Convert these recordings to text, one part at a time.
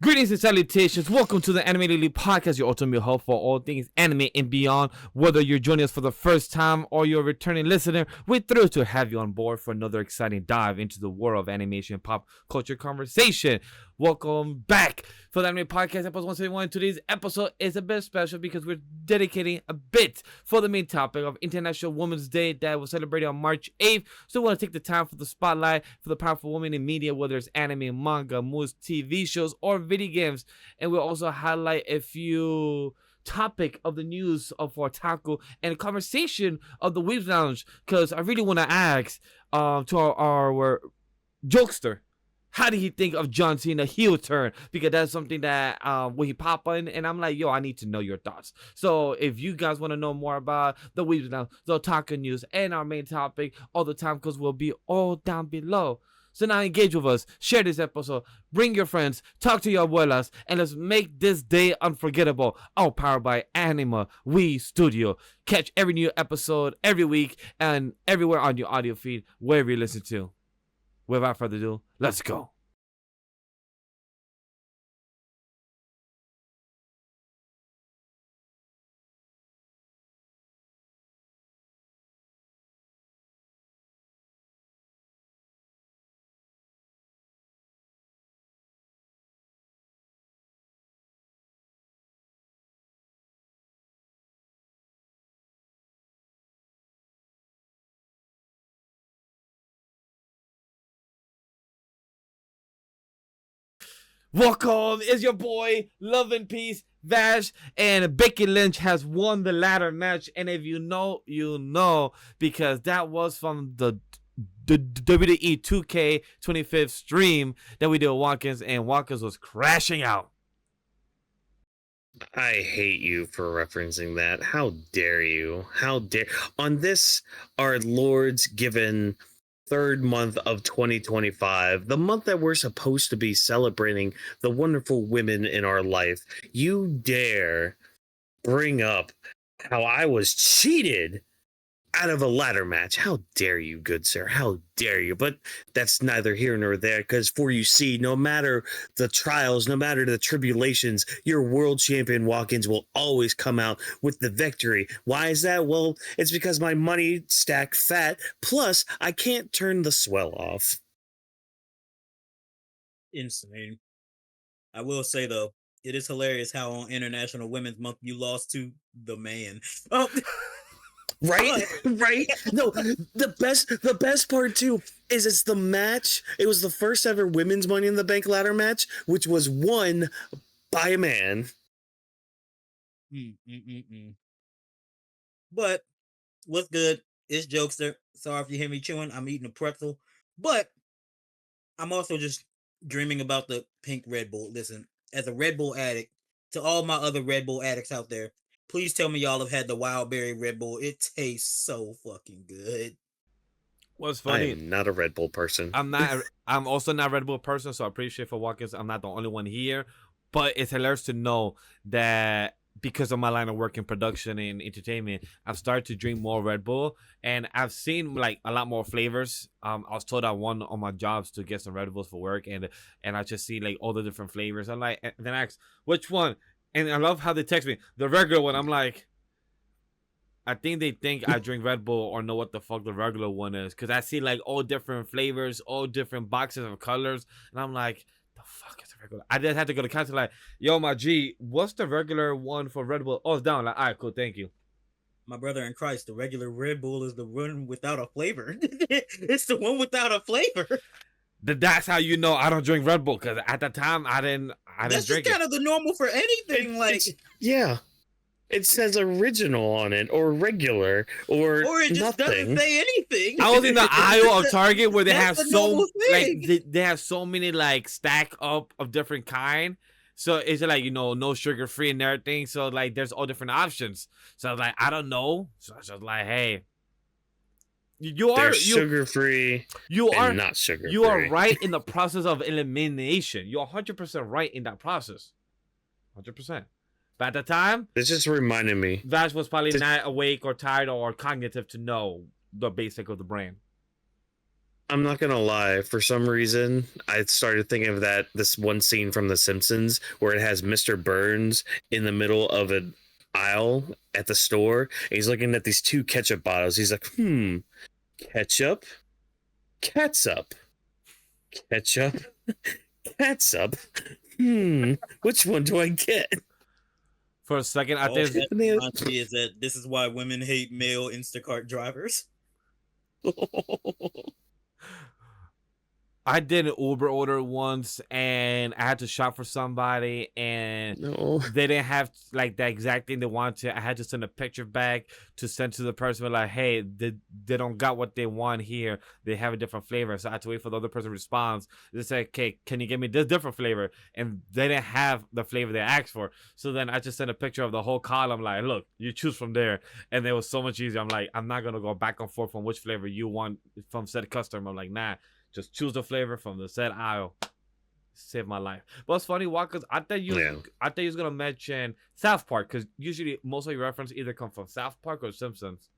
Greetings and salutations. Welcome to the Anime Daily Podcast, your ultimate hub for all things anime and beyond. Whether you're joining us for the first time or you're a returning listener, we're thrilled to have you on board for another exciting dive into the world of animation and pop culture conversation. Welcome back for the Anime Podcast, episode 171. Today's episode is a bit special because we're dedicating a bit for the main topic of International Women's Day that was celebrated on March 8th. So we want to take the time for the spotlight for the powerful women in media, whether it's anime, manga, movies, TV shows, or video games. And we'll also highlight a few topic of the news of Otaku and a conversation of the Weebs Lounge, because I really want to ask to our Jokester, how did he think of John Cena heel turn? Because that's something that when he pop in, and I'm like, yo, I need to know your thoughts. So if you guys want to know more about the Weebs Lounge, the Otaku news, and our main topic all the time, because we'll be all down below. So now engage with us, share this episode, bring your friends, talk to your abuelas, and let's make this day unforgettable. All powered by Anima We Studio. Catch every new episode every week and everywhere on your audio feed, wherever you listen to. Without further ado, let's go. Welcome, is your boy, Love and Peace, Vash, and Becky Lynch has won the ladder match. And if you know, you know, because that was from the WWE 2K 25th stream that we did with Whawkins, and Whawkins was crashing out. I hate you for referencing that. How dare you? How dare on this our Lord's given third month of 2025, the month that we're supposed to be celebrating the wonderful women in our life, you dare bring up how I was cheated out of a ladder match. How dare you, good sir? How dare you? But that's neither here nor there, because for you see, no matter the trials, no matter the tribulations, your world champion Whawkins will always come out with the victory. Why is that? Well, it's because my money stack fat, plus I can't turn the swell off. Insane. I will say though, it is hilarious how on International Women's Month you lost to the man. Oh, Right? Right? No, the best part too is it's the match. It was the first ever women's Money in the Bank ladder match, which was won by a man. But what's good? It's Jokester. Sorry if you hear me chewing. I'm eating a pretzel. But I'm also just dreaming about the pink Red Bull. Listen, as a Red Bull addict, to all my other Red Bull addicts out there, please tell me y'all have had the Wild Berry Red Bull. It tastes so fucking good. What's I funny? am not a Red Bull person. I'm not. I'm also not a Red Bull person, so I appreciate for Whawkins. I'm not the only one here, but it's hilarious to know that because of my line of work in production and entertainment, I've started to drink more Red Bull, and I've seen like a lot more flavors. I was told I won on my jobs to get some Red Bulls for work, and I just see like all the different flavors. I'm like, and then I ask which one, and I love how they text me the regular one. I'm like, I think they think I drink Red Bull or know what the fuck the regular one is, because I see like all different flavors, all different boxes of colors, and I'm like, the fuck is the regular? I just had to go to counter like, yo, my G, what's the regular one for Red Bull? Oh, it's down. Like, all right, cool, thank you. My brother in Christ, the regular Red Bull is the one without a flavor. It's the one without a flavor. That's how you know I don't drink Red Bull, because at the time I didn't That's drink just kind of the normal for anything. Like, Yeah. It says original on it, or regular, or it just nothing. doesn't say anything. I was in the aisle of Target where they have That's the so normal like thing. they have so many like stack up of different kind. So it's like, you know, no sugar free and everything. So like there's all different options. So I was like, I don't know. So I was just like, hey, They're sugar free. You are not sugar free. You are right in the process of elimination. You're 100% right in that process. 100%. But at the time, This just reminded me. Vash was probably not awake or tired or cognitive to know the basic of the brand. I'm not gonna lie. For some reason, I started thinking of this one scene from The Simpsons where it has Mr. Burns in the middle of an aisle at the store, and he's looking at these two ketchup bottles. He's like, ketchup, catsup, ketchup, catsup. Which one do I get? For a second, I All think that reminds me is that this is why women hate male Instacart drivers. I did an Uber order once, and I had to shop for somebody, and No. they didn't have like the exact thing they wanted. I had to send a picture back to send to the person, like, hey, they don't got what they want here. They have a different flavor. So I had to wait for the other person to respond. They said, okay, can you give me this different flavor? And they didn't have the flavor they asked for. So then I just sent a picture of the whole column, like, look, you choose from there. And it was so much easier. I'm like, I'm not gonna go back and forth on which flavor you want from said customer. I'm like, nah. Just choose the flavor from the said aisle. Save my life. But it's funny, Whawkins, I thought you was gonna mention South Park, because usually most of your reference either come from South Park or Simpsons.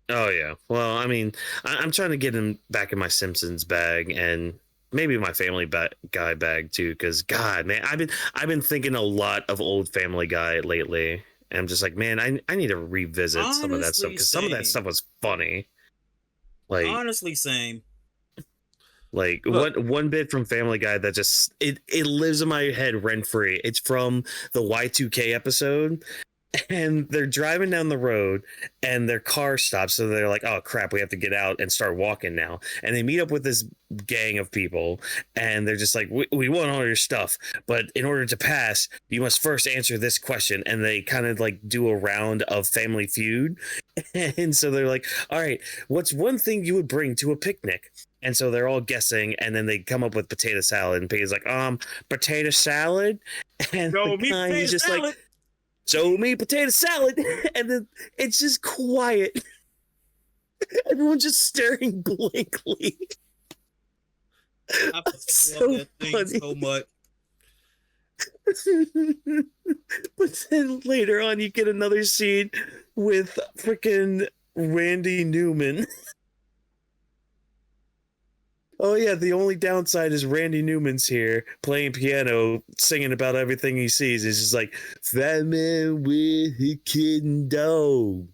Oh yeah. Well, I mean, I'm trying to get him back in my Simpsons bag and maybe my Family Guy bag too. Because God, man, I've been thinking a lot of old Family Guy lately, and I'm just like, man, I need to revisit some of that stuff because some of that stuff was funny. Like honestly, same. Like one bit from Family Guy that just it lives in my head rent free. It's from the Y2K episode, and they're driving down the road and their car stops, so they're like, oh crap, we have to get out and start walking now. And they meet up with this gang of people, and they're just like, we want all your stuff, but in order to pass you must first answer this question. And they kind of like do a round of Family Feud. And so they're like, all right, what's one thing you would bring to a picnic? And so they're all guessing, and then they come up with potato salad, and Piggy's like, potato salad. And Show the me guy, potato he's just salad. like, show me potato salad. And then it's just quiet. Everyone's just staring blankly. I So love that thing funny. so much. But then later on, you get another scene with freaking Randy Newman. Oh yeah, the only downside is Randy Newman's here playing piano, singing about everything he sees. It's just like, fat man with a kitten dog,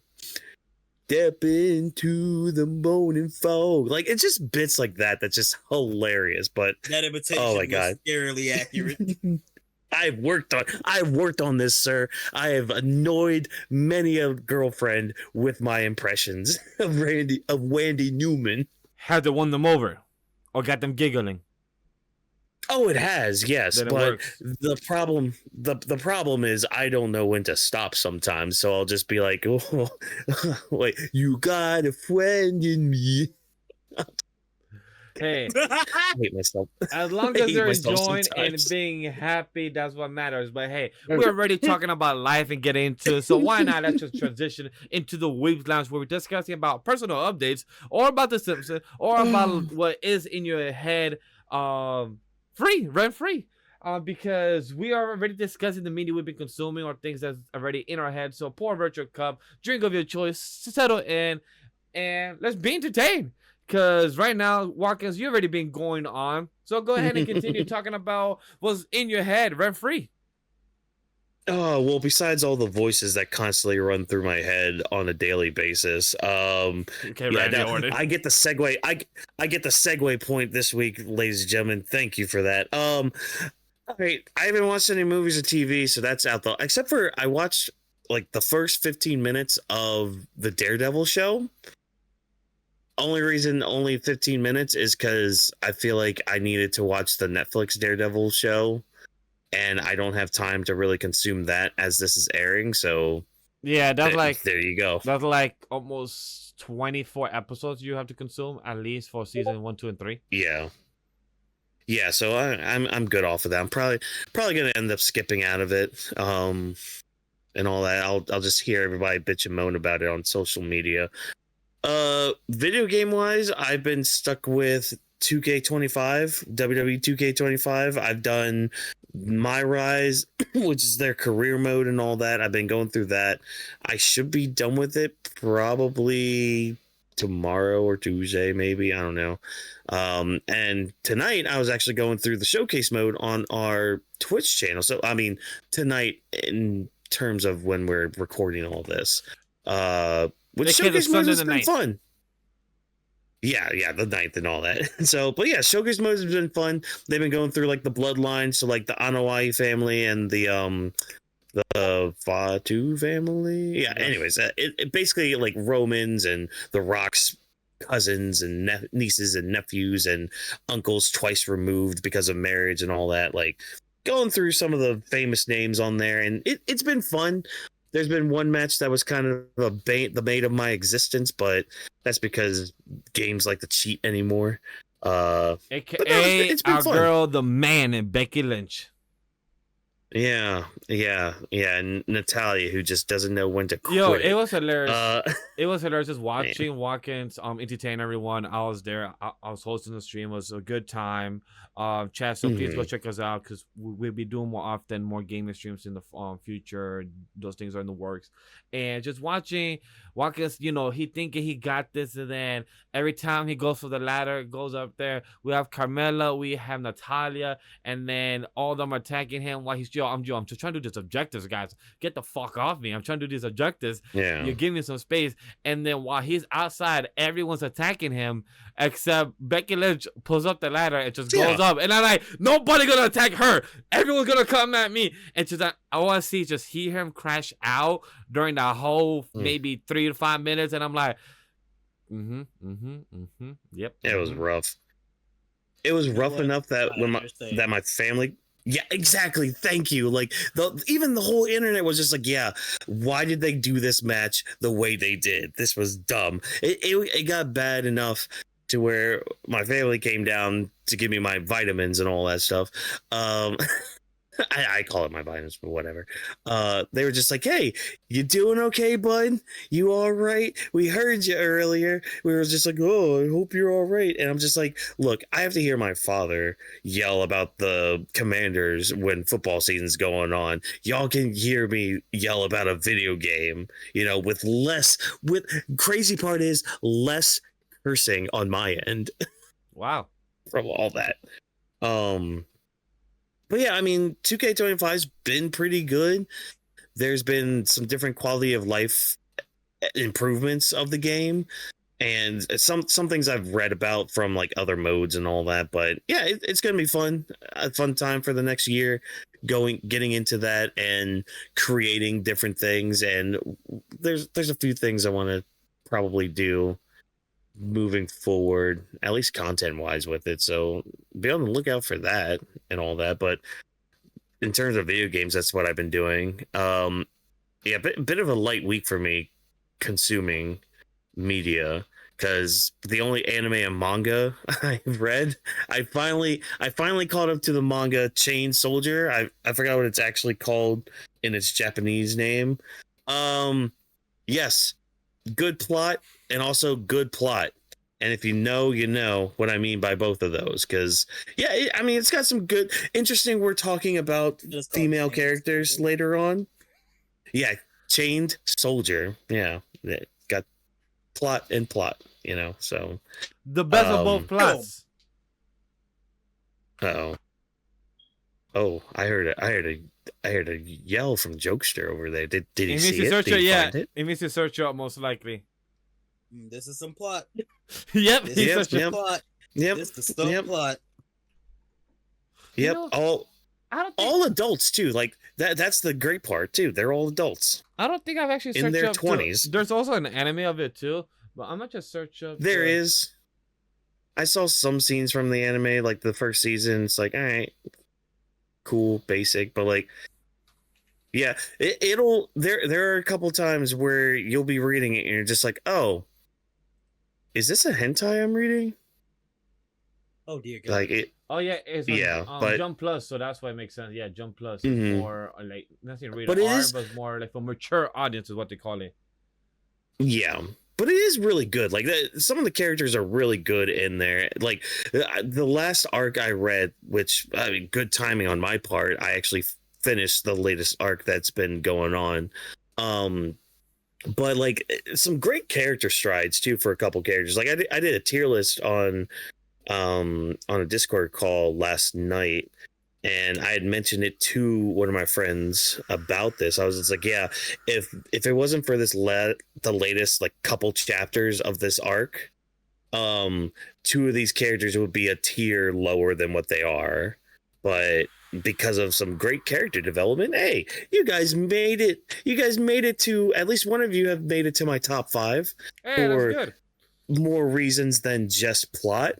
step into the morning fog. Like, it's just bits like that that's just hilarious. But That imitation oh my was God, scarily accurate. I've worked on this, sir. I have annoyed many a girlfriend with my impressions of Randy Newman. Had to won them over, or got them giggling. Oh, it has, yes, Then it but works. the problem is I don't know when to stop sometimes, so I'll just be like, oh, wait, you got a friend in me. Hey, I hate myself. as long I as hate they're myself enjoying and sometimes. being happy, that's what matters. But hey, we're already talking about life and getting into it, so why not let's just transition into the Weebs Lounge, where we're discussing about personal updates, or about The Simpsons, or about what is in your head, rent free. Because we are already discussing the media we've been consuming, or things that's already in our head. So pour a virtual cup, drink of your choice, settle in, and let's be entertained. Because right now, Whawkins, you've already been going on. So go ahead and continue talking about what's in your head, rent free. Oh, well, besides all the voices that constantly run through my head on a daily basis, Okay, yeah, Randy no, Orton. I get the segue. I get the segue point this week, ladies and gentlemen. Thank you for that. All right, I haven't watched any movies or TV, so that's out though. Except for I watched like the first 15 minutes of the Daredevil show. Only 15 minutes is because I feel like I needed to watch the Netflix Daredevil show, and I don't have time to really consume that as this is airing. So Yeah, that's there you go. that's like almost 24 episodes you have to consume, at least for season 1, 2, and 3. Yeah. So I'm good off of that. I'm probably gonna end up skipping out of it. And all that. I'll just hear everybody bitch and moan about it on social media. Video game wise, I've been stuck with 2K25, WWE 2K25. I've done My Rise, which is their career mode and all that. I've been going through that. I should be done with it probably tomorrow or Tuesday, maybe, I don't know. And tonight I was actually going through the showcase mode on our Twitch channel. So I mean, tonight in terms of when we're recording all this, which showcase mode has been fun. Yeah, the ninth and all that. So, but yeah, showcase mode has been fun. They've been going through like the bloodline, so like the Anawai family and the Fatu family. Yeah. Anyways, it basically like Romans and the Rock's cousins and nieces and nephews and uncles twice removed because of marriage and all that. Like going through some of the famous names on there, and it's been fun. There's been one match that was kind of the bane of my existence, but that's because games like to cheat anymore. AKA our fun. Girl, the man, and Becky Lynch. Yeah, and Natalia, who just doesn't know when to quit. Yo, it was hilarious. It was hilarious just watching Whawkins entertain everyone. I was there. I was hosting the stream. It was a good time. Chat, so please go check us out because we'll be doing more often, more gaming streams in the future. Those things are in the works. And just watching Whawkins, he thinking he got this, and then every time he goes for the ladder, goes up there. We have Carmella, we have Natalia, and then all of them are attacking him while he's I'm just trying to do these objectives, guys. Get the fuck off me. I'm trying to do these objectives. Yeah. You're giving me some space. And then while he's outside, everyone's attacking him except Becky Lynch pulls up the ladder and just goes up. And I'm like, nobody gonna attack her. Everyone's gonna come at me. And just I want to just hear him crash out during the whole maybe 3 to 5 minutes. And I'm like, yep. It was rough. It was rough enough that when my family. Yeah, exactly. Thank you. Like even the whole internet was just like, yeah, why did they do this match the way they did? This was dumb. It got bad enough to where my family came down to give me my vitamins and all that stuff. I call it my vitamins, but whatever. They were just like, hey, you doing okay, bud? You all right? We heard you earlier. We were just like, oh, I hope you're all right. And I'm just like, look, I have to hear my father yell about the Commanders when football season's going on. Y'all can hear me yell about a video game, with crazy part is less cursing on my end. Wow. From all that. But yeah, I mean, 2K25's been pretty good. There's been some different quality of life improvements of the game, and some things I've read about from like other modes and all that. But yeah, it's gonna be fun, a fun time for the next year, getting into that and creating different things. And there's a few things I want to probably do moving forward, at least content wise with it, so be on the lookout for that and all that. But in terms of video games, that's what I've been doing. Bit of a light week for me consuming media, because the only anime and manga I've read, I finally caught up to the manga Chain Soldier. I forgot what it's actually called in its Japanese name. Yes, good plot and also good plot. And if you know what I mean by both of those. Because, yeah, it's got some good, interesting. We're talking about female characters later on. Yeah, Chained Soldier. Yeah, it got plot and plot, so. The best of both plots. Uh-oh. Oh, I heard a yell from Jokester over there. Did he see it? It means to search up most likely. This is some plot. Yep. This is some plot. Yep. This is some plot. Yep. All adults too. Like that's the great part too. They're all adults. I don't think I've actually searched in their up 20s. There's also an anime of it too, but I'm not just search up. There is. I saw some scenes from the anime, like the first season. It's like, all right, cool, basic, but like, yeah, it'll. There are a couple times where you'll be reading it and you're just like, oh, is this a hentai I'm reading? Oh dear God. Like it. Oh yeah, it's but Jump Plus, so that's why it makes sense. Yeah, Jump Plus is more like nothing rated but R, but more like for mature audience is what they call it. Yeah, but it is really good. Like some of the characters are really good in there. Like the last arc I read, which I mean, good timing on my part. I actually finished the latest arc that's been going on. but like some great character strides too for a couple characters. Like I did a tier list on a Discord call last night, and I had mentioned it to one of my friends about this. I was just like, yeah, if it wasn't for this the latest like couple chapters of this arc, two of these characters would be a tier lower than what they are. But because of some great character development, hey, you guys made it. You guys made it to, at least one of you have made it to my top 5 Hey, that's for good. more reasons than just plot.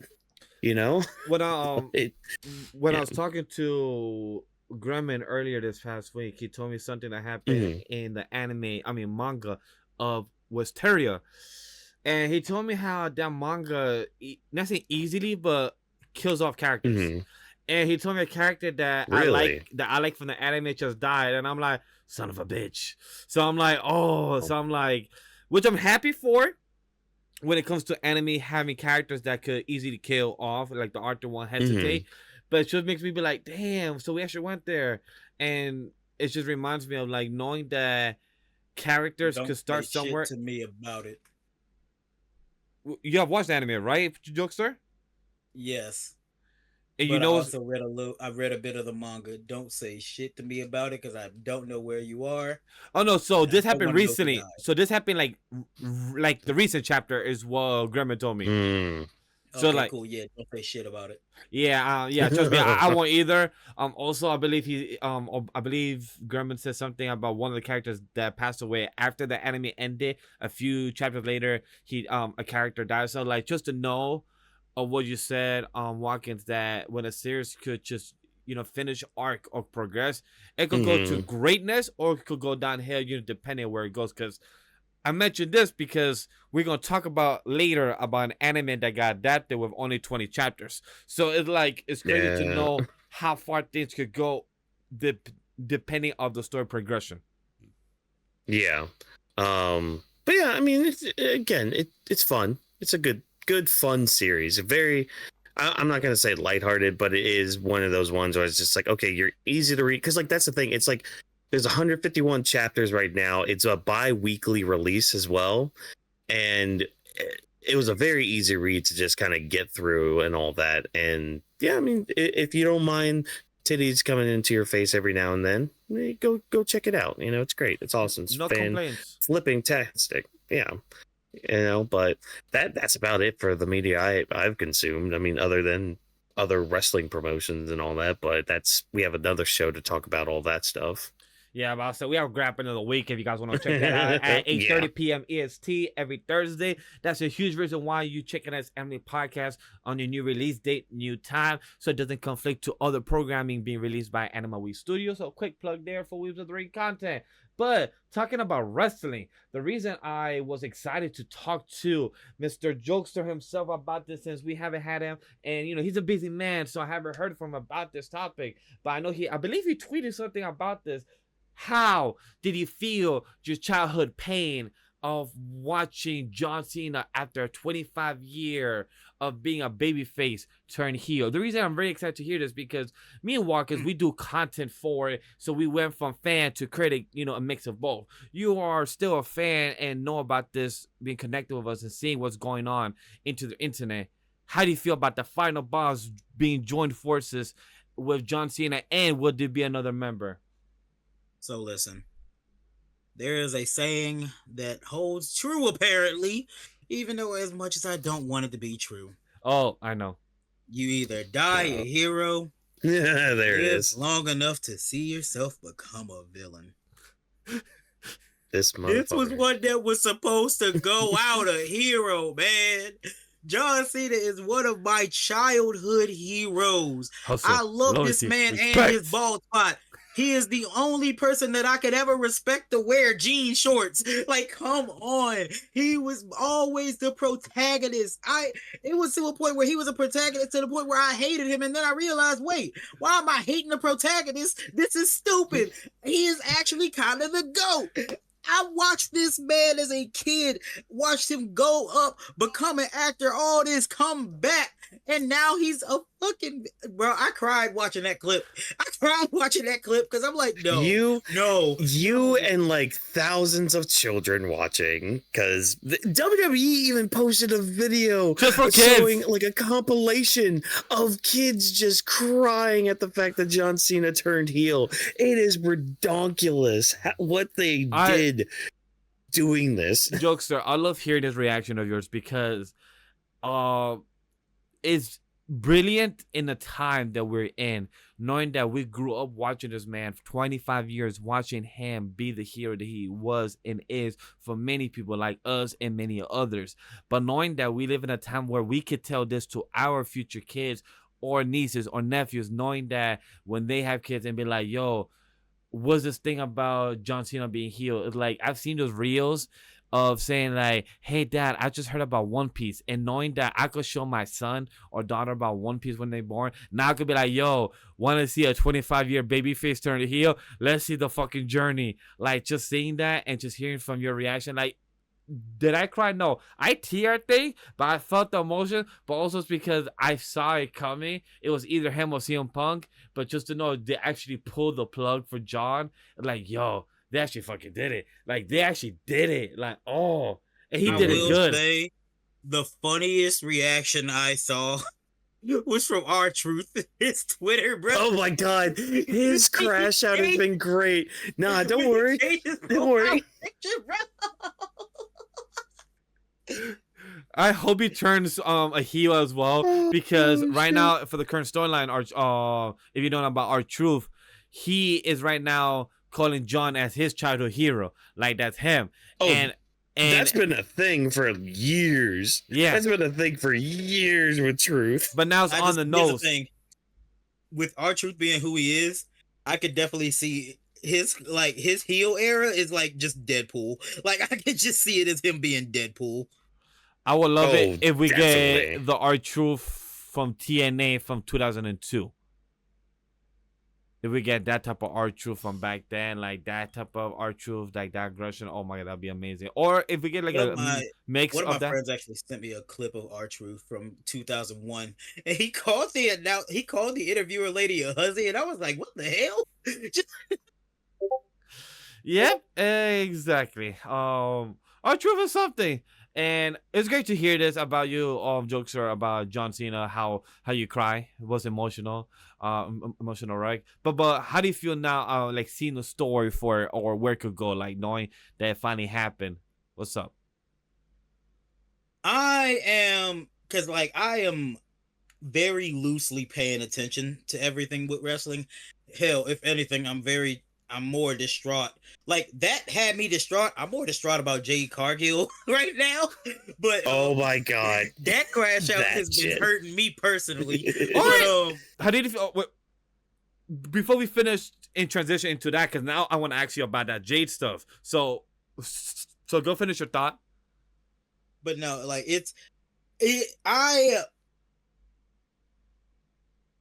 You know, When when I yeah. was talking to Grumman earlier this past week, he told me something that happened in the manga of Wisteria, and he told me how that manga not saying easily but kills off characters. And he told me a character that Really? I like from the anime just died, and I'm like, son of a bitch. So I'm like, which I'm happy for. When it comes to anime having characters that could easily kill off, like the Arthur one hesitate, but it just makes me be like, damn, so we actually went there. And it just reminds me of like knowing that characters could start somewhere. To me about it. You have watched anime, right, Jokester? Yes. And But you know, I also read a bit of the manga. Don't say shit to me about it because I don't know where you are. oh no, so this I happened wanna know who recently. died. So this happened like the recent chapter is what Grandma told me. So Okay, like, cool. Yeah, don't say shit about it. yeah, trust me, I won't either. Also, I believe I believe Gurman said something about one of the characters that passed away after the anime ended. A few chapters later, a character died. So like, just to know of what you said, Whawkins, that when a series could just finish arc or progress, it could go to greatness or it could go downhill, depending on where it goes. Because I mentioned this because we're gonna talk about later about an anime that got adapted with only 20 chapters. So it's crazy to know how far things could go, depending on the story progression. Yeah. But yeah, I mean, it's fun. It's a good fun series. I'm not gonna say lighthearted, but it is one of those ones where it's just like, okay, you're easy to read, because like that's the thing. It's like there's 151 chapters right now. It's a bi-weekly release as well, and it was a very easy read to just kind of get through and all that. And yeah, I mean, if you don't mind titties coming into your face every now and then, go check it out. It's great. It's awesome. It's No complaints. flipping tastic. Yeah. But that's about it for the media I've consumed. I mean, other than other wrestling promotions and all that, but we have another show to talk about all that stuff. Yeah, but so we have Grappling of the Week if you guys want to check that out at 8:30 p.m. EST every Thursday. That's a huge reason why you checking us Anime Podcast on your new release date, new time, so it doesn't conflict to other programming being released by Anime Week Studios. So quick plug there for Weebs of the Ring content. But talking about wrestling, the reason I was excited to talk to Mr. Jokester himself about this, since we haven't had him, and he's a busy man, so I haven't heard from him about this topic. But I believe he tweeted something about this. How did you feel your childhood pain of watching John Cena after a 25 year of being a babyface turn heel? The reason I'm very excited to hear this because me and Whawkins, we do content for it, so we went from fan to critic, a mix of both. You are still a fan and know about this, being connected with us and seeing what's going on into the internet. How do you feel about the final boss being joined forces with John Cena, and will there be another member? So listen, there is a saying that holds true apparently, even though as much as I don't want it to be true. Oh, I know. You either die a hero, Yeah, there it is. long enough to see yourself become a villain. This was one that was supposed to go out a hero, man. John Cena is one of my childhood heroes. Hustle, I love loyalty, this man respect. and his bald spot. He is the only person that I could ever respect to wear jean shorts. Like, come on. He was always the protagonist. It was to a point where he was a protagonist to the point where I hated him. And then I realized, wait, why am I hating the protagonist? This is stupid. He is actually kind of the GOAT. I watched this man as a kid, watched him go up, become an actor, all this, come back, and now he's a fucking bro, I cried watching that clip. I cried watching that clip because I'm like, no, You no, you no. and like thousands of children watching, because WWE even posted a video Just for showing kids. like a compilation of kids just crying at the fact that John Cena turned heel. It is redonkulous what they did doing this. Jokester, I love hearing this reaction of yours because it's brilliant in the time that we're in, knowing that we grew up watching this man for 25 years, watching him be the hero that he was and is for many people like us and many others. But knowing that we live in a time where we could tell this to our future kids or nieces or nephews, knowing that when they have kids and be like, yo, what's this thing about John Cena being healed? It's like I've seen those reels of saying like, hey dad, I just heard about One Piece, and knowing that I could show my son or daughter about One Piece when they're born, now I could be like, yo, want to see a 25-year baby face turn to heel? Let's see the fucking journey. Like just seeing that and just hearing from your reaction, like, did I cry? No, I tear, I think, but I felt the emotion. But also it's because I saw it coming. It was either him or CM Punk. But just to know they actually pulled the plug for John, like, yo, they actually fucking did it. Like they actually did it. Like, oh, and he I did it will good. say the funniest reaction I saw was from R-Truth, his Twitter, bro. Oh my god, his crash out has been great. Nah, don't worry. Don't worry. Picture, bro. I hope he turns a heel as well, because right now for the current storyline, if you don't know about R-Truth, he is right now calling John as his childhood hero, like that's him. Oh, and that's been a thing for years. Yeah, that's been a thing for years with Truth. But now it's on the nose. Thing. With R-Truth being who he is, I could definitely see his heel era is like just Deadpool. Like I could just see it as him being Deadpool. I would love it if we definitely get the R-Truth from TNA from 2002. If we get that type of R-Truth from back then, like that type of R-Truth, like that aggression, oh my god, that'd be amazing. Or if we get like a mix one of of my that. friends actually sent me a clip of R-Truth from 2001, and he called the interviewer lady a hussy, and I was like, what the hell? Yep, exactly. R-Truth is something. And it's great to hear this about you, Jokester, about John Cena, how you cry. It was emotional, emotional, right? But how do you feel now, like seeing the story for or where it could go, like knowing that it finally happened? What's up? I am very loosely paying attention to everything with wrestling. Hell, if anything, I'm more distraught. Like that had me distraught. I'm more distraught about Jade Cargill right now. But oh my god, that crash out has been hurting me personally. But, how did you feel? Before we finish and transition into that, because now I want to ask you about that Jade stuff. So go finish your thought. But no, like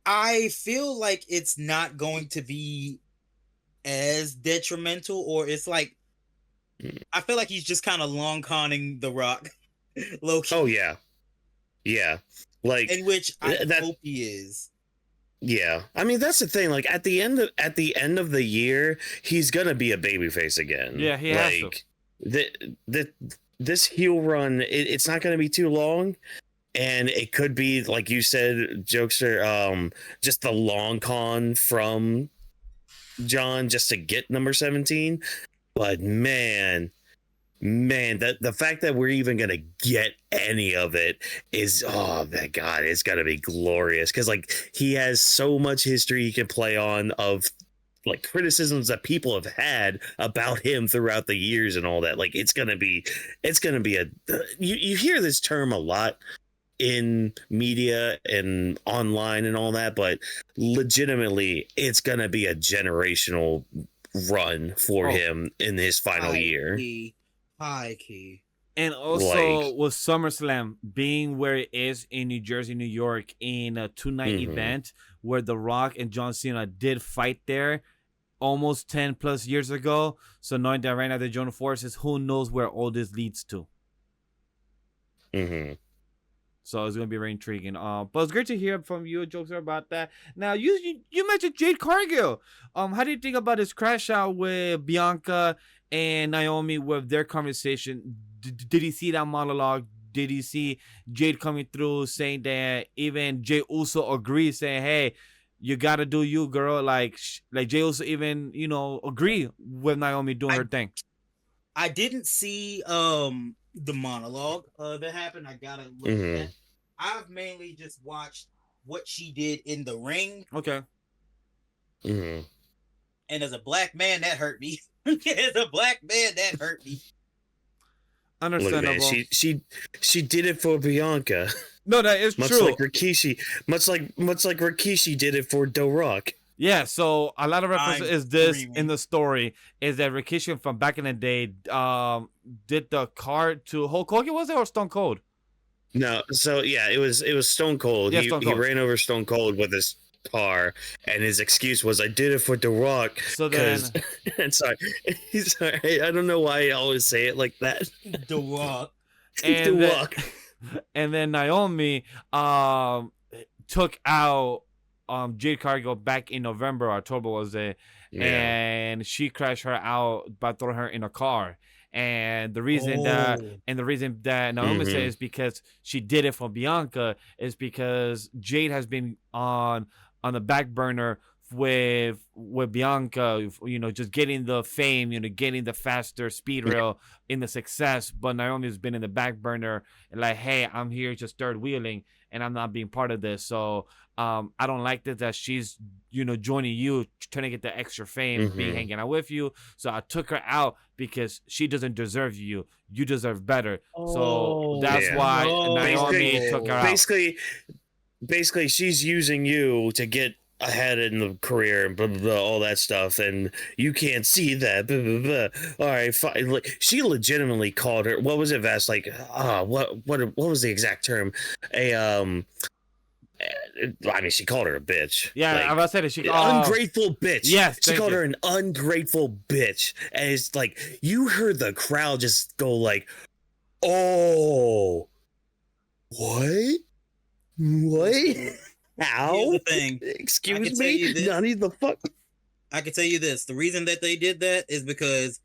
I feel like it's not going to be as detrimental, or it's like I feel like he's just kind of long conning The Rock. Low-key. Oh yeah, like in which I hope he is. Yeah, I mean that's the thing. Like at the end of the year, he's gonna be a babyface again. Yeah, he has to. This heel run, it's not gonna be too long, and it could be like you said, Jokester, just the long con from John just to get number 17. But man, that the fact that we're even gonna get any of it is, oh my god, it's gonna be glorious, because like he has so much history he can play on of like criticisms that people have had about him throughout the years and all that. Like it's gonna be a you hear this term a lot in media and online and all that, but legitimately it's gonna be a generational run for him in his final year. High key. And also with SummerSlam being where it is in New Jersey, New York, in a 2-night event where The Rock and John Cena did fight there almost 10 plus years ago. So knowing that right now they join forces, who knows where all this leads to. So it's gonna be very intriguing. But it's great to hear from you, Jokester, about that. Now you mentioned Jade Cargill. How do you think about this crash out with Bianca and Naomi with their conversation? Did you see that monologue? Did you see Jade coming through saying that even Jay Uso agrees, saying, "Hey, you gotta do you, girl." Like Jay Uso even agree with Naomi doing her thing. I didn't see the monologue that happened. I gotta look at that. I've mainly just watched what she did in the ring. Okay. And as a black man, that hurt me. As a black man, that hurt me. Understandable. Look, man, she did it for Bianca. No, that is much true. Like Rikishi, much like Rikishi did it for Do Rock. Yeah, so a lot of references is this in the story is that Rikishi from back in the day did the card to Hulk Hogan, was it, or Stone Cold? No, so yeah, it was Stone Cold. Yeah, he ran over Stone Cold with his car, and his excuse was, "I did it for The Rock." So then, and sorry, I don't know why I always say it like that. The Rock, and The Rock. And then Naomi took out Jade Cargill back in November, October was it, and she crashed her out by throwing her in a car. And the reason that Naomi says is because she did it for Bianca is because Jade has been on the back burner with Bianca, just getting the fame, getting the faster speed rail in the success. But Naomi's been in the back burner and like, hey, I'm here just third wheeling and I'm not being part of this. So I don't like that she's, joining you, trying to get the extra fame, being hanging out with you. So I took her out because she doesn't deserve you. You deserve better. So that's why Naomi took her out. Basically, she's using you to get ahead in the career and blah, blah, blah, all that stuff, and you can't see that. Blah, blah, blah. All right, fine. Like, she legitimately called her. What was it, Vash? Like, what was the exact term? I mean, she called her a bitch. Yeah, like, I was saying she ungrateful bitch. Yes, she called her an ungrateful bitch, and it's like you heard the crowd just go like, "Oh, what? How? Here's the thing. Excuse me? None of the fuck." I can tell you this: the reason that they did that is because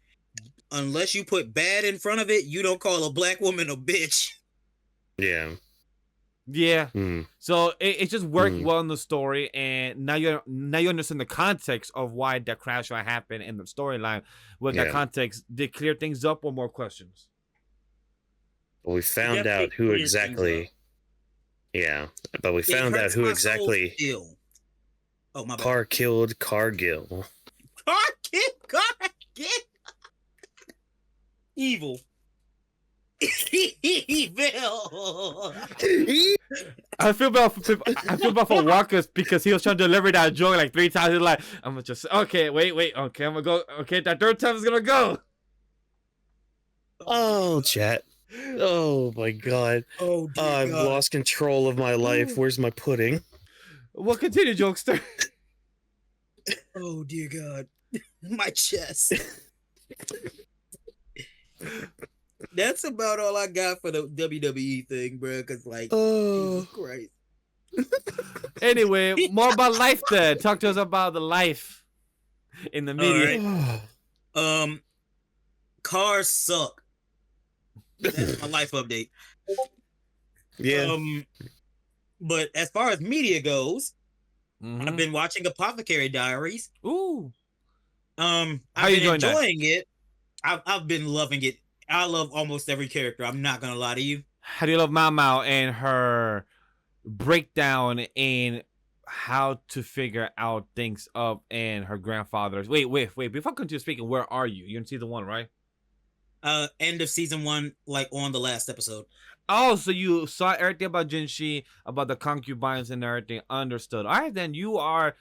unless you put bad in front of it, you don't call a black woman a bitch. Yeah. Yeah. So it just worked well in the story, and now you understand the context of why the crash might happen in the storyline. With that context, did clear things up or more questions? Well, we found out who exactly. Yeah, but we found out who exactly. Oh my bad. Car killed Cargill. Cargill. Evil. Evil. I feel bad for Whawkins because he was trying to deliver that joke like 3 times. He's like, I'm gonna just okay, wait, okay, I'm gonna go. Okay, that third time is gonna go. Oh, chat. Oh my god. Oh, dear I've God. lost control of my life. Where's my pudding? Well, continue, Jokester. Oh dear God, my chest. That's about all I got for the WWE thing, bro. Cause like, Jesus Christ. Anyway, more about life then. Talk to us about the life in the media. Right. Cars suck. That's my life update. Yeah. But as far as media goes, I've been watching Apothercary Diaries. Ooh. I've been enjoying it. I've been loving it. I love almost every character. I'm not gonna lie to you. How do you love Mau and her breakdown in how to figure out things up and her grandfather's? Wait. Before I continue speaking, where are you? You're in season 1, right? End of season 1, like on the last episode. Oh, so you saw everything about Jinshi, about the concubines and everything. Understood. All right, then you are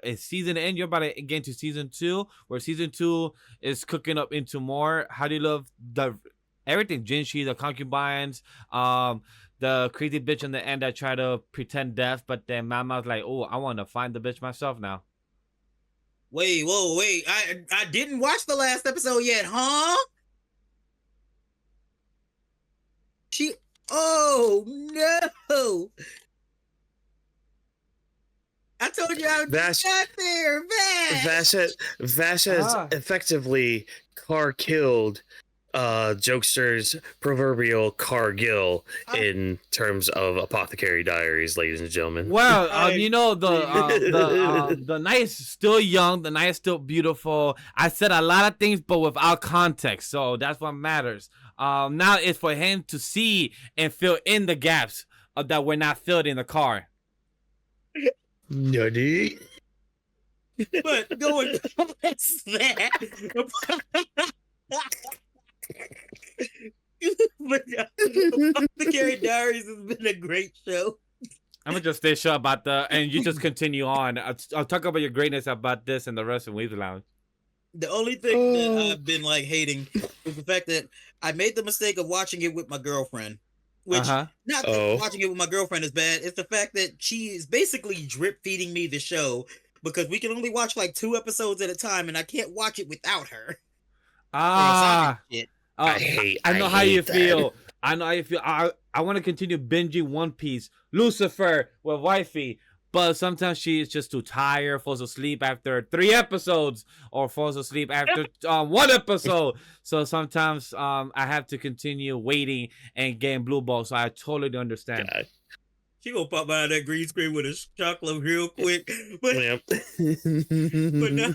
a season in. You're about to get into season 2, where season 2 is cooking up into more. How do you love everything? Jinshi, the concubines, the crazy bitch in the end that tried to pretend deaf, but then Mama's like, oh, I want to find the bitch myself now. Wait. I didn't watch the last episode yet, huh? Oh no! I told you I would Vash- got there, Vash. Vash has Ah. effectively car killed Jokester's proverbial Cargill in terms of Apothecary Diaries, ladies and gentlemen. Well, I- you know the night is still young, the night is still beautiful. I said a lot of things, but without context, so that's what matters. Now it's for him to see and fill in the gaps that were not filled in the car. Nutty. But going past that, but the Carrie Diaries has been a great show. I'm gonna just stay shut about and you just continue on. I'll talk about your greatness about this and the rest of Weebs Lounge. The only thing that I've been like hating is the fact that I made the mistake of watching it with my girlfriend. Which not that watching it with my girlfriend is bad. It's the fact that she is basically drip feeding me the show because we can only watch like 2 episodes at a time, and I can't watch it without her. I know how you that. feel. I know how you feel. I want to continue binging One Piece, Lucifer with wifey, but sometimes she is just too tired, falls asleep after 3 episodes, or falls asleep after 1 episode. So sometimes I have to continue waiting and getting blue balls. So I totally understand. God. She gonna pop out of that green screen with a chocolate real quick, but Yep. but no.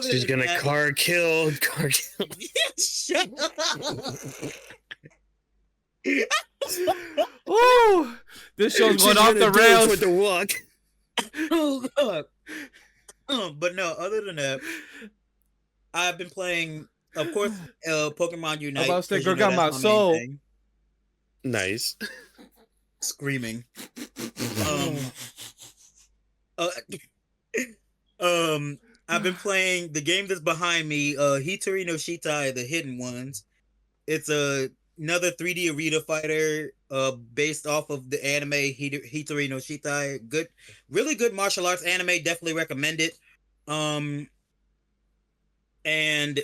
She's gonna that, car kill. Shut up. Ooh, this show's going off the rails with the walk. Oh God. But no, other than that, I've been playing, of course, Pokemon Unite. About to say, 'cause you know girl got that's my main soul. thing. Nice. Screaming. I've been playing the game that's behind me, Hitari no Shitai, The Hidden Ones. It's another 3D arena fighter, based off of the anime Hitari no Shitai. Good, really good martial arts anime. Definitely recommend it. And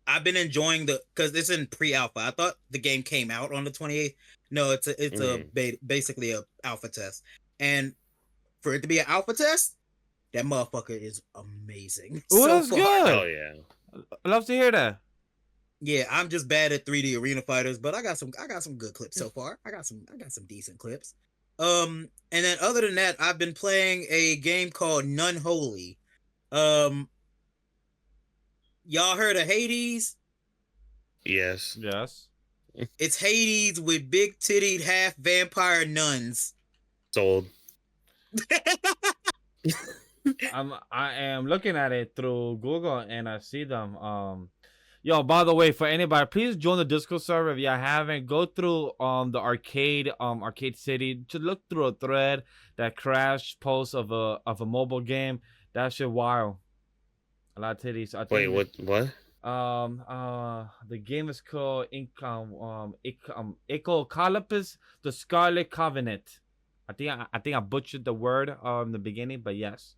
I've been enjoying because it's in pre-alpha. I thought the game came out on the 28th. No, it's basically a alpha test. And for it to be an alpha test, that motherfucker is amazing. Oh, so that's far. good. Oh yeah. I love to hear that. Yeah, I'm just bad at 3D arena fighters, but I got some good clips so far. I got some decent clips. And then other than that, I've been playing a game called Nunholy. Y'all heard of Hades? Yes. Yes. It's Hades with big tittied half vampire nuns. Sold. I am looking at it through Google and I see them. Yo, by the way, for anybody, please join the Discord server if you haven't. Go through the arcade city. Just look through a thread that crash post of a mobile game. That shit wild. A lot of titties. I think. Wait, what? The game is called Ecocalypus, the Scarlet Covenant. I think I butchered the word in the beginning, but yes.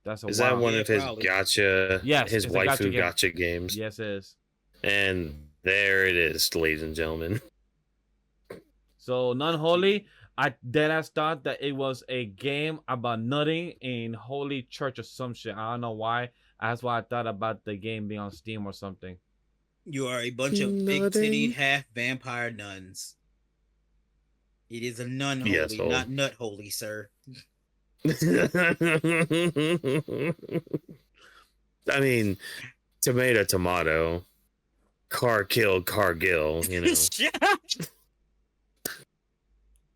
Is that one of his gotcha? Yes, his it's a gotcha waifu game. gotcha games. Yes, it is. And there it is, ladies and gentlemen. So Nunholy, I deadass thought that it was a game about nutting in holy church or some shit. I don't know why. That's why I thought about the game being on Steam or something. You are a bunch of big tittied half vampire nuns. It is a nun holy, not nut holy, sir. I mean, tomato, car killed Cargill, you know.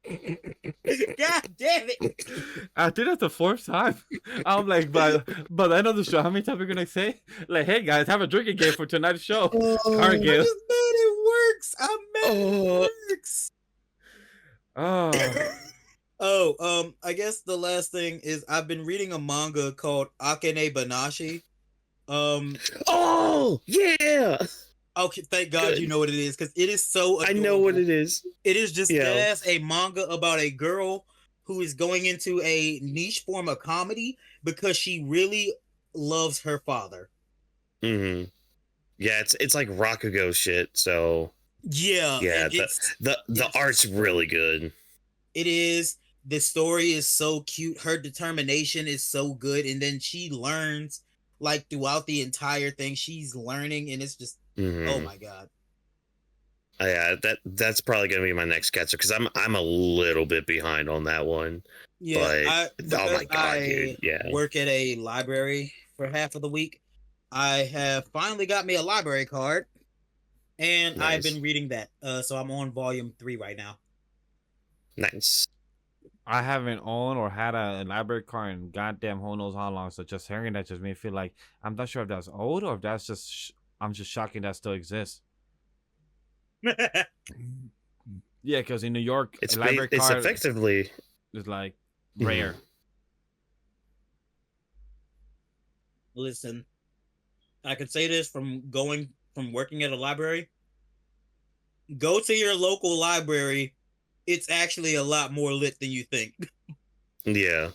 God damn it! I think that's the 4th time. I'm like, by the end of the show, how many times are we gonna say? Like, hey guys, have a drinking game for tonight's show. Cargill. I just made it works. I made it works. I guess the last thing is I've been reading a manga called Akane Banashi. Oh yeah. Okay, thank God you know what it is, because it is so adorable. I know what it is. It is just as a manga about a girl who is going into a niche form of comedy because she really loves her father. Mm-hmm. Yeah, it's like Rakugo shit. So Yeah, Yeah, and the art's really good. it is. The story is so cute. Her determination is so good, and then she learns like throughout the entire thing. She's learning, and it's just oh Hmm. my god. Yeah, that's probably gonna be my next catcher because I'm a little bit behind on that one. Yeah, But I oh my because god, dude, I yeah, work at a library for half of the week. I have finally got me a library card, and I've nice, been reading that. So I'm on volume 3 right now. nice. I haven't owned or had a library card in goddamn who knows how long. So just hearing that just made me feel like I'm not sure if that's old or if that's just I'm just shocking that still exists. Yeah, because in New York, a library It's card effectively. is like Mhm. rare. Listen, I can say this from working at a library. Go to your local library. It's actually a lot more lit than you think. Yeah.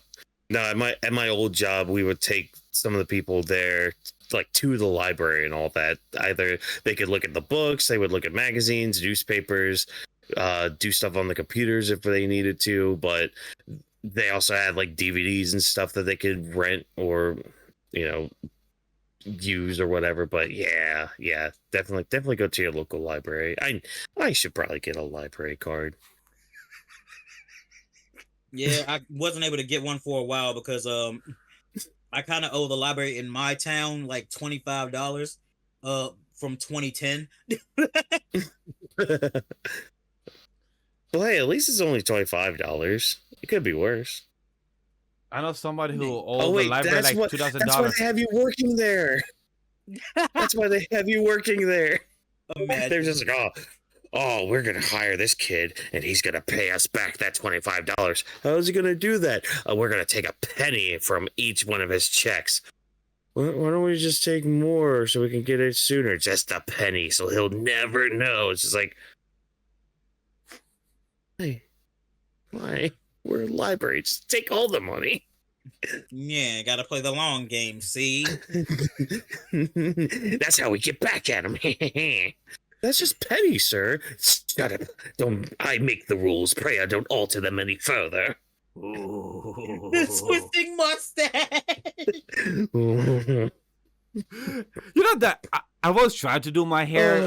No, at my old job, we would take some of the people there like to the library and all that. Either they could look at the books, they would look at magazines, newspapers, do stuff on the computers if they needed to, but they also had like DVDs and stuff that they could rent or, you know, use or whatever. But yeah, definitely go to your local library. I should probably get a library card. Yeah, I wasn't able to get one for a while because I kind of owe the library in my town like $25 from 2010. Well, hey, at least it's only $25. It could be worse. I know somebody who Oh owed the wait, library like that's why $2,000. they have you working there. That's why they have you working there. They're Imagine. just like, oh, we're gonna hire this kid and he's gonna pay us back that $25. How's he gonna do that? We're gonna take a penny from each one of his checks. Why don't we just take more so we can get it sooner? Just a penny, so he'll never know. It's just like, hey, why? We're a library. Just take all the money. Yeah, gotta play the long game, see? That's how we get back at him. That's just petty, sir. Shut up. Don't I make the rules. Pray I don't alter them any further. The twisting mustache! You know that I was trying to do my hair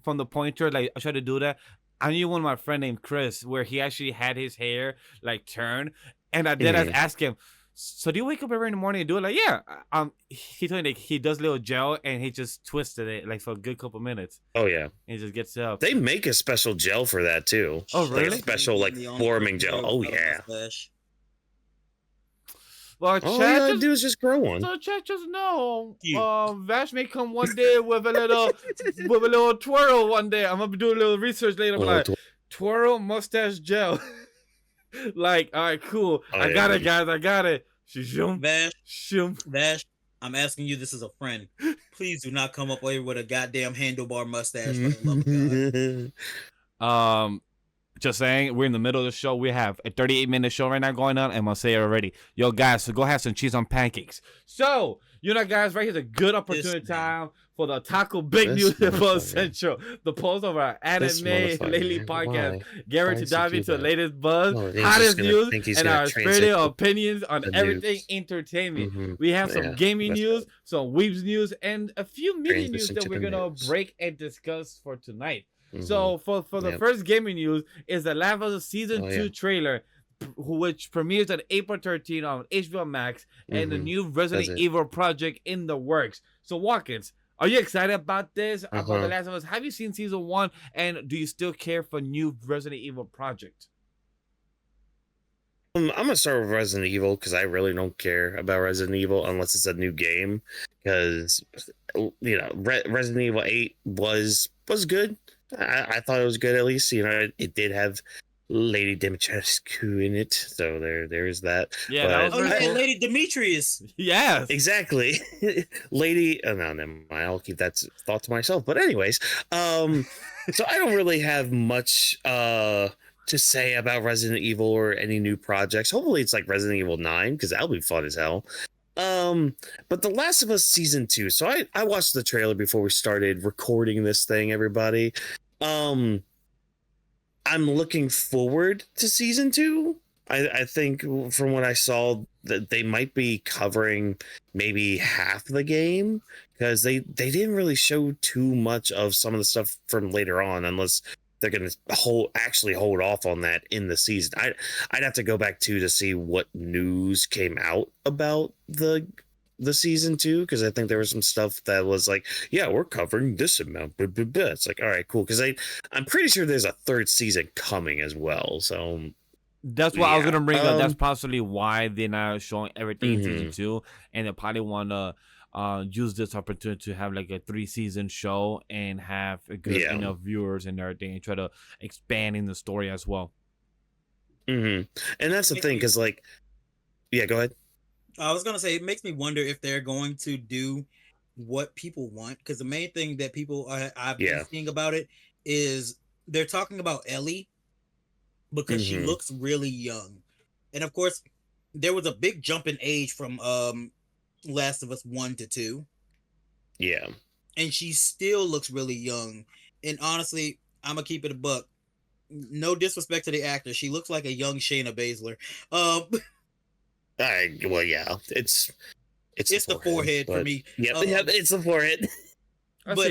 from the pointer. Like I tried to do that. I knew one of my friend named Chris where he actually had his hair like turn, and I did ask him. So do you wake up every in the morning and do it? Like yeah. He told me like, he does little gel and he just twisted it like for a good couple minutes. Oh yeah, And he just gets it up. they make a special gel for that too. Oh Like really? a special like forming gel. Oh yeah. Well, All you Chad gotta just do is just grow one. so Chad just know. Yeah. Vash may come one day with a little twirl one day. I'm gonna do a little research later. Like twirl mustache gel. Like, all right, cool. Oh, I yeah. got it, guys. I got it. Shum, Vash, shum. Vash, I'm asking you this as a friend. Please do not come up here with a goddamn handlebar mustache for the love of God. Just saying, we're in the middle of the show. We have a 38-minute show right now going on, and I'm gonna say it already. Yo, guys, so go have some cheese on pancakes. So, you know, guys, right here's a good opportunity time for the Otaku Big News Info Central, the post of our anime lately podcast. Get to dive into the latest buzz, hottest news, and our spirited opinions on everything entertainment. We have some gaming news, some Weebs news, and a few media news that we're gonna break and discuss for tonight. So for the first gaming news is the Last of Us Season 2 trailer, which premieres on April 13th on HBO Max, and the new Resident Evil project in the works. So Whawkins, are you excited about this? About The Last of Us? Have you seen Season 1? And do you still care for new Resident Evil project? I'm gonna start with Resident Evil because I really don't care about Resident Evil unless it's a new game. Because Resident Evil 8 was good. I thought it was good at least. It did have Lady Dimitrescu in it, so there is that. Yeah, that was cool. Lady Demetrius. Yes, exactly. Lady. Oh no, never mind. I'll keep that thought to myself. But anyways, so I don't really have much to say about Resident Evil or any new projects. Hopefully, it's like Resident Evil 9 because that'll be fun as hell. But The Last of Us Season 2. So I watched the trailer before we started recording this thing, everybody. Um, I'm looking forward to season 2. I think from what I saw that they might be covering maybe half the game, because they didn't really show too much of some of the stuff from later on, unless they're gonna hold off on that in the season. I'd have to go back to see what news came out about the season 2, because I think there was some stuff that was like, yeah, we're covering this amount, blah, blah, blah. It's like, all right, cool, because I'm pretty sure there's a third season coming as well. So That's what I was yeah. gonna bring up. That's possibly why they're not showing everything in season Mhm. 2, and they probably wanna use this opportunity to have like a 3-season show and have a good Yeah. enough viewers and everything, and try to expand in the story as well. And that's the thing, because like, yeah, go ahead. I was gonna say it makes me wonder if they're going to do what people want, because the main thing that I've been Yeah. seeing about it is they're talking about Ellie because she looks really young, and of course there was a big jump in age from Last of Us 1 to 2, Yeah. and she still looks really young. And honestly, I'm gonna keep it a buck. No disrespect to the actor, she looks like a young Shayna Baszler. Um, Well, yeah, it's it's the forehead for but me. yeah, it's the forehead. But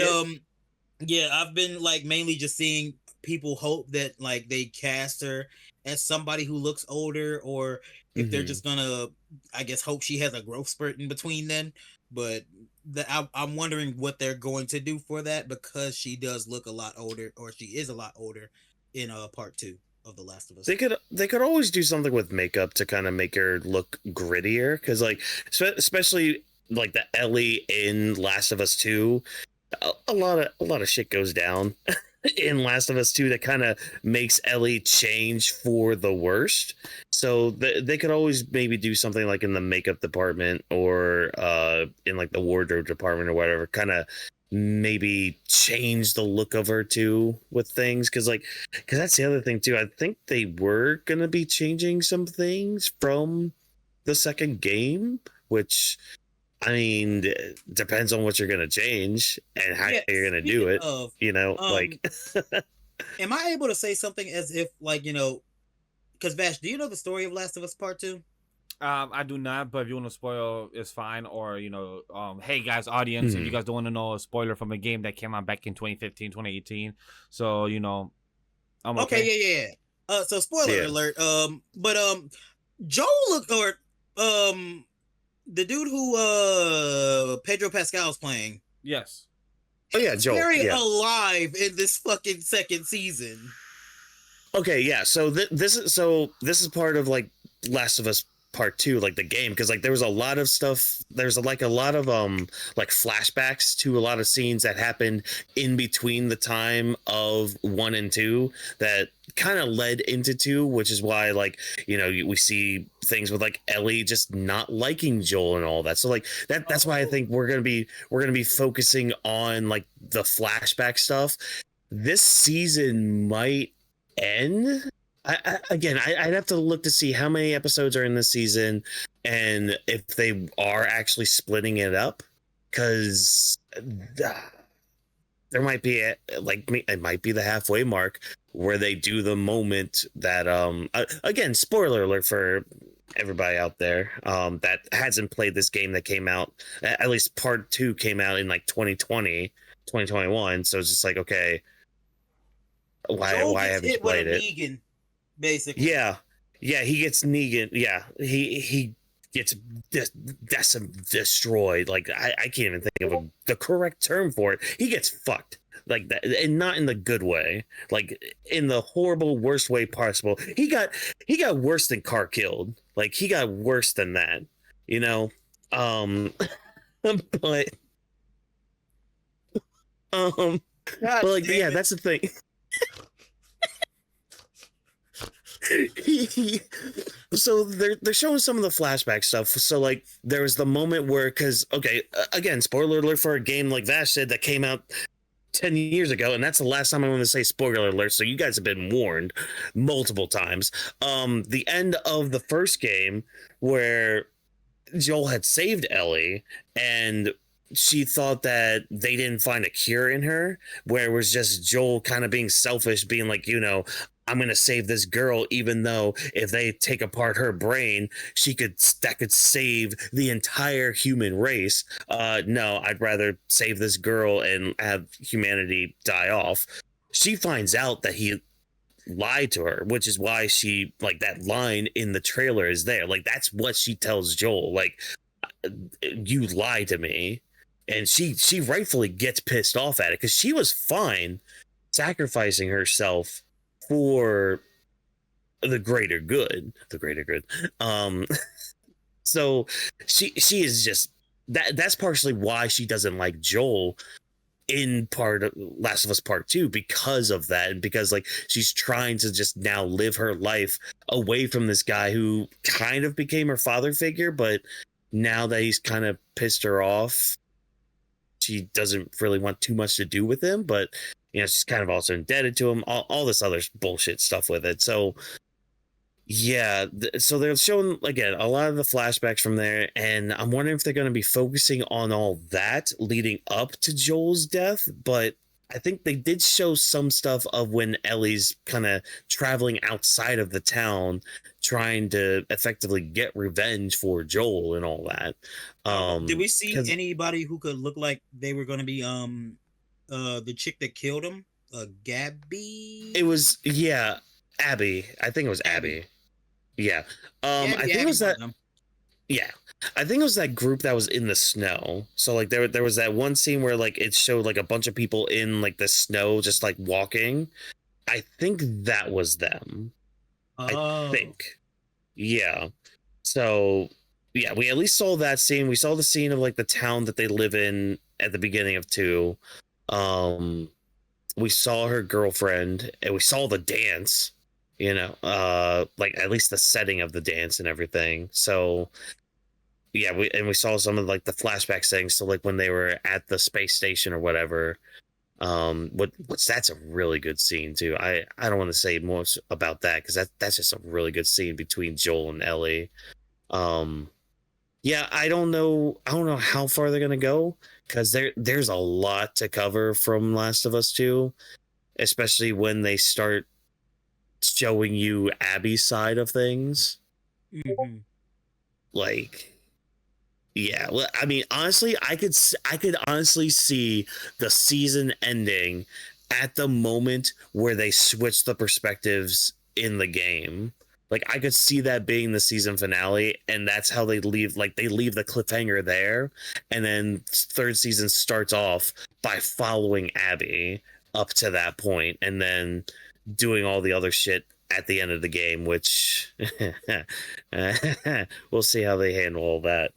yeah, I've been like mainly just seeing people hope that like they cast her as somebody who looks older, or if they're just gonna, I guess, hope she has a growth spurt in between then. But I'm wondering what they're going to do for that, because she does look a lot older, or she is a lot older in part 2 of The Last of Us. They could always do something with makeup to kind of make her look grittier, because like especially like the Ellie in Last of Us 2, a lot of shit goes down in Last of Us 2 that kind of makes Ellie change for the worst. So they could always maybe do something like in the makeup department, or in like the wardrobe department or whatever, kind of maybe change the look of her too with things, because that's the other thing too. I think they were gonna be changing some things from the second game, which, I mean, depends on what you're gonna change and how you're gonna do it. Of, Like, am I able to say something as if, like, because Vash, do you know the story of Last of Us Part 2? I do not, but if you want to spoil, it's fine. Or, hey guys, audience, if you guys don't want to know a spoiler from a game that came out back in 2015, 2018, so I'm okay. Yeah. So spoiler alert. But Joel looked, or the dude who Pedro Pascal's playing. Yes. Oh yeah, Joel. Very alive in this fucking second season. Okay, yeah. So this is part of like Last of Us Part 2, like the game, because like there was a lot of stuff. There's like a lot of like flashbacks to a lot of scenes that happened in between the time of 1 and 2 that kind of led into 2, which is why, like, we see things with like Ellie just not liking Joel and all that. So like that's why I think we're gonna be focusing on like the flashback stuff. This season might end. I'd have to look to see how many episodes are in this season and if they are actually splitting it up, because there might be it might be the halfway mark where they do the moment that again, spoiler alert for everybody out there that hasn't played this game, that came out, at least part 2 came out in like 2020, 2021. So it's just like, okay, why haven't you played it? Negan, basically. Yeah, he gets Negan. Yeah, he gets destroyed. Like, I can't even think of the correct term for it. He gets fucked like that, and not in the good way, like in the horrible worst way possible. He got worse than car killed. Like, he got worse than that, but but like, yeah, that's the thing. So they're showing some of the flashback stuff. So like there was the moment where, because again, spoiler alert for a game like Vash said that came out 10 years ago, and that's the last time I'm going to say spoiler alert, so you guys have been warned multiple times. The end of the first game, where Joel had saved Ellie, and she thought that they didn't find a cure in her, where it was just Joel kind of being selfish, being like, I'm gonna save this girl, even though if they take apart her brain, that could save the entire human race. No, I'd rather save this girl and have humanity die off. She finds out that he lied to her, which is why she, like, that line in the trailer is there. Like, that's what she tells Joel, like, you lied to me. And she rightfully gets pissed off at it, because she was fine sacrificing herself for the greater good. um so she is just that's partially why she doesn't like Joel in part of Last of Us Part 2, because of that, and because, like, she's trying to just now live her life away from this guy who kind of became her father figure, but now that he's kind of pissed her off, she doesn't really want too much to do with him. But she's kind of also indebted to him, all this other bullshit stuff with it. So yeah, so they're showing, again, a lot of the flashbacks from there, and I'm wondering if they're going to be focusing on all that leading up to Joel's death. But I think they did show some stuff of when Ellie's kind of traveling outside of the town, trying to effectively get revenge for Joel and all that. Did we see anybody who could look like they were going to be the chick that killed him, Gabby? It was, yeah, Abby. I think it was Abby. Yeah. I think it was that. Yeah. I think it was that group that was in the snow. So, like, there was that one scene where, like, it showed, like, a bunch of people in, like, the snow just, like, walking. I think that was them. I think. Yeah. So, yeah, we at least saw that scene. We saw the scene of, like, the town that they live in at the beginning of 2. We saw her girlfriend, and we saw the dance. Like, at least the setting of the dance and everything. So yeah, we saw some of, like, the flashback things. So, like, when they were at the space station or whatever, that's a really good scene too. I don't want to say more about that, because that's just a really good scene between Joel and Ellie. Yeah, I don't know how far they're gonna go, because there's a lot to cover from Last of Us 2, especially when they start showing you Abby's side of things. Mm-hmm. Like, yeah, well, I mean, honestly, I could honestly see the season ending at the moment where they switch the perspectives in the game. Like, I could see that being the season finale, and that's how they leave. Like, they leave the cliffhanger there, and then third season starts off by following Abby up to that point, and then doing all the other shit at the end of the game, which we'll see how they handle all that.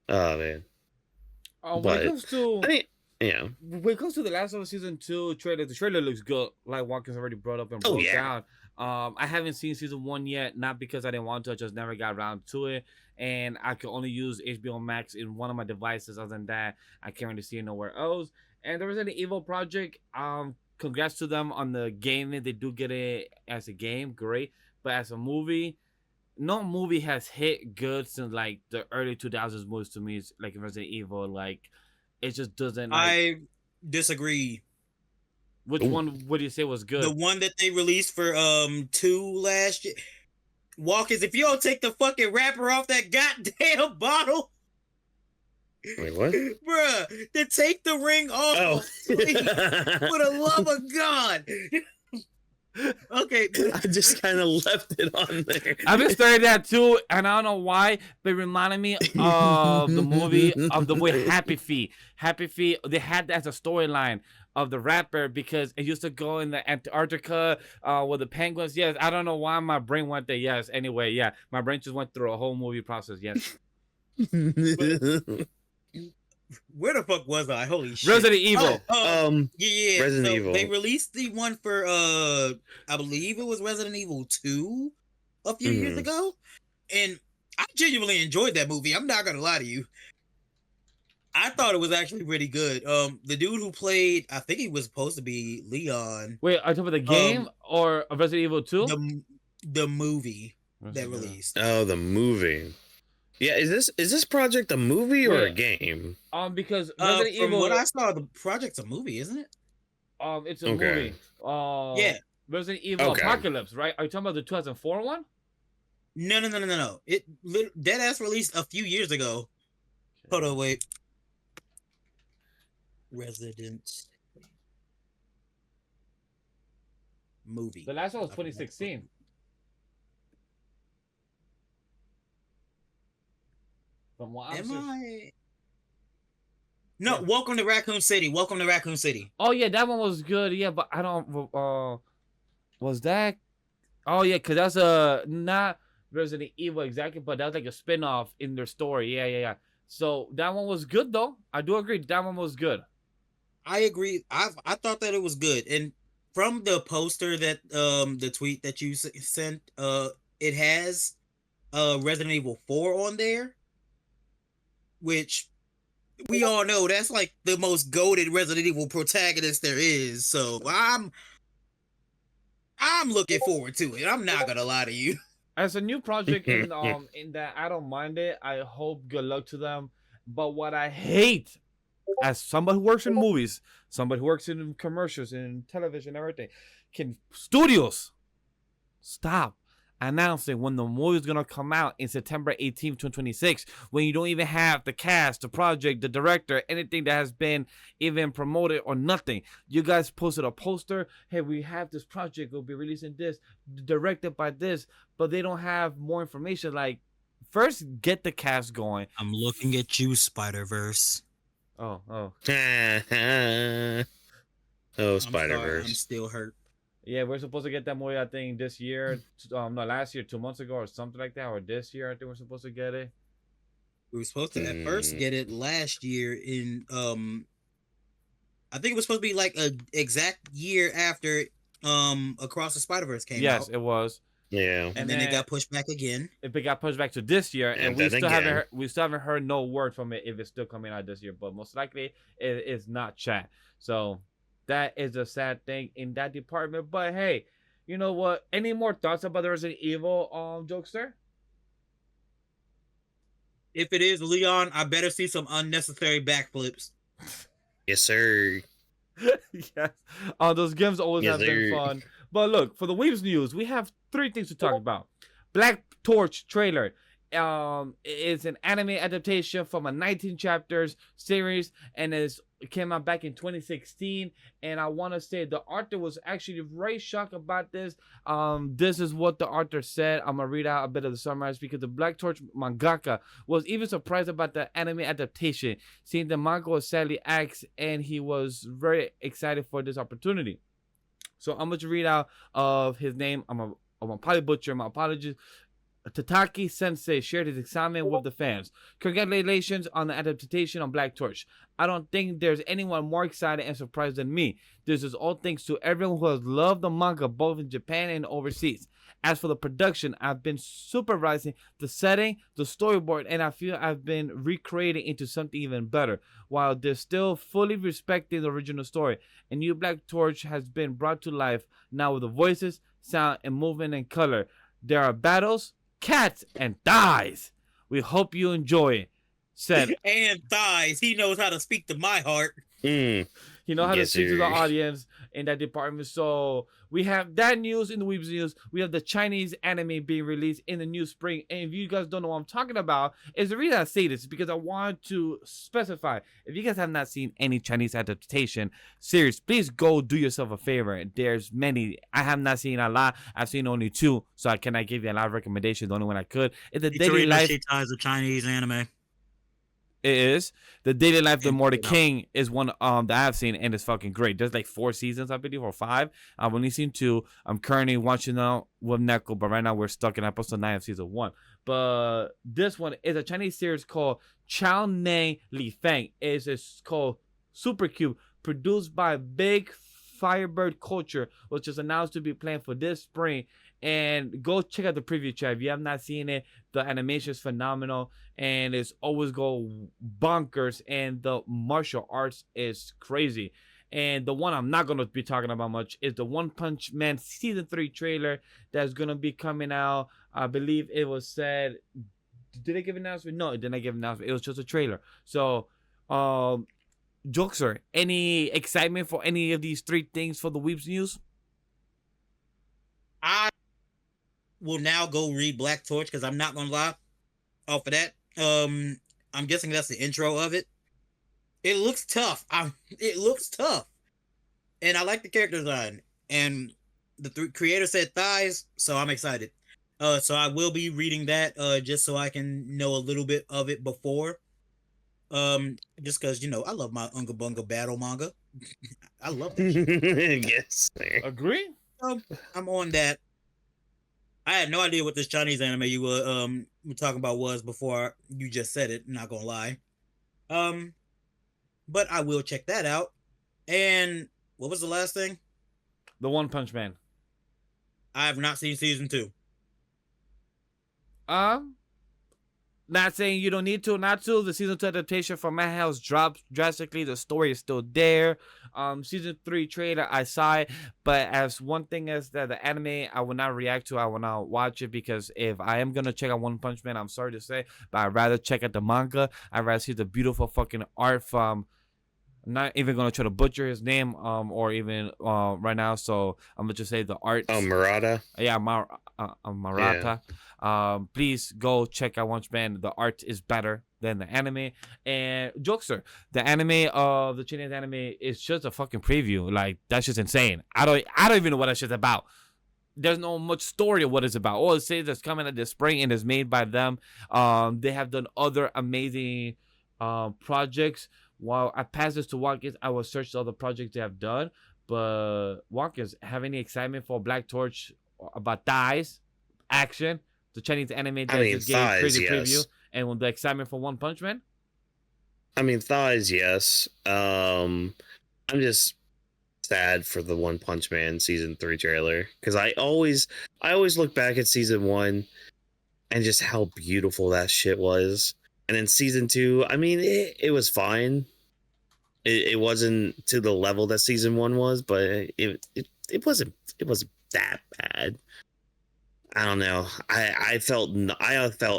Oh man. When it comes to, I mean, yeah, when it comes to the Last of Us season 2 trailer, the trailer looks good. Like Whawkins already brought up and broke down. I haven't seen season 1 yet, not because I didn't want to, I just never got around to it. And I could only use HBO Max in one of my devices. Other than that, I can't really see it nowhere else. And there was an Evil Project. Congrats to them on the game. They do get it as a game, great. But as a movie, no movie has hit good since, like, the early 2000s movies to me. It's like Resident Evil. Like, it just doesn't. Like, I disagree. Which one would you say was good? The one that they released for 2 last year. Whawkins, if you don't take the fucking wrapper off that goddamn bottle. Wait, what? Bruh, to take the ring off. Oh. Please, for the love of God. Okay. I just kind of left it on there. I've been staring at that too, and I don't know why, but it reminded me of the movie of the way Happy Feet. Happy Feet, they had that as a storyline of the rapper, because it used to go in the Antarctica with the penguins. Yes, I don't know why my brain went there. Yes, anyway, yeah, my brain just went through a whole movie process. Yes. Where the fuck was I? Holy shit. Resident Evil. Yeah. Resident Evil. They released the one for I believe it was Resident Evil 2 a few years ago. And I genuinely enjoyed that movie. I'm not gonna lie to you. I thought it was actually pretty good. The dude who played, I think he was supposed to be Leon. Wait, are you talking about the game or Resident Evil 2? The movie that released. Oh, the movie. Yeah, is this project a movie or a Wait. game? Because Resident From what Evil, I saw, the project's a movie, isn't it? it's a Okay. movie. Yeah. Resident Evil Okay. Apocalypse, right? Are you talking about the 2004 one? No. Deadass released a few years ago. Hold on, wait. Resident movie. The last one was 2016. From what I'm Am searching. I? No, Yeah. Welcome to Raccoon City. Welcome to Raccoon City. Oh yeah, that one was good. Yeah, but I don't. Was that? Oh yeah, cause that's not Resident Evil exactly, but that was like a spin-off in their story. Yeah. So that one was good though. I do agree. That one was good. I agree. I thought that it was good, and from the poster that the tweet that you sent, it has Resident Evil 4 on there, which we all know that's like the most goated Resident Evil protagonist there is. So I'm looking forward to it. I'm not gonna lie to you. As a new project in that I don't mind it. I hope good luck to them. But what I hate, as somebody who works in movies, somebody who works in commercials and television and everything, can studios stop announcing when the movie is gonna come out in September 18th, 2026, when you don't even have the cast, the project, the director, anything that has been even promoted or nothing. You guys posted a poster, hey, we have this project, we'll be releasing this, directed by this, but they don't have more information. Like, first get the cast going. I'm looking at you, Spider-Verse. Oh. Oh, I'm Spider-Verse. still hurt. Yeah, we're supposed to get that movie, I think, this year. No, last year, 2 months ago, or something like that, or this year, I think we're supposed to get it. We were supposed to at first get it last year in I think it was supposed to be like a exact year after Across the Spider-Verse came out. Yes, it was. Yeah. And then it got pushed back again. It got pushed back to this year, and we then still haven't again. heard, no word from it if it's still coming out this year. But most likely, it is not, chat. So that is a sad thing in that department. But hey, you know what? Any more thoughts about the Resident Evil Jokester? If it is Leon, I better see some unnecessary backflips. Yes, sir. Yes. Those games always Yes, have been sir. fun. But look, for the Weebs news, we have 3 things to talk about. Black Torch trailer. It's an anime adaptation from a 19 chapters series, and it came out back in 2016. And I want to say the author was actually very shocked about this. This is what the author said. I'm gonna read out a bit of the summary because the Black Torch mangaka was even surprised about the anime adaptation, seeing the manga was sadly axed, and he was very excited for this opportunity. So I'm going to read out of his name. I'm probably butcher. My apologies. Tataki Sensei shared his excitement with the fans. Congratulations on the adaptation on Black Torch. I don't think there's anyone more excited and surprised than me. This is all thanks to everyone who has loved the manga both in Japan and overseas. As for the production, I've been supervising the setting, the storyboard, and I feel I've been recreating into something even better, while they're still fully respecting the original story. A new Black Torch has been brought to life now with the voices, sound, and movement and color. There are battles, cats, and thighs. We hope you enjoy it. Said And thighs. He knows how to speak to my heart. he know how to Yes, speak to the sir. audience in that department. So we have that news in the Weebs news. We have the Chinese anime being released in the new spring. And if you guys don't know what I'm talking about, is the reason I say this is because I want to specify. If you guys have not seen any Chinese adaptation series, please go do yourself a favor. There's many. I have not seen a lot. I've seen only 2, so I cannot give you a lot of recommendations. The only one I could is the Daily Life. ties of Chinese anime. It is the Daily Life of And Morty check it out. King is one that I've seen, and it's fucking great. There's like 4 seasons, I believe, or 5. I've only seen 2. I'm currently watching out with Neko, but right now we're stuck in episode 9 of season 1. But this one is a Chinese series called Chao Neng Li Feng. It's called Super Cube, produced by Big Firebird Culture, which is announced to be planned for this spring. And go check out the preview chat if you have not seen it. The animation is phenomenal, and it's always go bonkers, and the martial arts is crazy. And the one I'm not gonna be talking about much is the One Punch Man season 3 trailer that's gonna be coming out. I believe it was said did they give an announcement? No, it did not give an announcement. It was just a trailer. So, Jokester, any excitement for any of these three things for the Weebs news? I will now go read Black Torch because I'm not gonna lie. Off of that, I'm guessing that's the intro of it. It looks tough. It looks tough, and I like the character design. And the creator said thighs, so I'm excited. So I will be reading that just so I can know a little bit of it before. Just because I love my Unga Bunga battle manga. I love that shit. Yes. Agree? I'm on that. I had no idea what this Chinese anime you were talking about was before you just said it. Not gonna lie. But I will check that out. And what was the last thing? The One Punch Man. I have not seen season 2. Not saying you don't need to, not to. The season 2 adaptation for Madhouse dropped drastically. The story is still there. Season 3 trailer, I saw it, but as one thing is that the anime, I will not react to. I will not watch it because if I am gonna check out One Punch Man, I'm sorry to say, but I'd rather check out the manga. I'd rather see the beautiful fucking art from. I'm not even gonna try to butcher his name, or even right now. So I'm gonna just say the art. Oh, Murata. Yeah, Marata. Please go check out One Punch Man. The art is better than the anime. And Jokester, the anime of the Chinese anime is just a fucking preview. Like that's just insane. I don't even know what that shit's about. There's no much story of what it's about. All it says is coming at this spring and is made by them. They have done other amazing projects. While I pass this to Whawkins, I will search the other projects they have done. But Whawkins, have any excitement for Black Torch about thighs, action, the Chinese anime that just gave crazy preview, and the excitement for One Punch Man? I mean, thighs, yes. I'm just sad for the One Punch Man season 3 trailer because I always look back at season 1 and just how beautiful that shit was. And then season 2, I mean, it was fine. It wasn't to the level that season 1 was, but it wasn't that bad. I don't know. I felt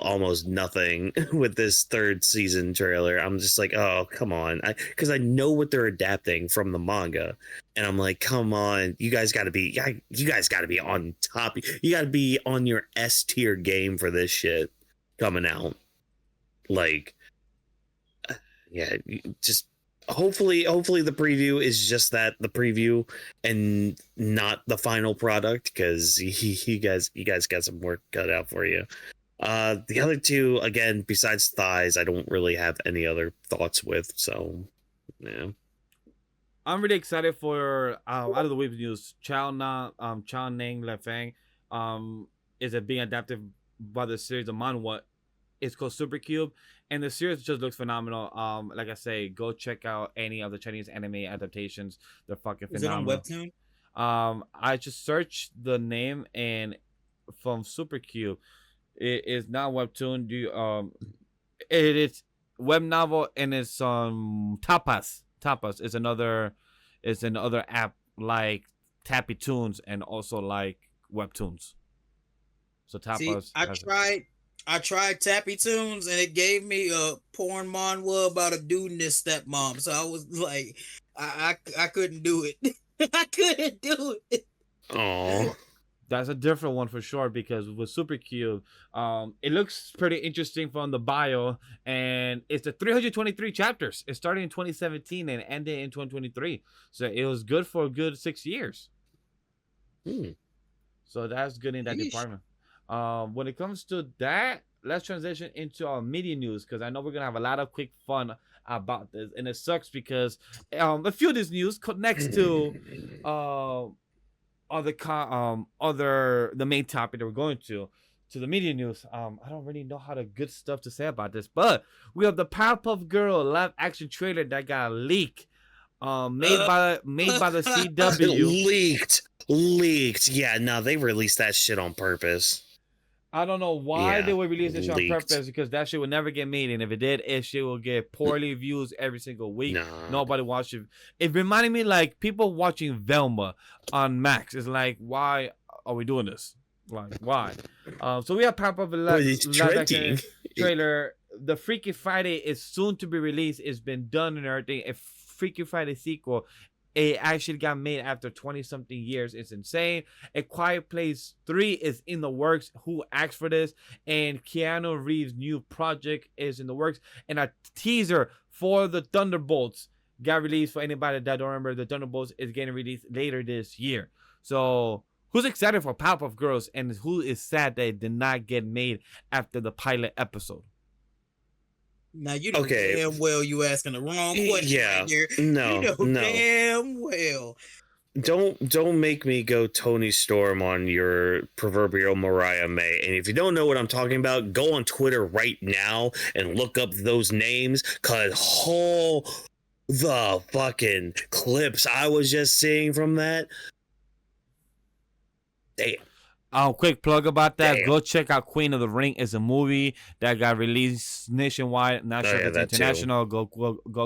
almost nothing with this 3rd season trailer. I'm just like, oh, come on, because I know what they're adapting from the manga, and I'm like, come on, you guys got to be on top. You got to be on your S tier game for this shit coming out. Like, yeah, just hopefully the preview is just that, the preview, and not the final product, because you guys got some work cut out for you. The other two, again, besides thighs, I don't really have any other thoughts with. So, yeah. I'm really excited for out of the Weebs news. Chao Nang Le Fang is being adapted by the series of manhwa. It's called Super Cube, and the series just looks phenomenal. Like I say, go check out any of the Chinese anime adaptations. They're fucking phenomenal. Is it on Webtoon? I just searched the name, and from Super Cube, it is not Webtoon. It is web novel, and it's Tapas. Tapas is another app like Tappy Tunes and also like Webtoons. So Tapas. See, I tried Tappy Tunes and it gave me a porn manhwa about a dude and his stepmom. So I was like, I couldn't do it. I couldn't do it. Oh, that's a different one for sure, because with Super Cube, it looks pretty interesting from the bio, and it's the 323 chapters. It started in 2017 and ended in 2023, so it was good for a good 6 years. So that's good in that department. When it comes to that, let's transition into our media news, because I know we're gonna have a lot of quick fun about this, and it sucks because a few of this news connects to the main topic that we're going to the media news. I don't really know how the good stuff to say about this, but we have the Powerpuff Girl live action trailer that got leaked, made by the CW. leaked. Yeah, no, they released that shit on purpose. I don't know why they would release this shit on purpose, because that shit would never get made, and if it did, it shit will get poorly views every single week. Nobody watches it. It reminded me like people watching Velma on Max. It's like, why are we doing this? Like, why? So we have Powerpuff But it's live action trending. trailer. The Freaky Friday is soon to be released. It's been done and everything. A Freaky Friday sequel. It actually got made after 20 something years. It's insane. A Quiet Place 3 is in the works. Who asked for this? And Keanu Reeves' new project is in the works. And a teaser for the Thunderbolts got released. For anybody that don't remember, the Thunderbolts is getting released later this year. So who's excited for Powerpuff Girls, and who is sad that it did not get made after the pilot episode? Now you know Okay. damn well you asking the wrong question. Yeah. Right there. No, You know no. damn well. Don't make me go Tony Storm on your proverbial Mariah May. And if you don't know what I'm talking about, go on Twitter right now and look up those names, cause the fucking clips I was just seeing from that. Damn. Quick plug about that. Damn. Go check out Queen of the Ring. It's a movie that got released nationwide. Not sure if it's that too. international. Go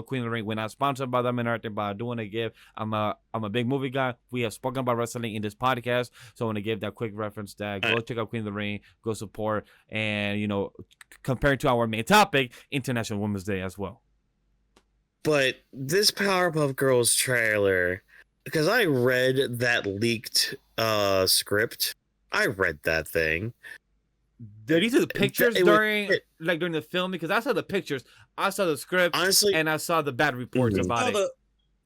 Queen of the Ring. We're not sponsored by them and everything, but I do want to give. I'm a big movie guy. We have spoken about wrestling in this podcast, so I want to give that quick reference. That go check out Queen of the Ring. Go support, and compared to our main topic, International Women's Day as well. But this Powerpuff Girls trailer, because I read that leaked script. I read that thing. Did you see the pictures It was- during the film? Because I saw the pictures, I saw the script, Honestly, and I saw the bad reports Mhm. about it.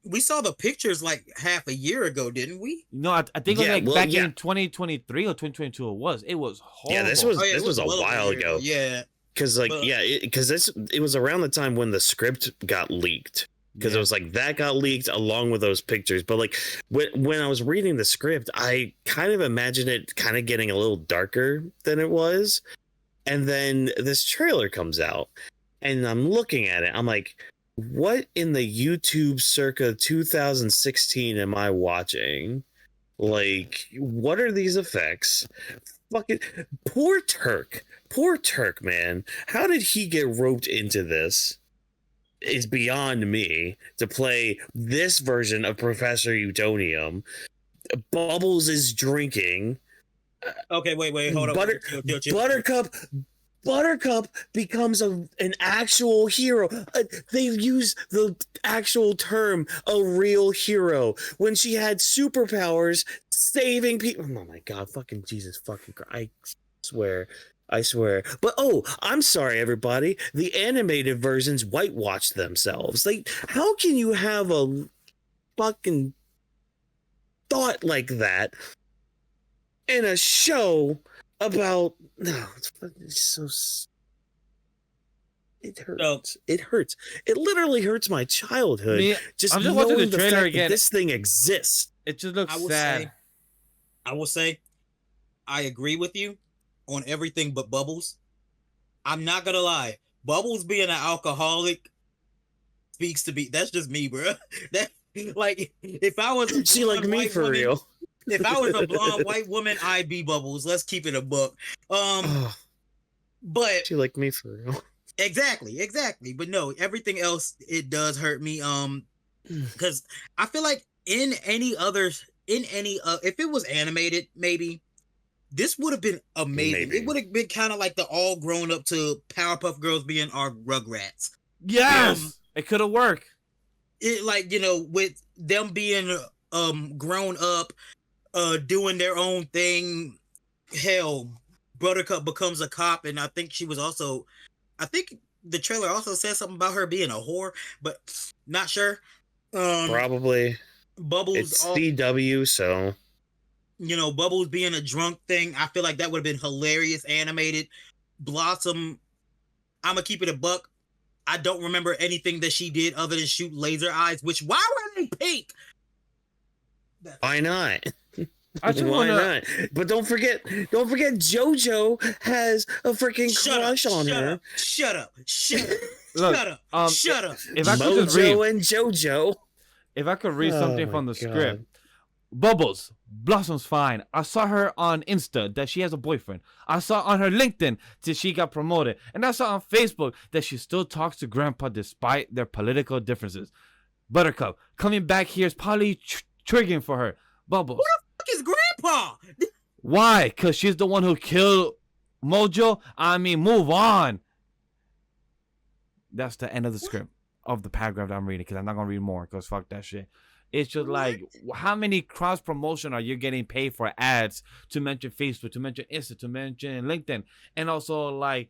We saw the pictures like half a year ago, didn't we? No, I think it was Yeah, like well, back yeah. in 2023 or 2022. It was horrible. Yeah, this was- Oh, yeah, it a well while year ago. Yeah. because But- it was around the time when the script got leaked. Because it was like that got leaked along with those pictures. But like when I was reading the script, I kind of imagined it kind of getting a little darker than it was. And then this trailer comes out and I'm looking at it. I'm like, what in the YouTube circa 2016 am I watching? Like, what are these effects? Fucking poor Turk, man. How did he get roped into this? Is beyond me to play this version of Professor Utonium. Bubbles is drinking. Okay, wait, hold on. Buttercup becomes an actual hero. They use the actual term a real hero when she had superpowers saving people. Oh my god, fucking Jesus fucking Christ. I swear. But I'm sorry, everybody. The animated versions whitewashed themselves. Like, how can you have a fucking thought like that in a show about? No, it's so. It hurts. It hurts. It literally hurts my childhood. I'm just watching the trailer again. This thing exists. It just looks sad. I will say, I agree with you on everything but Bubbles. I'm not gonna lie. Bubbles being an alcoholic speaks to me. That's just me, bro. That like if I was She like me for real. If I was a blonde white woman, I'd be Bubbles. Let's keep it a book. But She like me for real. exactly. But no, everything else it does hurt me. Because I feel like if it was animated, maybe this would have been amazing. Maybe. It would have been kind of like the all grown up to Powerpuff Girls being our Rugrats. Yes, it could have worked. It with them being grown up, doing their own thing. Hell, Buttercup becomes a cop, and I think I think the trailer also says something about her being a whore, but not sure. Probably. Bubbles. It's CW, so. Bubbles being a drunk thing. I feel like that would have been hilarious animated. Blossom, I'm gonna keep it a buck. I don't remember anything that she did other than shoot laser eyes. Why were they pink? Why not? I just Why wanna. not? But don't forget, JoJo has a freaking crush on her. Shut up. Look, Shut up. If I could just read, Mojo and JoJo. if I could read Oh something my from the God. script. Bubbles, Blossom's fine. I saw her on Insta that she has a boyfriend. I saw on her LinkedIn that she got promoted. And I saw on Facebook that she still talks to Grandpa despite their political differences. Buttercup, coming back here is probably triggering for her. Bubbles. Fuck is Grandpa? Why? Because she's the one who killed Mojo? I mean, move on. That's the end of the script of the paragraph that I'm reading, because I'm not going to read more, because fuck that shit. It's just like, how many cross promotion are you getting paid for ads to mention Facebook, to mention Insta, to mention LinkedIn? And also, like,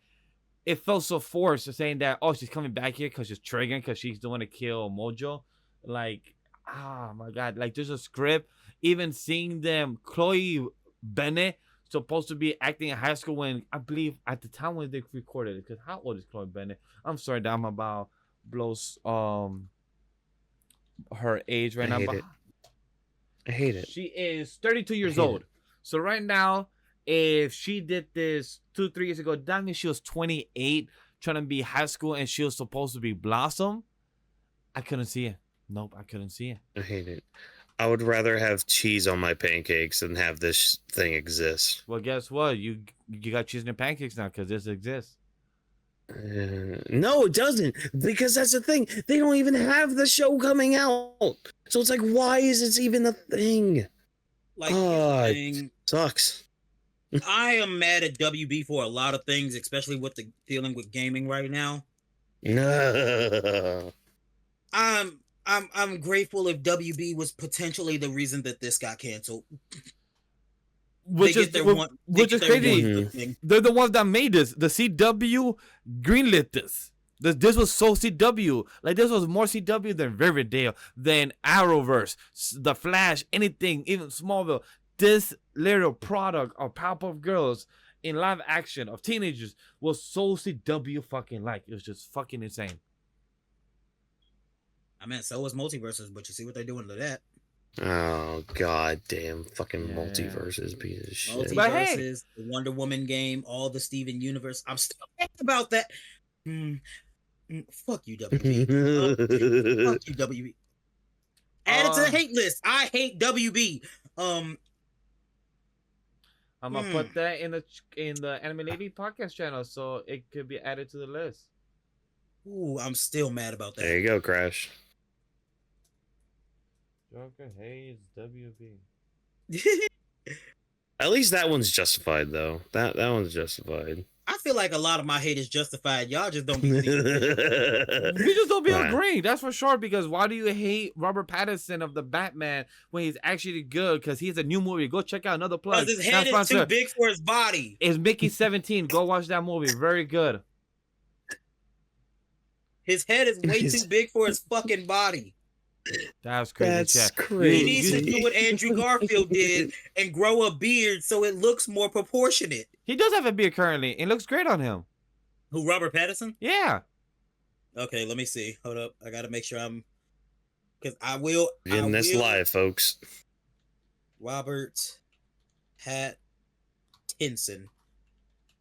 it felt so forced saying that, oh, she's coming back here because she's triggering, because she's the one to kill Mojo. Like, oh my God. Like, there's a script. Even seeing them, Chloe Bennett, supposed to be acting in high school when, I believe, at the time when they recorded it. Because how old is Chloe Bennett? I'm sorry that I'm about blows her age right now. But I hate it. she is 32 years old. So right now, if she did this 2-3 years ago, that means she was 28, trying to be high school, and she was supposed to be Blossom. I couldn't see it. Nope, I couldn't see it. I hate it. I would rather have cheese on my pancakes than have this thing exist. Well, guess what? You got cheese in your pancakes now because this exists. No, it doesn't. Because that's the thing. They don't even have the show coming out. So it's like, why is this even a thing? Like, it sucks. I am mad at WB for a lot of things, especially with the dealing with gaming right now. No. I'm grateful if WB was potentially the reason that this got canceled. Which is crazy. They're the ones that made this. The CW greenlit this. This was so CW. Like, this was more CW than Riverdale, than Arrowverse, The Flash, anything, even Smallville. This little product of Powerpuff Girls in live action of teenagers was so CW fucking like. It was just fucking insane. I mean, so was Multiverses, but you see what they're doing to that. Oh, god damn. Fucking Multiverses, piece of shit. Multiverses, the Wonder Woman game, all the Steven Universe. I'm still mad about that. Fuck you, WB. Fuck you, WB. Add it to the hate list. I hate WB. I'm gonna put that in the Anime Lady podcast channel so it could be added to the list. Ooh, I'm still mad about that. There you go, Crash. Joker hates WB. At least that one's justified, though. That one's justified. I feel like a lot of my hate is justified. Y'all just don't be We just don't be agreeing, that's for sure. Because why do you hate Robert Pattinson of the Batman when he's actually good? Because he's a new movie. Go check out another plug. Because his head is too big for his body. It's Mickey 17. Go watch that movie. Very good. His head is way too big for his fucking body. That's crazy. That's crazy. He needs to do what Andrew Garfield did and grow a beard so it looks more proportionate. He does have a beard currently. It looks great on him. Who, Robert Pattinson? Yeah. Okay, let me see. Hold up. I gotta make sure I'm... Because I will... In this live, folks. Robert Pattinson.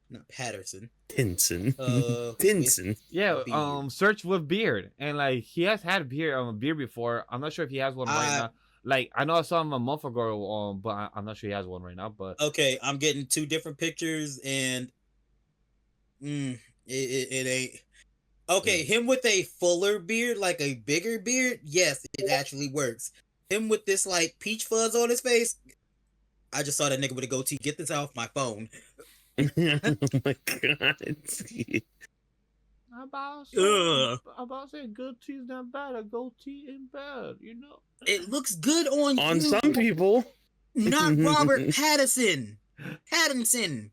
Not Patterson. Tinson. Tinson. Yeah, search with beard. And like he has had a beard before. I'm not sure if he has one right now. Like I know I saw him a month ago, but I'm not sure he has one right now. But okay, I'm getting two different pictures and it ain't okay. Him with a fuller beard, like a bigger beard, yes, it actually works. Him with this like peach fuzz on his face, I just saw that nigga with a goatee. Get this off my phone. Oh my god. About saying goatee's not bad. A goatee ain't bad, you know. It looks good on you. Some people. Not Robert Pattinson. Pattinson.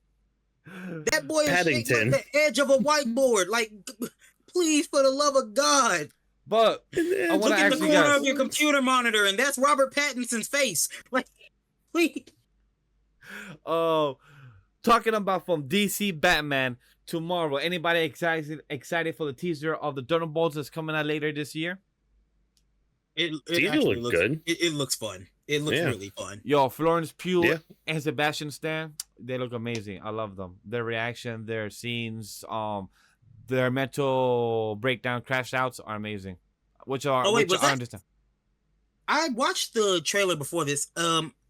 That boy is shaking like the edge of a whiteboard. Like, please, for the love of God. But I want to ask you guys. Look in the corner of your computer monitor, and that's Robert Pattinson's face. Like, please. Oh. Talking about from DC Batman to Marvel. Anybody excited for the teaser of the Thunderbolts that's coming out later this year? It actually looks good. It looks fun. It looks really fun. Yo, Florence Pugh and Sebastian Stan, they look amazing. I love them. Their reaction, their scenes, their mental breakdown crash outs are amazing. Which I understand. I watched the trailer before this.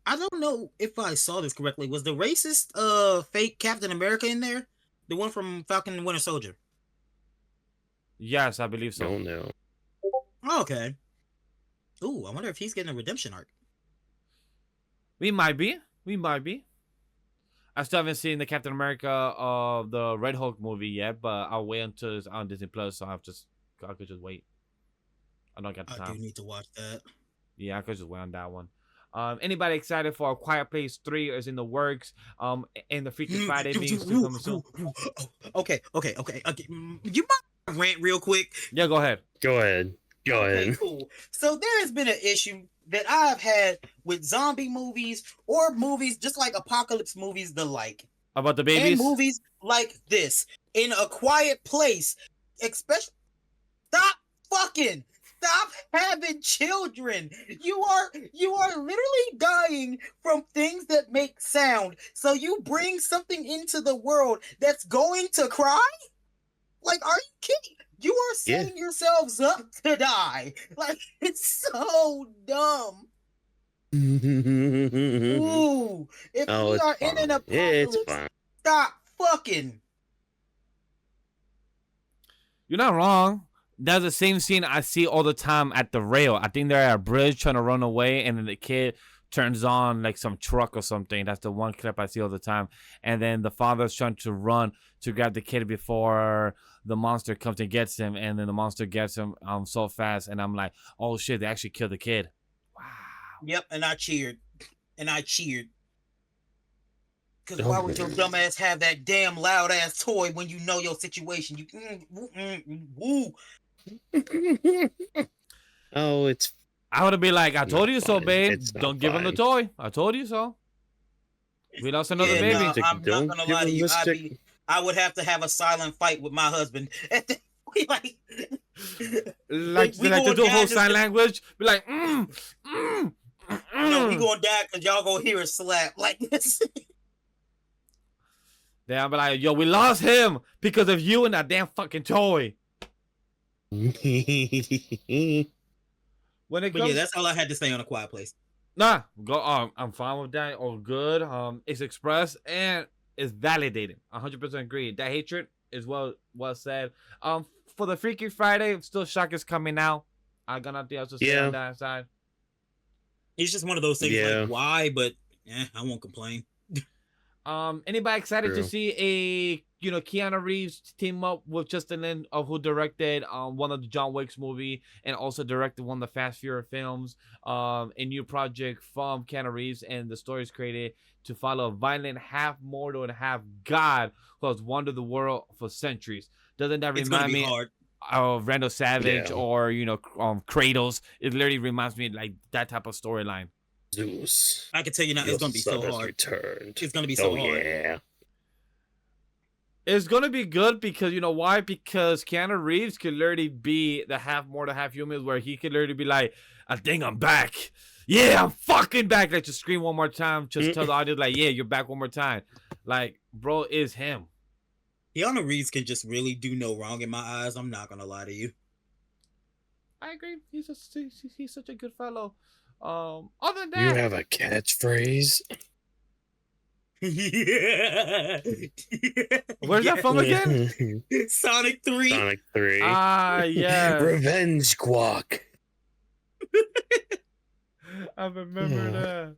I don't know if I saw this correctly. Was the racist fake Captain America in there? The one from Falcon and Winter Soldier? Yes, I believe so. Oh, no. Okay. Ooh, I wonder if he's getting a redemption arc. We might be. I still haven't seen the Captain America the Red Hulk movie yet, but I'll wait until it's on Disney Plus. So I could just wait. I don't got the I do time. need to watch that. Yeah, I could just wait on that one. Anybody excited for A Quiet Place 3 is in the works? And the Freaky Friday memes to come soon. Okay. You might rant real quick. Yeah, go ahead. Go ahead. Okay, cool. So there has been an issue that I've had with zombie movies or movies just like apocalypse movies, the like. About the babies? And movies like this. In A Quiet Place. Especially Stop having children. You are literally dying from things that make sound. So you bring something into the world that's going to cry? Like, are you kidding? You are setting yourselves up to die. Like, it's so dumb. Ooh, if we are in an apocalypse, stop fucking. You're not wrong. That's the same scene I see all the time at the rail. I think they're at a bridge trying to run away, and then the kid turns on like some truck or something. That's the one clip I see all the time. And then the father's trying to run to grab the kid before the monster comes and gets him, and then the monster gets him so fast, and I'm like, oh shit, they actually killed the kid. Wow. Yep, and I cheered. Because why would your dumb ass have that damn loud ass toy when you know your situation? You Oh, it's. I would be like, I told you so, babe. It's Don't give him the toy. I told you so. We lost another baby. No, I'm not gonna lie to you. I would have to have a silent fight with my husband. like to do a whole sign language. Be like, No, we gonna die because y'all gonna hear a slap like this. Then I'll be like, yo, we lost him because of you and that damn fucking toy. When it But comes, yeah, that's all I had to say on A Quiet Place. nah, go. I'm fine with that. All good. It's expressed and it's validated. 100% agree. That hatred is well said. For the Freaky Friday, still shock is coming out. I got nothing else to say on that side. It's just one of those things. Like, why? But I won't complain. Anybody excited to see a Keanu Reeves team up with Justin Lin, who directed one of the John Wick's movie and also directed one of the Fast Furious films, a new project from Keanu Reeves, and the story is created to follow a violent half mortal and half god who has wandered the world for centuries. Doesn't that remind me of Randall Savage or Kratos? It literally reminds me like that type of storyline. Zeus. I can tell you now, it's gonna be so hard. Returned. It's gonna be so hard. Yeah. It's gonna be good because you know why? Because Keanu Reeves could literally be the half mortal, half human, where he could literally be like, "I think I'm back. Yeah, I'm fucking back." Like, just scream one more time. Just tell the audience, like, "Yeah, you're back one more time." Like, bro, is him. Keanu Reeves can just really do no wrong in my eyes. I'm not gonna lie to you. I agree. He's such a good fellow. Other than that, you have a catchphrase. Where's that from again? Sonic 3. Sonic 3. Ah, yeah. Revenge Squawk. I remember that.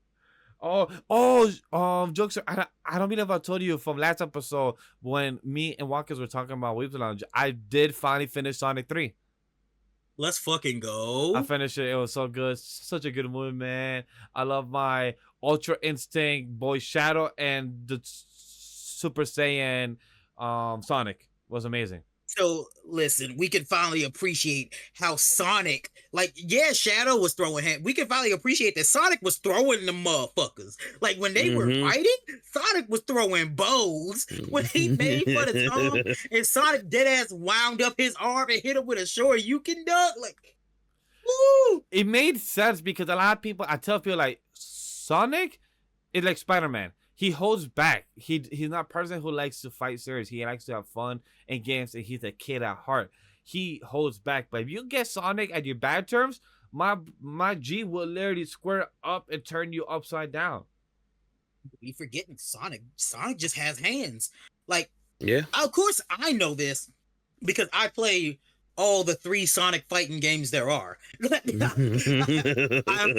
Jokester. I don't mean if I told you from last episode when me and Whawkins were talking about Weebs Lounge. I did finally finish Sonic 3. Let's fucking go. I finished it. It was so good. Such a good movie, man. I love my Ultra Instinct boy Shadow, and the Super Saiyan Sonic was amazing. So listen, we can finally appreciate how Sonic, Shadow was throwing hand. We can finally appreciate that Sonic was throwing the motherfuckers. Like when they were fighting, Sonic was throwing bows when he made for the tongue, and Sonic dead ass wound up his arm and hit him with a Shoryuken duck. Like, woo! It made sense because a lot of people, I tell people like Sonic is like Spider-Man. He holds back. He's not a person who likes to fight serious. He likes to have fun and games, and he's a kid at heart. He holds back. But if you get Sonic at your bad terms, my G will literally square up and turn you upside down. We forgetting Sonic. Sonic just has hands. Like, yeah. Of course I know this because I play all the 3 Sonic fighting games there are. I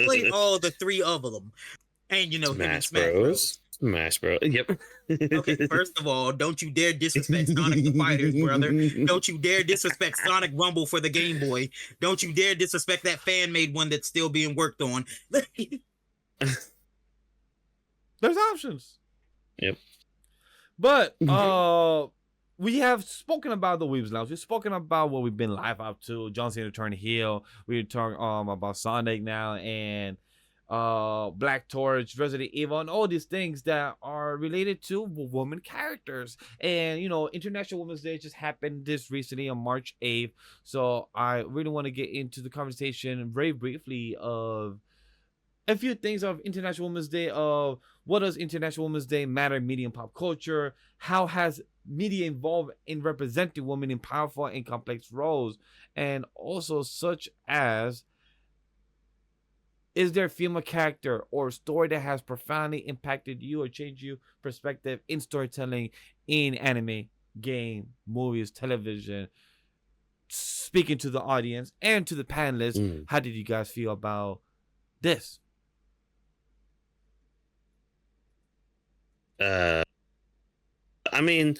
played all the 3 of them. And Smash Bros. Smash Bros. Yep. Okay, first of all, don't you dare disrespect Sonic the Fighters, brother. Don't you dare disrespect Sonic Rumble for the Game Boy. Don't you dare disrespect that fan-made one that's still being worked on. There's options. Yep. But we have spoken about the Weebs Lounge. We've spoken about what we've been live up to. John Cena turned heel. We're talking about Sonic now and Black Torch, Resident Evil, and all these things that are related to woman characters. And you know, International Women's Day just happened this recently on March 8th. So I really want to get into the conversation very briefly of a few things of International Women's Day, of what does International Women's Day matter in media and pop culture? How has media involved in representing women in powerful and complex roles? And also such as, is there a female character or story that has profoundly impacted you or changed your perspective in storytelling in anime, game, movies, television? Speaking to the audience and to the panelists, how did you guys feel about this? I mean,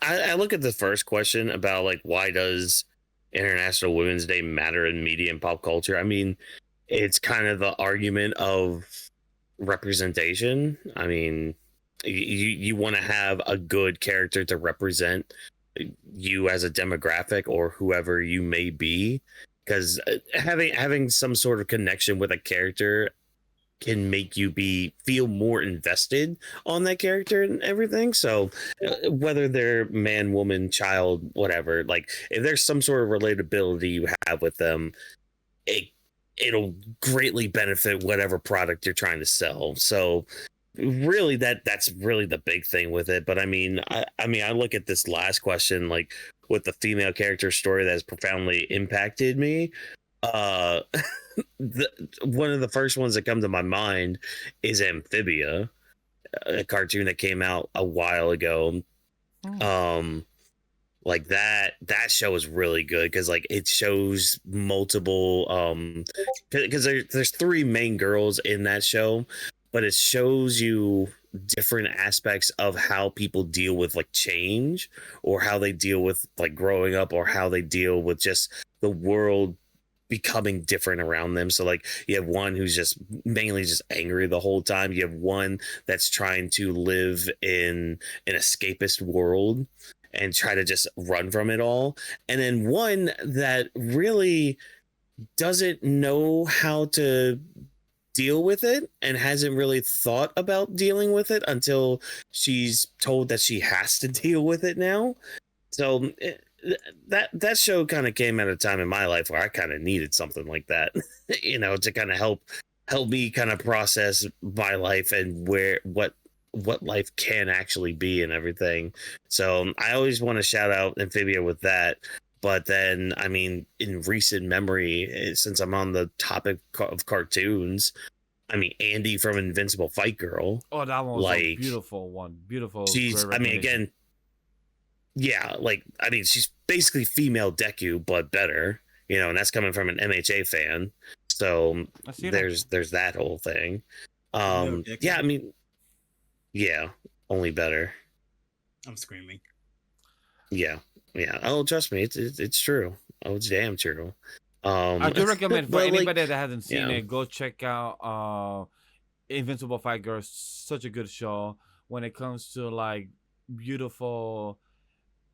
I look at the first question about like, why does International Women's Day matter in media and pop culture? I mean, it's kind of the argument of representation. I mean, you want to have a good character to represent you as a demographic or whoever you may be, because having some sort of connection with a character can make you feel more invested on that character and everything. So whether they're man, woman, child, whatever, like if there's some sort of relatability you have with them, it'll greatly benefit whatever product you're trying to sell. So really that's really the big thing with it. But I mean I look at this last question, like with the female character story that has profoundly impacted me. One of the first ones that come to my mind is Amphibia, a cartoon that came out a while ago. Like that show is really good because like it shows multiple because there's three main girls in that show, but it shows you different aspects of how people deal with like change, or how they deal with like growing up, or how they deal with just the world becoming different around them. So like you have one who's just mainly just angry the whole time. You have one that's trying to live in an escapist world and try to just run from it all. And then one that really doesn't know how to deal with it and hasn't really thought about dealing with it until she's told that she has to deal with it now. So that show kind of came at a time in my life where I kind of needed something like that, you know, to kind of help me kind of process my life and what life can actually be and everything. So I always want to shout out Amphibia with that. But then, I mean, in recent memory, since I'm on the topic of cartoons, I mean, Andy from Invincible Fight Girl. Oh, that one was like, a beautiful one. Beautiful. She's, I mean, again, yeah, like, I mean, she's basically female Deku, but better, you know, and that's coming from an MHA fan. So there's that whole thing. Yeah, I mean, yeah, only better. I'm screaming. Yeah. Oh, trust me, it's true. Oh, it's damn true. I do recommend for anybody that hasn't seen it, go check out Invincible Fight Girl. Such a good show when it comes to like beautiful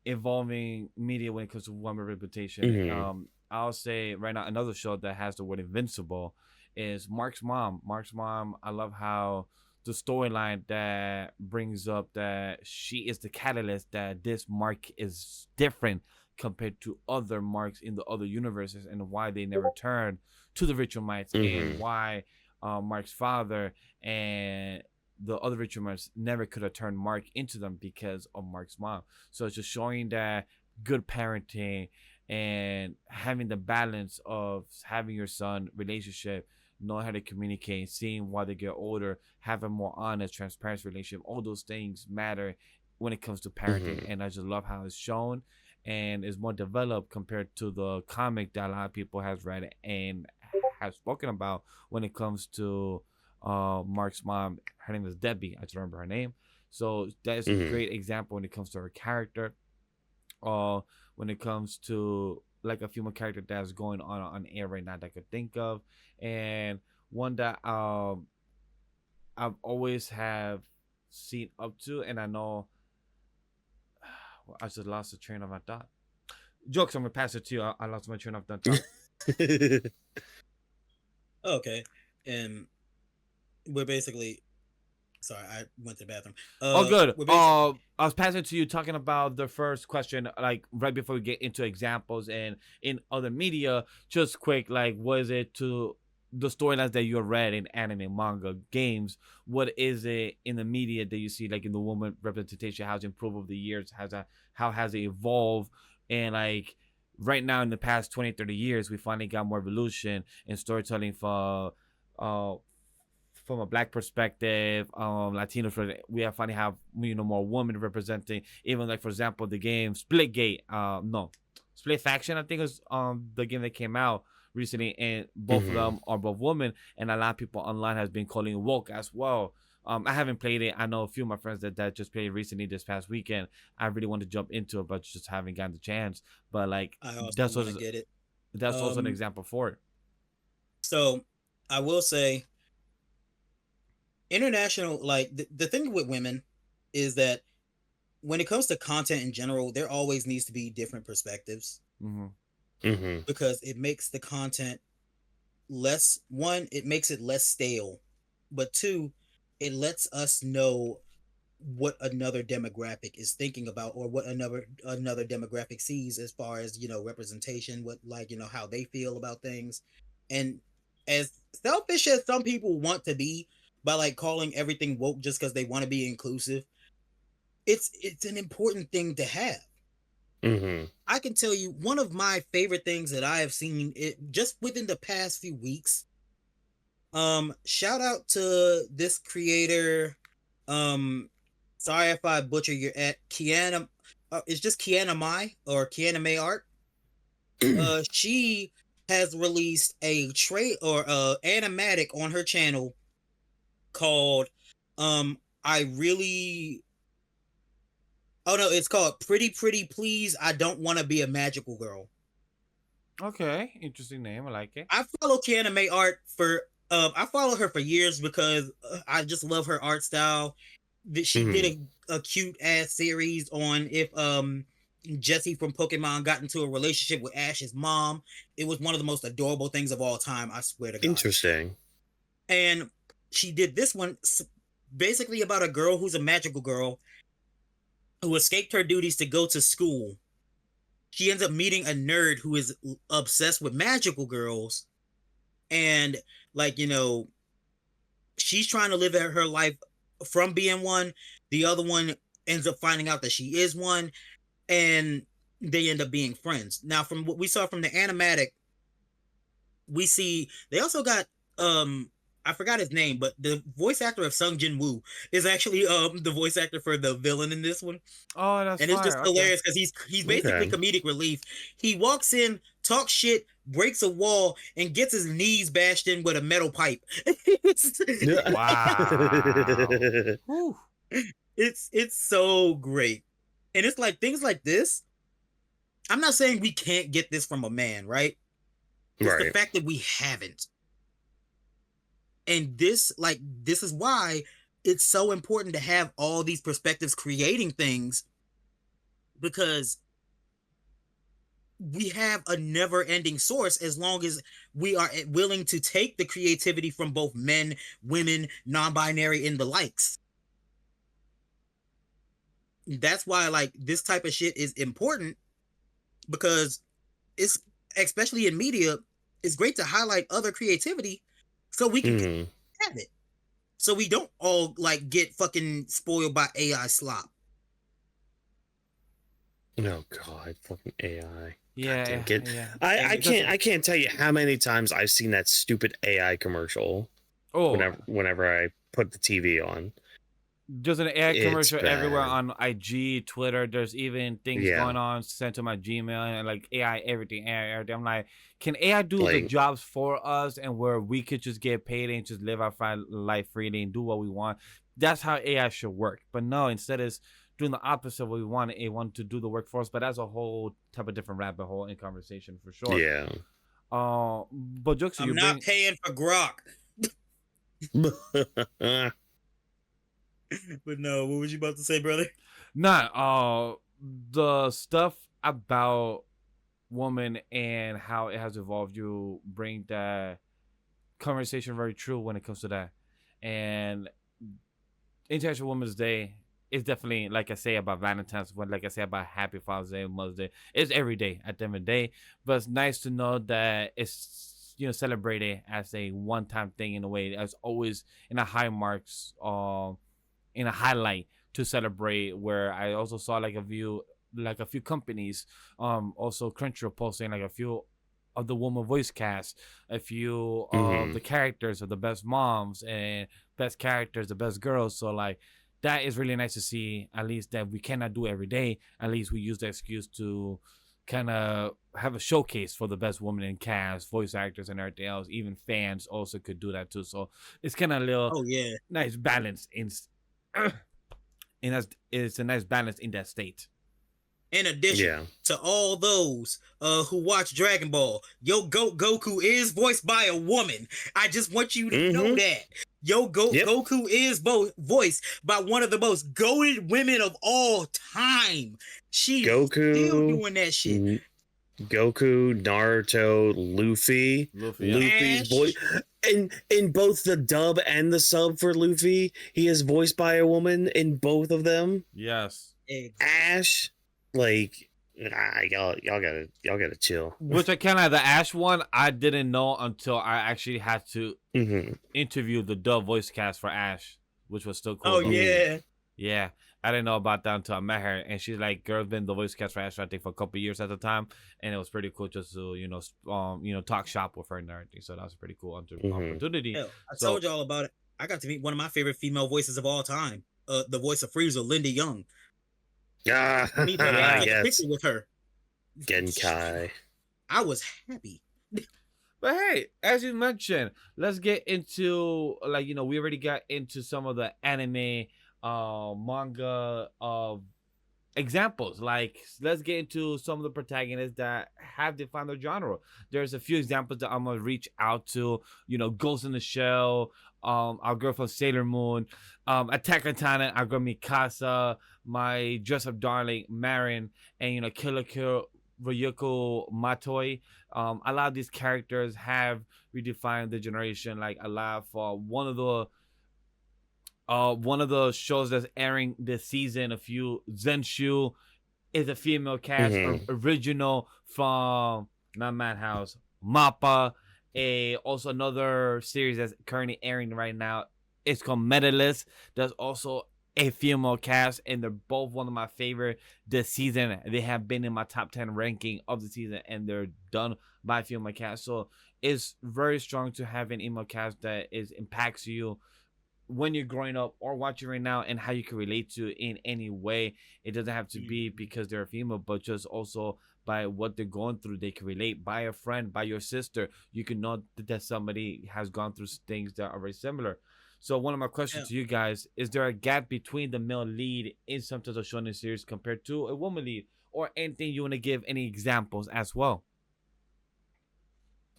evolving media when it comes to woman reputation. I'll say right now another show that has the word invincible is Mark's Mom. I love how the storyline that brings up that she is the catalyst, that this Mark is different compared to other Marks in the other universes, and why they never turned to the ritual mites, and why Mark's father and the other ritual mites never could have turned Mark into them because of Mark's mom. So it's just showing that good parenting and having the balance of having your son relationship, know how to communicate, seeing while they get older, have a more honest, transparent relationship. All those things matter when it comes to parenting. And I just love how it's shown and is more developed compared to the comic that a lot of people has read and have spoken about when it comes to Mark's mom, her name is Debbie. I just remember her name. So that is a Mhm. great example when it comes to her character. Uh, when it comes to like a female character that's going on air right now that I could think of, and one that I've always have seen up to, and I know I just lost the train of my thought. Jokes, I'm gonna pass it to you. I lost my train of thought. Okay, and we're basically. Sorry, I went to the bathroom. Oh, good. We're basically. I was passing to you talking about the first question, like right before we get into examples and in other media. Just quick, like, what is it to the storylines that you read in anime, manga, games? What is it in the media that you see, like in the woman representation? How's it improved over the years? How has it evolved? And like right now, in the past 20, 30 years, we finally got more evolution in storytelling for uh from a black perspective, Latinos, we have finally have more women representing. Even like for example, the game Splitgate, no, Split Faction, I think is the game that came out recently, and both of Mhm. them are both women, and a lot of people online has been calling it woke as well. I haven't played it. I know a few of my friends that just played recently this past weekend. I really want to jump into it, but just haven't gotten the chance. But like I also want to get it. that's also an Um, example for it. so I will say, international. Like the thing with women is that when it comes to content in general, there always needs to be different perspectives Mm-hmm. Mhm. because it makes the content less. One, it makes it less stale, but two, it lets us know what another demographic is thinking about or what another demographic sees as far as representation, what like how they feel about things. And as selfish as some people want to be by like calling everything woke just because they want to be inclusive, it's an important thing to have. Mhm. I can tell you one of my favorite things that I have seen it just within the past few weeks. Shout out to this creator. Um, Sorry if I butcher your at Kiana. It's just Kiana Mai or Kiana May Art. She has released a trait or animatic on her channel called I really. Oh no, it's called Pretty Pretty Please. I don't want to be a magical girl. Okay, interesting name. I like it. I follow Kiana May Art for I follow her for years because I just love her art style. That she did Mhm. a cute ass series on if Jesse from Pokemon got into a relationship with Ash's mom. It was one of the most adorable things of all time, I swear to God. Interesting. And she did this one basically about a girl who's a magical girl who escaped her duties to go to school. She ends up meeting a nerd who is obsessed with magical girls, and like she's trying to live her life from being one. The other one ends up finding out that she is one, and they end up being friends. Now, from what we saw from the animatic, we see they also got I forgot his name, but the voice actor of Sung Jin Woo is actually the voice actor for the villain in this one. Oh, that's And it's just fire. Okay. hilarious because he's basically Okay. comedic relief. He walks in, talks shit, breaks a wall, and gets his knees bashed in with a metal pipe. Wow. Whew. It's so great. And it's like things like this. I'm not saying we can't get this from a man, right? It's the Right. fact that we haven't. And this is why it's so important to have all these perspectives creating things, because we have a never ending source as long as we are willing to take the creativity from both men, women, non-binary, and the likes. That's why like this type of shit is important, because it's, especially in media, it's great to highlight other creativity so we can Mhm. have it, so we don't all like get fucking spoiled by AI slop. Oh God, fucking AI. Goddamn Yeah, kid. yeah. I It doesn't. can't tell you how many times I've seen that stupid AI commercial Oh, whenever I put the TV on. There's an AI It's commercial everywhere bad. on IG, Twitter. There's even things Yeah. going on sent to my Gmail and like AI everything, AI everything. I'm like, can AI do the Like, jobs for us and where we could just get paid and just live our life freely and do what we want? That's how AI should work. But no, instead it's doing the opposite of what we want. It want to do the work for us. But that's a whole type of different rabbit hole in conversation for sure. yeah. But Jokester, I'm you not bring paying for grok. But no, what was you about to say, brother? not the stuff about woman and how it has evolved. You bring that conversation very true when it comes to that. And International Women's Day is definitely, like I say about Valentine's, when like I say about Happy Father's Day, Mother's Day, it's every day at the end of the day. But it's nice to know that it's celebrated as a one-time thing in a way. As always in a high marks, in a highlight to celebrate. Where I also saw like a few companies, also Crunchyroll posting like a few of the woman voice cast, a few of the Mhm. characters of the best moms and best characters, the best girls. So like that is really nice to see. At least that we cannot do every day. At least we use the excuse to kind of have a showcase for the best woman in cast, voice actors, and everything else. Even fans also could do that too. So it's kind of a little Oh yeah. nice balance in, and that's it's a nice balance in that state. In addition Yeah. to all those who watch Dragon Ball, Yo Goku is voiced by a woman. I just want you to know Mhm. that. Yep. Goku is voiced by one of the most goated women of all time. She's still Goku, doing that shit. N- Goku, Naruto, Luffy. Luffy, yeah. Luffy's voice Ash. in both the dub and the sub for Luffy, he is voiced by a woman in both of them. Yes. Ash, like, y'all gotta chill. Which I kind of the Ash one I didn't know until I actually had to Hmm. interview the dub voice cast for Ash, which was still cool. Oh Though. yeah. Yeah, I didn't know about that until I met her, and she's like, "Girl's been the voice cast for Ash, I think, for a couple years at the time," and it was pretty cool just to talk shop with her and everything. So that was a pretty cool opportunity. Hell, I So told y'all about it. I got to meet one of my favorite female voices of all time. The voice of Frieza, Linda Young. Ah, I need to take a yes, picture with her. Genkai. I was happy. But hey, as you mentioned, let's get into we already got into some of the anime manga examples. Like let's get into some of the protagonists that have defined their genre. There's a few examples that I'm gonna reach out to, Ghost in the Shell, our girl from Sailor Moon, Attack on Titan, our girl Mikasa, my dress up darling Marin, and Killer Kill Ryuko Matoi. A lot of these characters have redefined the generation. Like a lot for one of the shows that's airing this season, a few Zenshu is a female cast Hmm. original from not Madhouse, Mappa. Also another series that's currently airing right now. It's called Medalist. There's also a female cast, and they're both one of my favorite this season. They have been in my top 10 ranking of the season, and they're done by female cast. So it's very strong to have an emo cast that impacts you when you're growing up or watching right now, and how you can relate to in any way. It doesn't have to be because they're a female, but just also by what they're going through. They can relate by a friend, by your sister. You can know that somebody has gone through things that are very similar. So one of my questions Yeah. to you guys is: there a gap between the male lead in some types of shonen series compared to a woman lead, or anything you want to give any examples as well?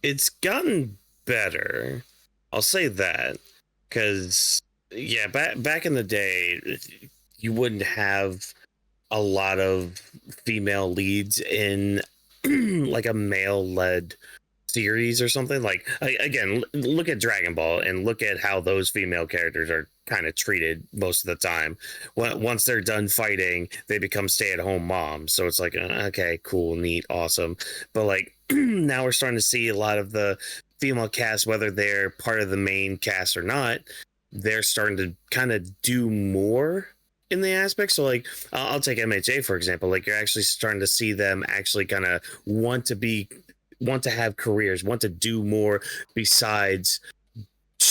It's gotten better. I'll say that, because yeah, back in the day, you wouldn't have a lot of female leads in like a male led series or something. Like again, look at Dragon Ball and look at how those female characters are kind of treated most of the time. Once they're done fighting, they become stay-at-home moms, so it's like okay, cool, neat, awesome. But like now we're starting to see a lot of the female cast, whether they're part of the main cast or not, they're starting to kind of do more in the aspect. So like I'll take MHA for example. Like you're actually starting to see them actually kind of want to have careers, want to do more besides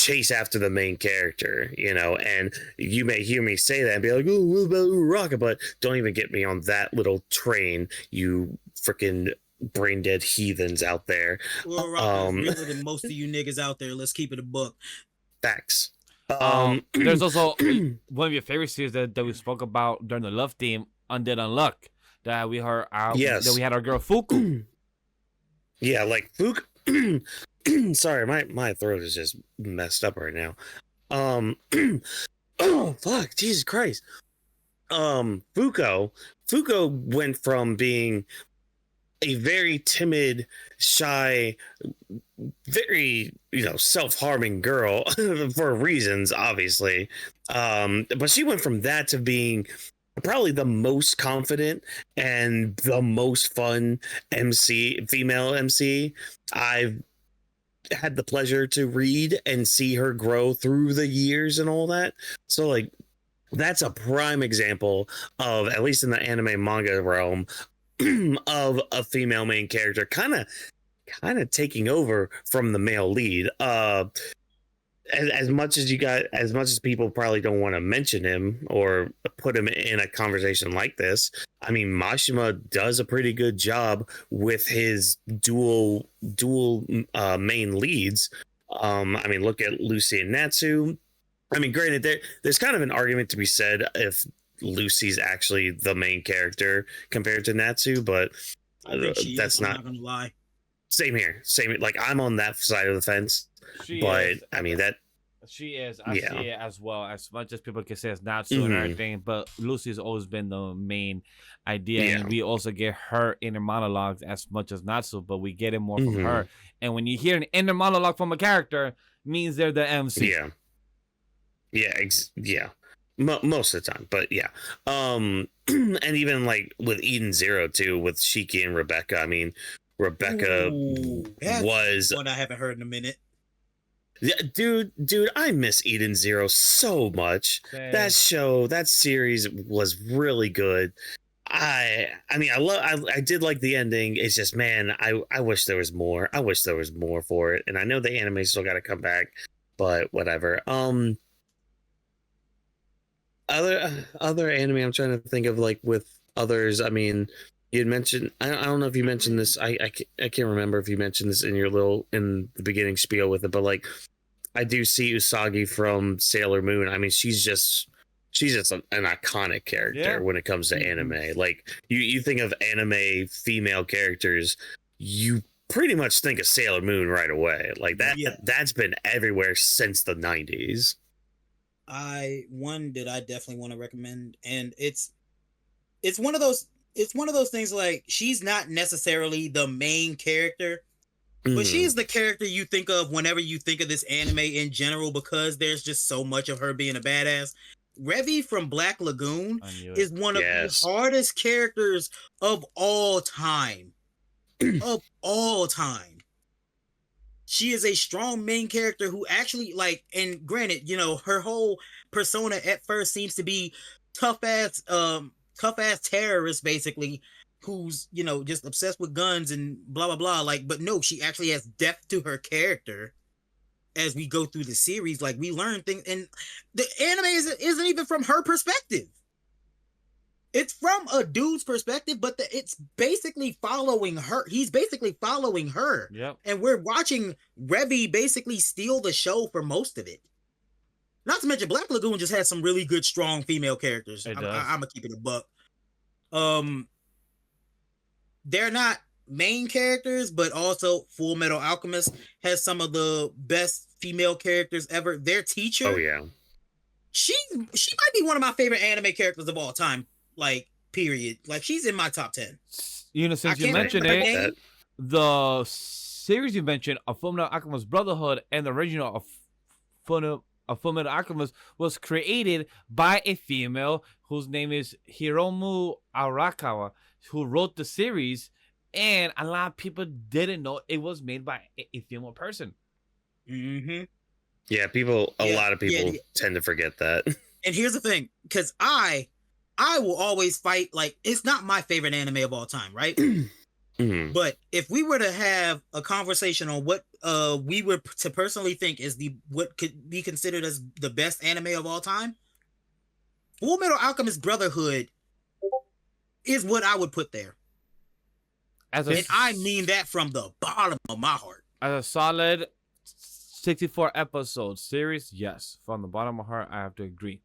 chase after the main character, you know. And you may hear me say that and be like, oh, what about Uraraka? But don't even get me on that little train, you freaking brain dead heathens out there. Uraraka is realer than most of you niggas out there. Let's keep it a book. Facts. There's also one of your favorite series that we spoke about during the Love Theme, Undead Unluck, that we heard out. Yes. That we had our girl Fuku. Yeah, like Fuku. Sorry, my throat is just messed up right now. Oh fuck, Jesus Christ. Fuko went from being a very timid, shy, very, you know, self-harming girl for reasons, obviously. But she went from that to being probably the most confident and the most fun female MC I've had the pleasure to read and see her grow through the years and all that. So like, that's a prime example of, at least in the anime manga realm, of a female main character kind of taking over from the male lead. As much as people probably don't want to mention him or put him in a conversation like this, I mean, Mashima does a pretty good job with his dual main leads. I mean, look at Lucy and Natsu. I mean, granted, there's kind of an argument to be said if Lucy's actually the main character compared to Natsu, but that's not gonna lie. Same here. Like, I'm on that side of the fence. I mean, that she is. I see it as well. As much as people can say it's Natsu and everything, but Lucy's always been the main idea, and we also get her inner monologues as much as Natsu, but we get it more from her. And when you hear an inner monologue from a character, means they're the MC. Most of the time, but yeah. And even like with Eden Zero too, with Shiki and Rebecca. I mean, Rebecca was one I haven't heard in a minute. Yeah, dude, I miss Eden Zero so much. Same. That series was really good. I mean, I did like the ending. It's just, man, I wish there was more. I wish there was more for it. And I know the anime still got to come back, but whatever. Other anime I'm trying to think of, like, with others. I mean, you'd mentioned, I don't know if you mentioned this. I can't remember if you mentioned this in the beginning spiel with it, but like, I do see Usagi from Sailor Moon. I mean, she's just an iconic character when it comes to anime. Like, you think of anime female characters, you pretty much think of Sailor Moon right away. Like that's been everywhere since the 90s. One that I definitely want to recommend, and it's one of those things, like, she's not necessarily the main character, but she's the character you think of whenever you think of this anime in general, because there's just so much of her being a badass. Revy from Black Lagoon is one of the hardest characters of all time. Of all time. She is a strong main character who actually, like, and granted, you know, her whole persona at first seems to be tough ass terrorist, basically, who's, you know, just obsessed with guns and blah blah blah. Like, but no, she actually has depth to her character as we go through the series. Like, we learn things, and the anime isn't even from her perspective. It's from a dude's perspective, but it's basically following her. He's basically following her. Yep. And we're watching Revy basically steal the show for most of it. Not to mention, Black Lagoon just has some really good, strong female characters. I'm gonna keep it a buck. They're not main characters, but also Full Metal Alchemist has some of the best female characters ever. Their teacher. Oh yeah. She might be one of my favorite anime characters of all time. Like, period. Like, she's in my top 10. You know, since you mentioned it, the series you mentioned, A Fullmetal Alchemist Brotherhood, and the original of Fullmetal Alchemist was created by a female whose name is Hiromu Arakawa, who wrote the series, and a lot of people didn't know it was made by a female person. Mm-hmm. Yeah, a lot of people tend to forget that. And here's the thing, because I will always fight, like, it's not my favorite anime of all time, right? Mhm. But if we were to have a conversation on what we were to personally think is what could be considered as the best anime of all time, Full Metal Alchemist Brotherhood is what I would put there. And I mean that from the bottom of my heart. As a solid 64 episode series, yes. From the bottom of my heart, I have to agree.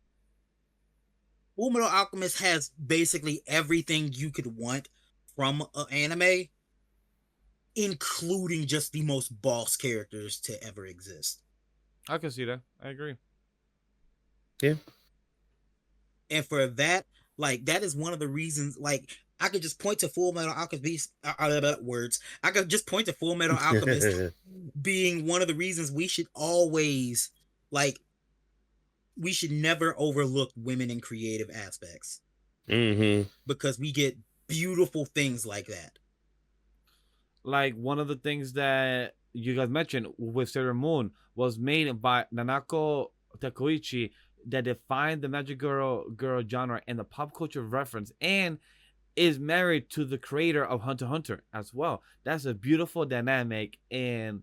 Full Metal Alchemist has basically everything you could want from an anime, including just the most boss characters to ever exist. I can see that. I agree. Yeah. And for that, like, that is one of the reasons, like, I could just point to Full Metal Alchemist words. I could just point to Full Metal Alchemist being one of the reasons we should always, like, we should never overlook women in creative aspects. Mm-hmm. Because we get beautiful things like that. Like, one of the things that you guys mentioned with Sailor Moon was made by Nanako Takuichi, that defined the magic girl genre and the pop culture reference, and is married to the creator of Hunter x Hunter as well. That's a beautiful dynamic and,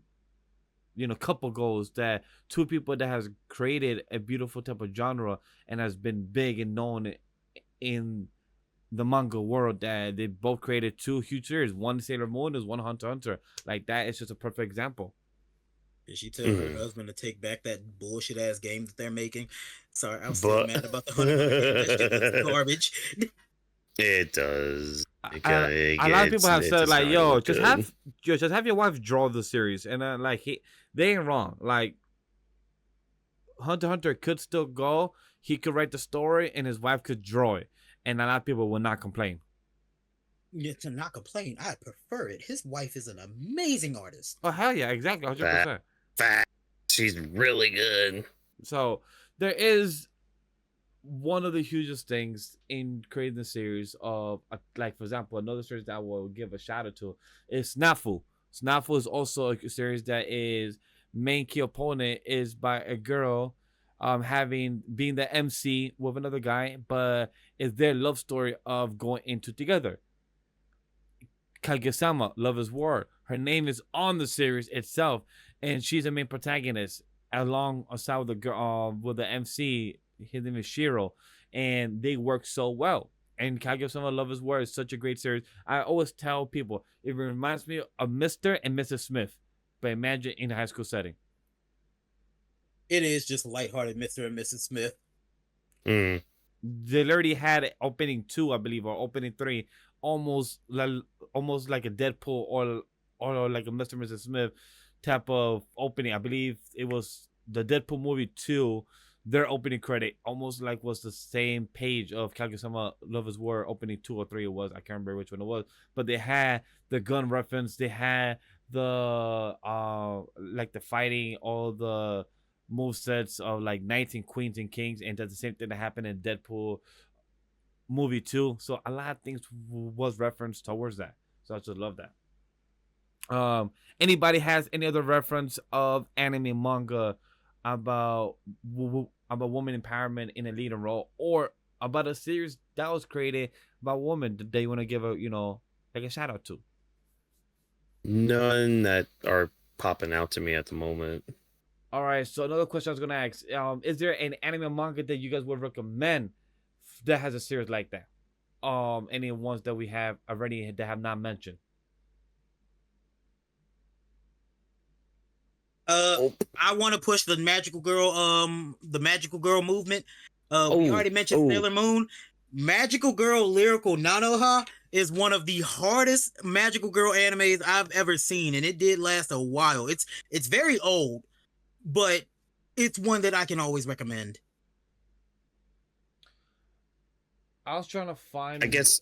you know, couple goals, that two people that has created a beautiful type of genre and has been big and known in the manga world, that they both created two huge series. One Sailor Moon is one Hunter x Hunter. Like, that is just a perfect example. Did she tell her husband to take back that bullshit ass game that they're making? Sorry, I was still mad about the Hunter game. That shit was garbage. It does. A lot of people have said, like, yo, just have your wife draw the series, and like, they ain't wrong. Like, Hunter x Hunter could still go. He could write the story, and his wife could draw it, and a lot of people will not complain. Yeah, to not complain, I prefer it. His wife is an amazing artist. Oh, hell yeah, exactly, 100%. She's really good. So there is one of the hugest things in creating the series of, like, for example, another series that I will give a shout out to is Snafu. Snafu is also a series that is main key opponent is by a girl being the MC with another guy, but it's their love story of going into together. Kaguya-sama, Love is War. Her name is on the series itself, and she's a main protagonist alongside with the girl, with the MC. His name is Shiro, and they work so well. And Kaguya-sama, Love is War is such a great series. I always tell people it reminds me of Mr. and Mrs. Smith, but imagine in a high school setting. It is just lighthearted Mr. and Mrs. Smith. Mm. They already had opening 2, I believe, or opening 3, almost like a Deadpool or like a Mr. and Mrs. Smith type of opening. I believe it was the Deadpool movie 2. Their opening credit almost like was the same page of Kaguya-sama Love is War opening 2 or 3 it was. I can't remember which one it was. But they had the gun reference. They had the like the fighting, all the movesets of like knights and queens and kings, and that's the same thing that happened in Deadpool movie 2. So a lot of things was referenced towards that. So I just love that. Anybody has any other reference of anime manga about woman empowerment in a leading role, or about a series that was created by women that they want to give a, you know, like a shout out to? None that are popping out to me at the moment. All right, so another question I was gonna ask: is there an anime manga that you guys would recommend that has a series like that? Any ones that we have already that have not mentioned? I want to push the magical girl movement. We already mentioned Sailor Moon. Magical Girl Lyrical Nanoha is one of the hardest magical girl animes I've ever seen, and it did last a while. It's very old, but it's one that I can always recommend. I was trying to find. I guess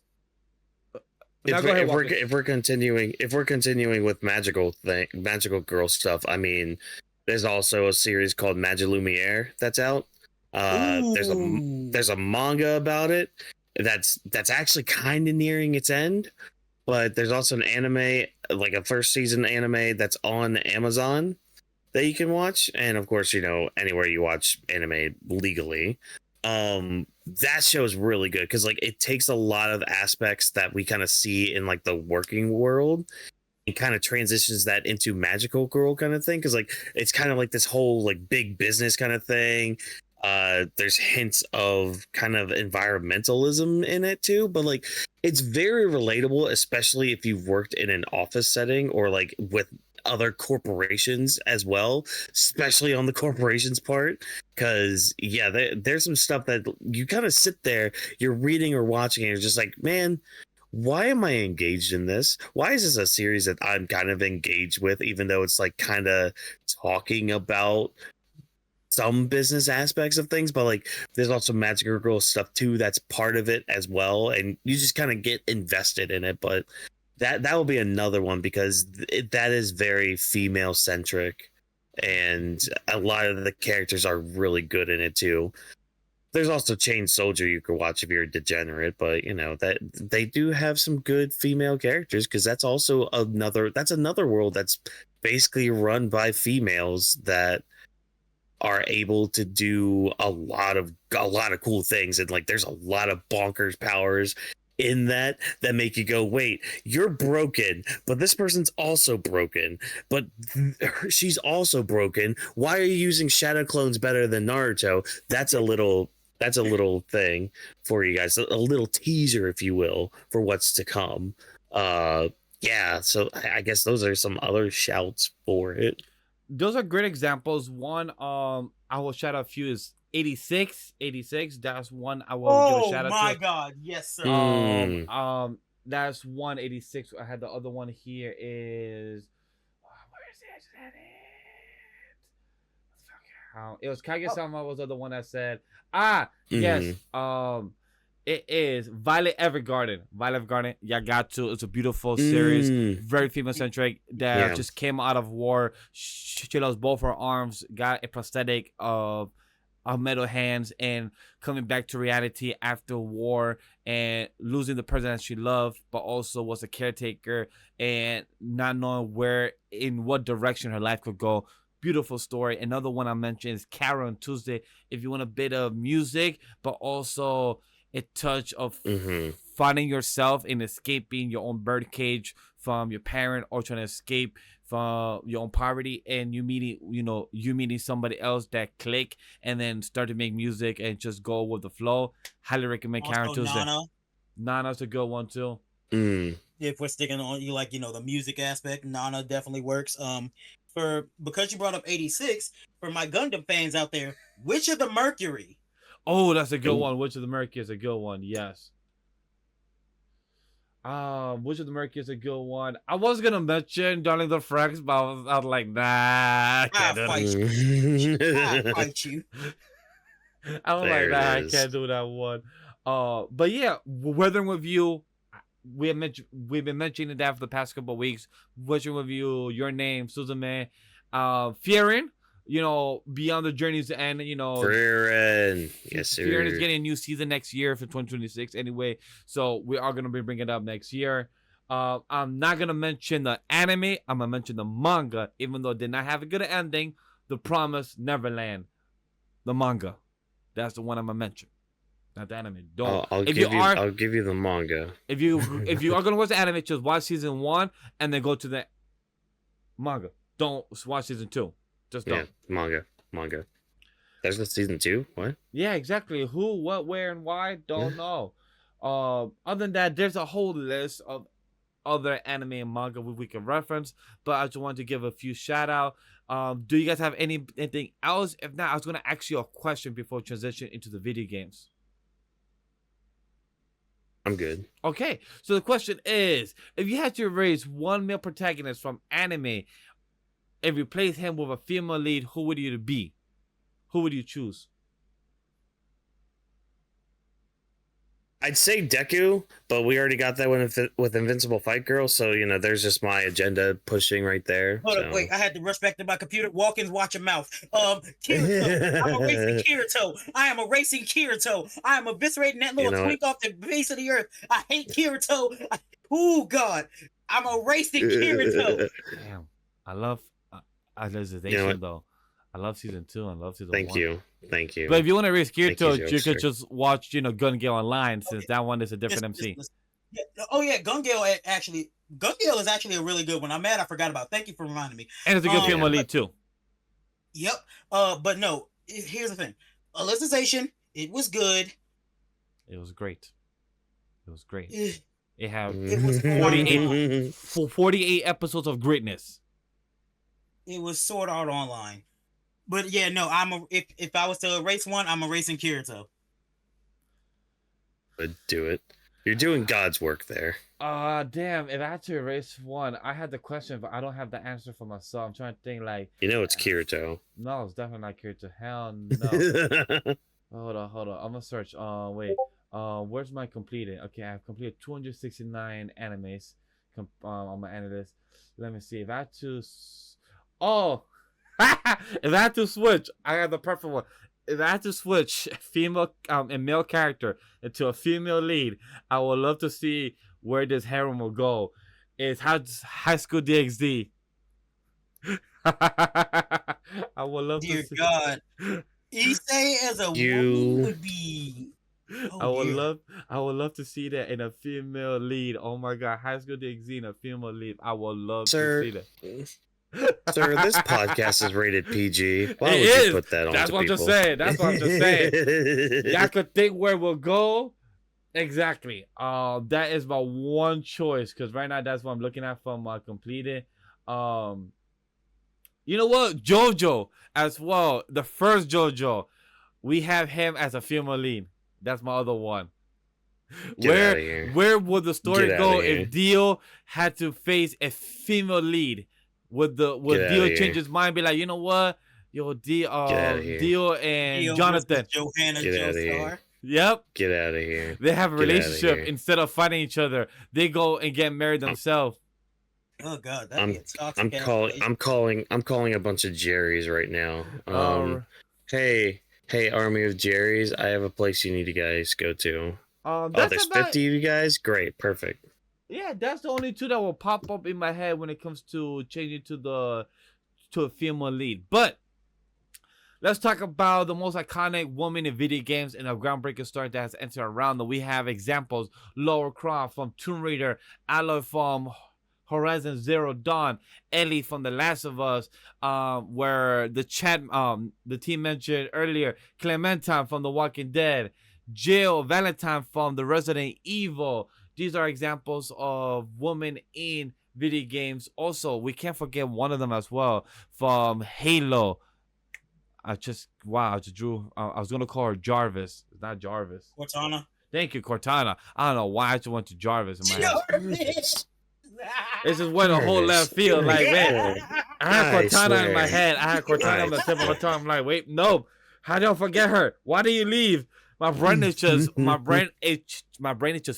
Now if we're continuing with magical girl stuff, I mean, there's also a series called Magilumiere that's out. There's a manga about it that's actually kind of nearing its end, but there's also an anime, like a first season anime that's on Amazon that you can watch, and of course, you know, anywhere you watch anime legally. That show is really good because like it takes a lot of aspects that we kind of see in like the working world and kind of transitions that into magical girl kind of thing, because like it's kind of like this whole like big business kind of thing. There's hints of kind of environmentalism in it too, but like it's very relatable, especially if you've worked in an office setting or like with other corporations as well, especially on the corporations part. Because yeah, there's some stuff that you kind of sit there, you're reading or watching and you're just like, man, why am I engaged in this? Why is this a series that I'm kind of engaged with, even though it's like kind of talking about some business aspects of things, but like there's also magical girl stuff too that's part of it as well, and you just kind of get invested in it. But that will be another one because that is very female centric, and a lot of the characters are really good in it too. There's also Chain Soldier you could watch if you're a degenerate, but you know that they do have some good female characters because that's also another world that's basically run by females that are able to do a lot of cool things, and like there's a lot of bonkers powers in that make you go, wait, you're broken, but this person's also broken, but she's also broken. Why are you using shadow clones better than Naruto? That's a little thing for you guys, a little teaser if you will for what's to come. Yeah, so I guess those are some other shouts for it. Those are great examples. One, I will shout out a few is 86. That's one I will give a shout out my to. God, yes, sir. That's 186. I had the other one here is where is it? I just had it. It was Kage-sama was the other one that said, yes. It is Violet Evergarden. You got to. It's a beautiful series, very female centric. That just came out of war. She lost both her arms, got a prosthetic of metal hands, and coming back to reality after war and losing the person that she loved, but also was a caretaker and not knowing in what direction her life could go. Beautiful story. Another one I mentioned is Carol on Tuesday. If you want a bit of music, but also a touch of finding yourself and escaping your own birdcage from your parent, or trying to escape from your own poverty, and you meeting somebody else that click and then start to make music and just go with the flow. Highly recommend Karen Tuesday. Nana's a good one too. If we're sticking on you like the music aspect, Nana definitely works. Because you brought up 86, for my Gundam fans out there, Witch of the Mercury. Oh, that's a good one. Witch of the Mercury is a good one. Yes. Witch of the Mercury is a good one. I was gonna mention Darling the Franxx, but I was like, nah, I can't do that. I'll fight you. I was like, nah, I can't do that one. But yeah, Weathering with You. We've been mentioning that for the past couple of weeks. Weathering with You, Your Name, Suzume, Fearing. Beyond the Journey's to End, Frieren. Yes, sir. Frieren is getting a new season next year for 2026 anyway, so we are going to be bringing it up next year. I'm not going to mention the anime. I'm going to mention the manga, even though it did not have a good ending. The Promised Neverland. The manga. That's the one I'm going to mention. Not the anime. Don't. I'll give you the manga. If you are going to watch the anime, just watch season 1 and then go to the manga. Don't watch season 2. Just don't. Yeah, manga. There's a season 2? What? Yeah, exactly. Who, what, where, and why? Don't know. Other than that, there's a whole list of other anime and manga we can reference, but I just wanted to give a few shout out. Do you guys have anything else? If not, I was going to ask you a question before transition into the video games. I'm good. Okay, so the question is, if you had to erase one male protagonist from anime and replace him with a female lead, who would you be? Who would you choose? I'd say Deku, but we already got that one with Invincible Fight Girl, so there's just my agenda pushing right there. Hold up, wait, I had to rush back to my computer. Whawkins, watch your mouth. Kirito. I'm erasing Kirito. I am erasing Kirito. I am eviscerating that little twink off the base of the earth. I hate Kirito. Oh God, I'm erasing Kirito. Damn, I love Alicization though. I love season 2. I love season Thank 1. you. Thank you. But if you want to race Thank you, Kirito, you could Jokester. just watch, Gun Gale Online, since Okay. that one is a different Listen, MC. listen. Yeah, oh yeah, Gun Gale is actually a really good one. I'm mad I forgot about it. Thank you for reminding me. And it's a good female Yeah. lead too. Yep. But no, here's the thing. Alicization, it was good. It was great. It was great. Eh, It had It was 48 episodes of greatness. It was Sword Art Online. But yeah, no, if I was to race one, I'm erasing Kirito. But do it. You're doing God's work there. Damn, if I had to erase one, I had the question, but I don't have the answer for myself. I'm trying to think like, It's Kirito. no, it's definitely not Kirito. Hell no. Hold on. I'm gonna search. Wait. Where's my completed? Okay, I've completed 269 animes. On my analyst. Let me see. If I had to, if I had to switch, I have the perfect one. If I had to switch female and male character into a female lead, I would love to see where this harem will go. It's High School DxD. I would love Dear to see. God. Issei as a woman would be. I would love to see that in a female lead. Oh my God, High School DxD in a female lead. I would love to see that. Sir, this podcast is rated PG. Why It would is. you put that on? That's what I'm just saying. Y'all could think where we'll go. Exactly. That is my one choice, because right now that's what I'm looking at from completed. You know what? JoJo as well. The first JoJo, we have him as a female lead. That's my other one. Where would the story go if Dio had to face a female lead? Would Dio change his mind, be like, you know what? Yo, Dio and Jonathan. Johanna Get Joestar. Yep. Get out of here. They have a Get outta relationship. here. Instead of fighting each other, they go and get married themselves. Oh God, I'm calling a bunch of Jerrys right now. Hey, army of Jerrys, I have a place you need to guys go to. There's 50 of you guys? Great, perfect. Yeah, that's the only two that will pop up in my head when it comes to changing to a female lead. But let's talk about the most iconic woman in video games and a groundbreaking story that has entered around. We have examples: Lara Croft from Tomb Raider, Aloy from Horizon Zero Dawn, Ellie from The Last of Us, where the team mentioned earlier, Clementine from The Walking Dead, Jill Valentine from the Resident Evil. These are examples of women in video games. Also, we can't forget one of them as well from Halo. I was gonna call her Jarvis. It's not Jarvis. Cortana. Thank you, Cortana. I don't know why I just went to Jarvis in my head. Jarvis. This is where the whole left field. Like, man, I had Cortana in my head. I had Cortana on the tip of my tongue. I'm like, wait, no. How do I forget her? Why do you leave? My brain is just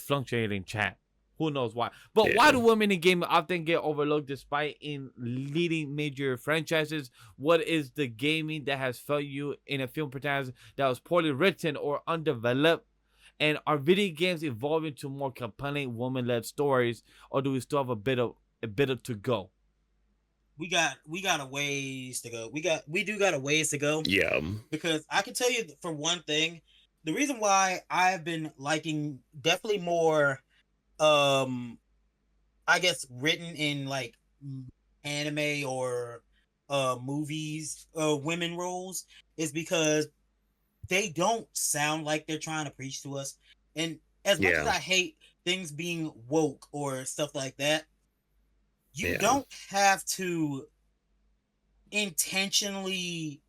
fluctuating, chat. Who knows why? But why do women in gaming often get overlooked despite in leading major franchises? What is the gaming that has failed you in a film protagonist that was poorly written or undeveloped? And are video games evolving to more compelling woman-led stories, or do we still have a bit of to go? We got a ways to go. We do got a ways to go. Yeah. Because I can tell you, for one thing, the reason why I've been liking definitely more I guess written in like anime or movies women roles is because they don't sound like they're trying to preach to us. And as much as I hate things being woke or stuff like that, you don't have to intentionally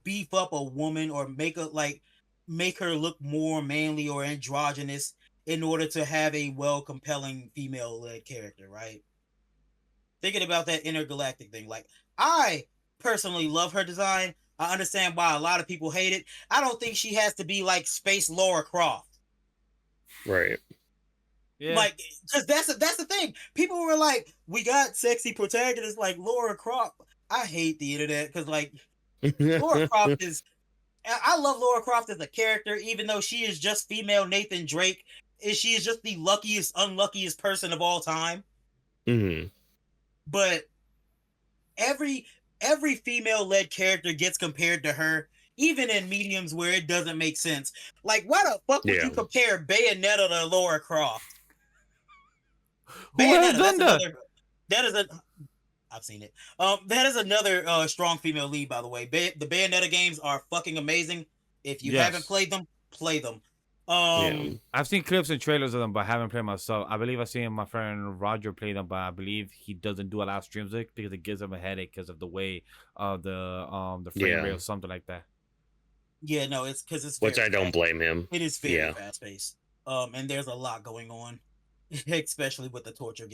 beef up a woman or make her look more manly or androgynous in order to have a compelling female-led character, right? Thinking about that intergalactic thing, like, I personally love her design. I understand why a lot of people hate it. I don't think she has to be like Space Lara Croft. Right. Yeah. Like, because that's the thing. People were like, we got sexy protagonists like Lara Croft. I hate the internet because, like, Lara Croft is... I love Lara Croft as a character, even though she is just female Nathan Drake. She is just the unluckiest person of all time. Mm-hmm. But every female-led character gets compared to her, even in mediums where it doesn't make sense. Like, why the fuck would you compare Bayonetta to Lara Croft? Who has Bayonetta, done that? That is a. I've seen it. That is another strong female lead, by the way. The Bayonetta games are fucking amazing. If you haven't played them, play them. I've seen clips and trailers of them, but haven't played myself. I believe I've seen my friend Roger play them, but I believe he doesn't do a lot of streams with it because it gives him a headache because of the way of the frame rate or something like that. Yeah, no, it's because it's which I don't blame him. It is very fast paced. And there's a lot going on, especially with the torture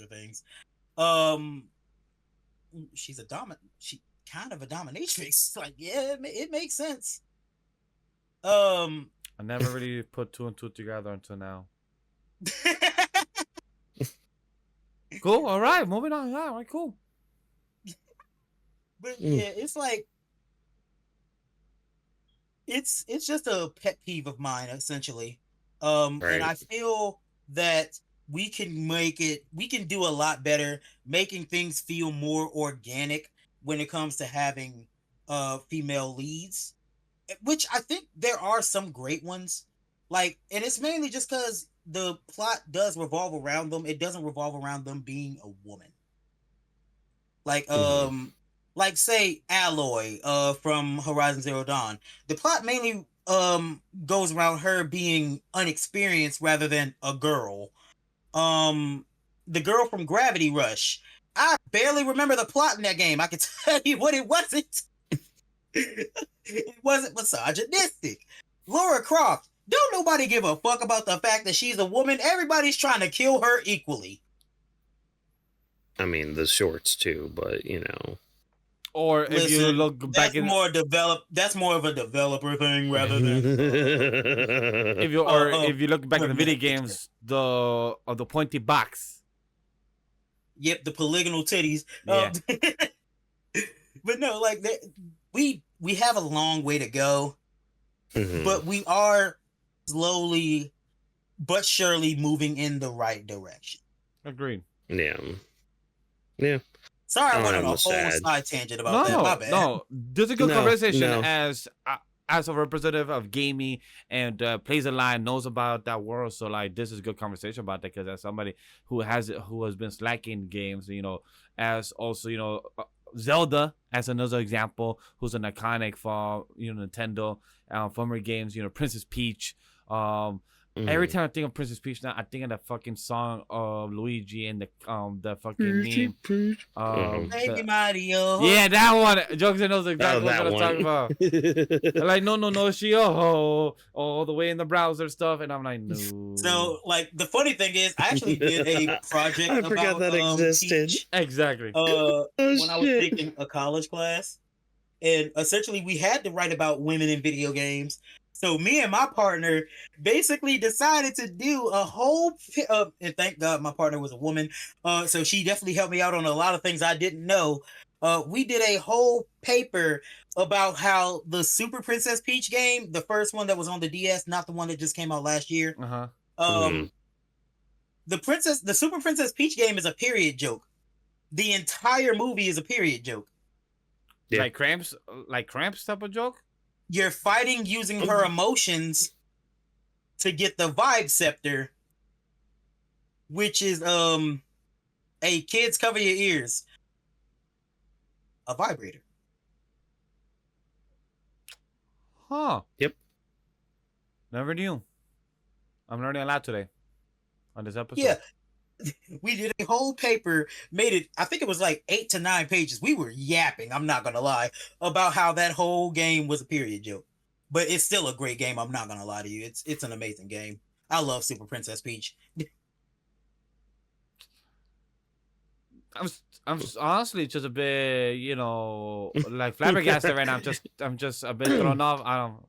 things. She's she kind of a dominatrix. Like, yeah, it makes sense. I never really put 2 and 2 together until now. Cool. All right, moving on. Yeah, all right, cool. But yeah, it's like it's just a pet peeve of mine, essentially. And I feel that we can do a lot better making things feel more organic when it comes to having female leads, which I think there are some great ones. Like, and it's mainly just because the plot does revolve around them. It doesn't revolve around them being a woman. Like, like say Alloy from Horizon Zero Dawn. The plot mainly goes around her being unexperienced rather than a girl. The girl from Gravity Rush. I barely remember the plot in that game. I can tell you what it wasn't. It wasn't misogynistic. Lara Croft. Don't nobody give a fuck about the fact that she's a woman. Everybody's trying to kill her equally. I mean, the shorts too, but you know. Or if you look back that's more of a developer thing rather than if you look back in the video games, the pointy box. Yep, the polygonal titties. Yeah. But no, like we have a long way to go, but we are slowly but surely moving in the right direction. Agreed. Yeah. Yeah. Sorry, I went on a whole side tangent about that. My bad. No, this is a good conversation as a representative of gaming and plays a line, knows about that world. So like, this is a good conversation about that because as somebody who has been slacking games, you know, as also, you know, Zelda as another example, who's an iconic for Nintendo former games, Princess Peach. Every time I think of Princess Peach now, I think of that fucking song of Luigi and the fucking meme. Baby Mario. Yeah, that one. Jokester knows exactly what I'm talking about. They're like, no, she all the way in the browser stuff, and I'm like, no. So, like, the funny thing is, I actually did a project I forgot that existed. Peach, exactly. When I was taking a college class, and essentially we had to write about women in video games. So me and my partner basically decided to do a whole, and thank God my partner was a woman, so she definitely helped me out on a lot of things I didn't know. We did a whole paper about how the Super Princess Peach game, the first one that was on the DS, not the one that just came out last year. The Super Princess Peach game is a period joke. The entire movie is a period joke. Yeah. Like cramps type of joke? You're fighting using her emotions to get the Vibe Scepter, which is hey, kids, cover your ears. A vibrator. Huh. Yep. Never knew. I'm learning a lot today on this episode. Yeah. We did a whole paper, made it, I think it was like 8 to 9 pages. We were yapping, I'm not gonna lie, about how that whole game was a period joke. But it's still a great game, I'm not gonna lie to you. It's an amazing game. I love Super Princess Peach. I'm honestly just a bit, like flabbergasted right now. I'm just a bit thrown off. I don't.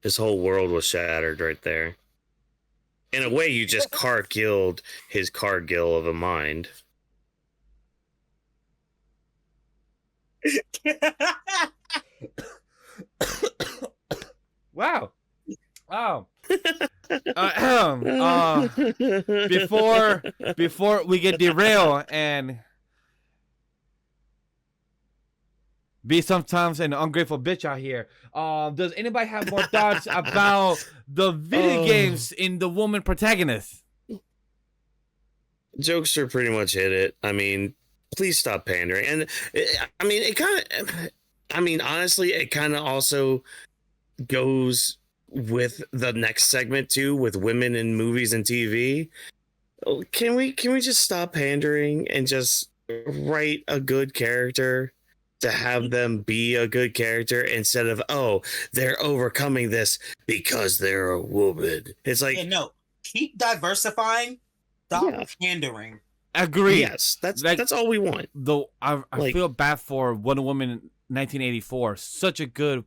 His whole world was shattered right there. In a way, you just Cargilled his Cargill of a mind. Wow. Oh. Before we get derailed and be sometimes an ungrateful bitch out here. Does anybody have more thoughts about the video games in the woman protagonist? Jokester pretty much hit it. I mean, please stop pandering. And I mean, it kind of, I mean, honestly, it kind of also goes with the next segment too, with women in movies and TV. Can we just stop pandering and just write a good character to have them be a good character instead of, oh, they're overcoming this because they're a woman. It's like, Yeah, no, keep diversifying. Stop pandering. Agree. Yes, that's all we want. Though I feel bad for Wonder Woman 1984. Such a good,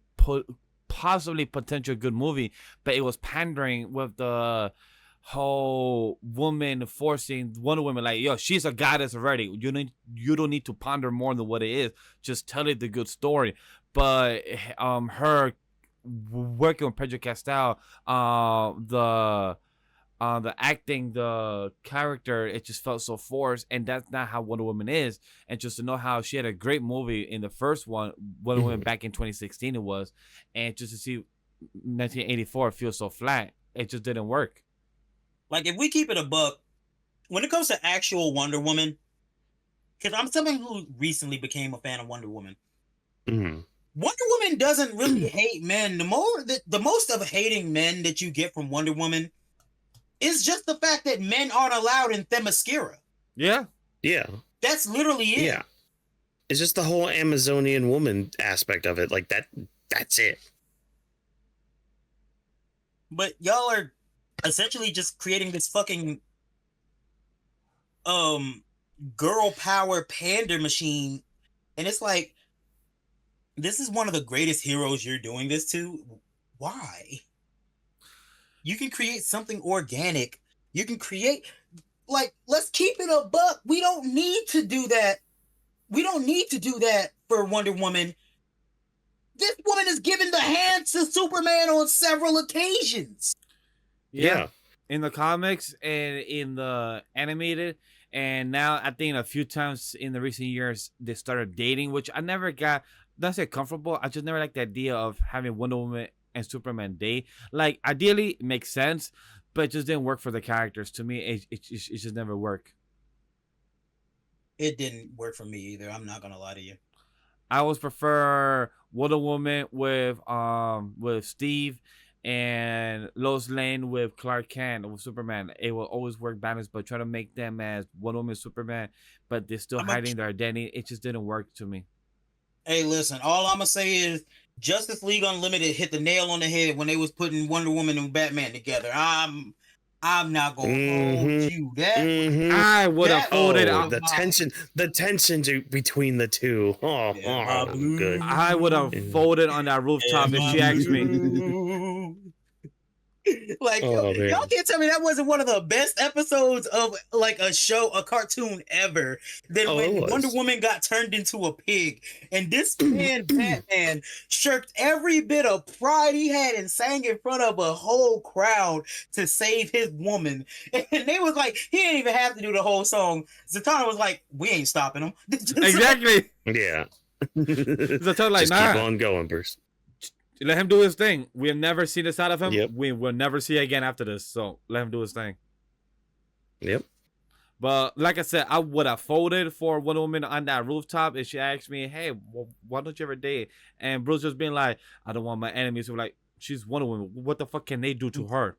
possibly potential good movie, but it was pandering with the whole woman forcing Wonder Woman, like, yo, she's a goddess already. You don't need to ponder more than what it is. Just tell it the good story. But her working with Pedro Castel, the acting, the character, it just felt so forced, and that's not how Wonder Woman is. And just to know how she had a great movie in the first one, Wonder Woman back in 2016 it was, and just to see 1984 feel so flat, it just didn't work. Like, if we keep it a buck, when it comes to actual Wonder Woman, because I'm someone who recently became a fan of Wonder Woman. Mm-hmm. Wonder Woman doesn't really hate men. The most of hating men that you get from Wonder Woman is just the fact that men aren't allowed in Themyscira. Yeah. Yeah. That's literally it. Yeah. It's just the whole Amazonian woman aspect of it. Like that's it. But y'all are essentially just creating this fucking girl power pander machine. And it's like, this is one of the greatest heroes you're doing this to. Why? You can create something organic. You can create, like, let's keep it a buck. We don't need to do that. We don't need to do that for Wonder Woman. This woman is giving the hand to Superman on several occasions. Yeah. In the comics and in the animated, and now I think a few times in the recent years they started dating, which I never got. Not say comfortable. I just never liked the idea of having Wonder Woman and Superman date. Like, ideally it makes sense, but it just didn't work for the characters. To me, it just never worked. It didn't work for me either. I'm not gonna lie to you. I always prefer Wonder Woman with Steve and Lois Lane with Clark Kent or with Superman. It will always work balanced, but try to make them as Wonder Woman and Superman, but they're still hiding their identity. It just didn't work to me. Hey, listen, all I'm gonna say is Justice League Unlimited hit the nail on the head when they was putting Wonder Woman and Batman together. I'm not gonna hold you that. I would have folded the tension between the two. Good. I would have folded on that rooftop if she asked me. Like, y'all can't tell me that wasn't one of the best episodes of like a show, a cartoon ever. Then when Wonder Woman got turned into a pig, and this man Batman shirked every bit of pride he had and sang in front of a whole crowd to save his woman. And they was like, he didn't even have to do the whole song. Zatanna was like, we ain't stopping him. Exactly. Yeah. Zatanna like, just nah. keep on going, Bruce. Let him do his thing. We have never seen this out of him. Yep. We will never see again after this. So let him do his thing. Yep. But like I said, I would have folded for Wonder Woman on that rooftop if she asked me, hey, why don't you ever date? And Bruce just being like, I don't want my enemies to be like, she's Wonder Woman. What the fuck can they do to her?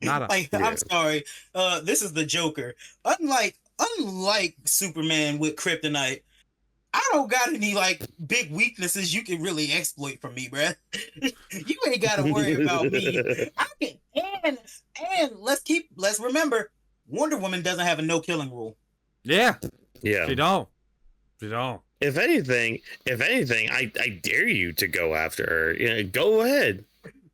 Nada. Like, yeah. I'm sorry. This is the Joker. Unlike Superman with kryptonite, I don't got any like big weaknesses you can really exploit from me, bruh. You ain't gotta worry about me. I can, and let's remember, Wonder Woman doesn't have a no killing rule. Yeah. Yeah. She don't. If anything, I dare you to go after her. You know, go ahead.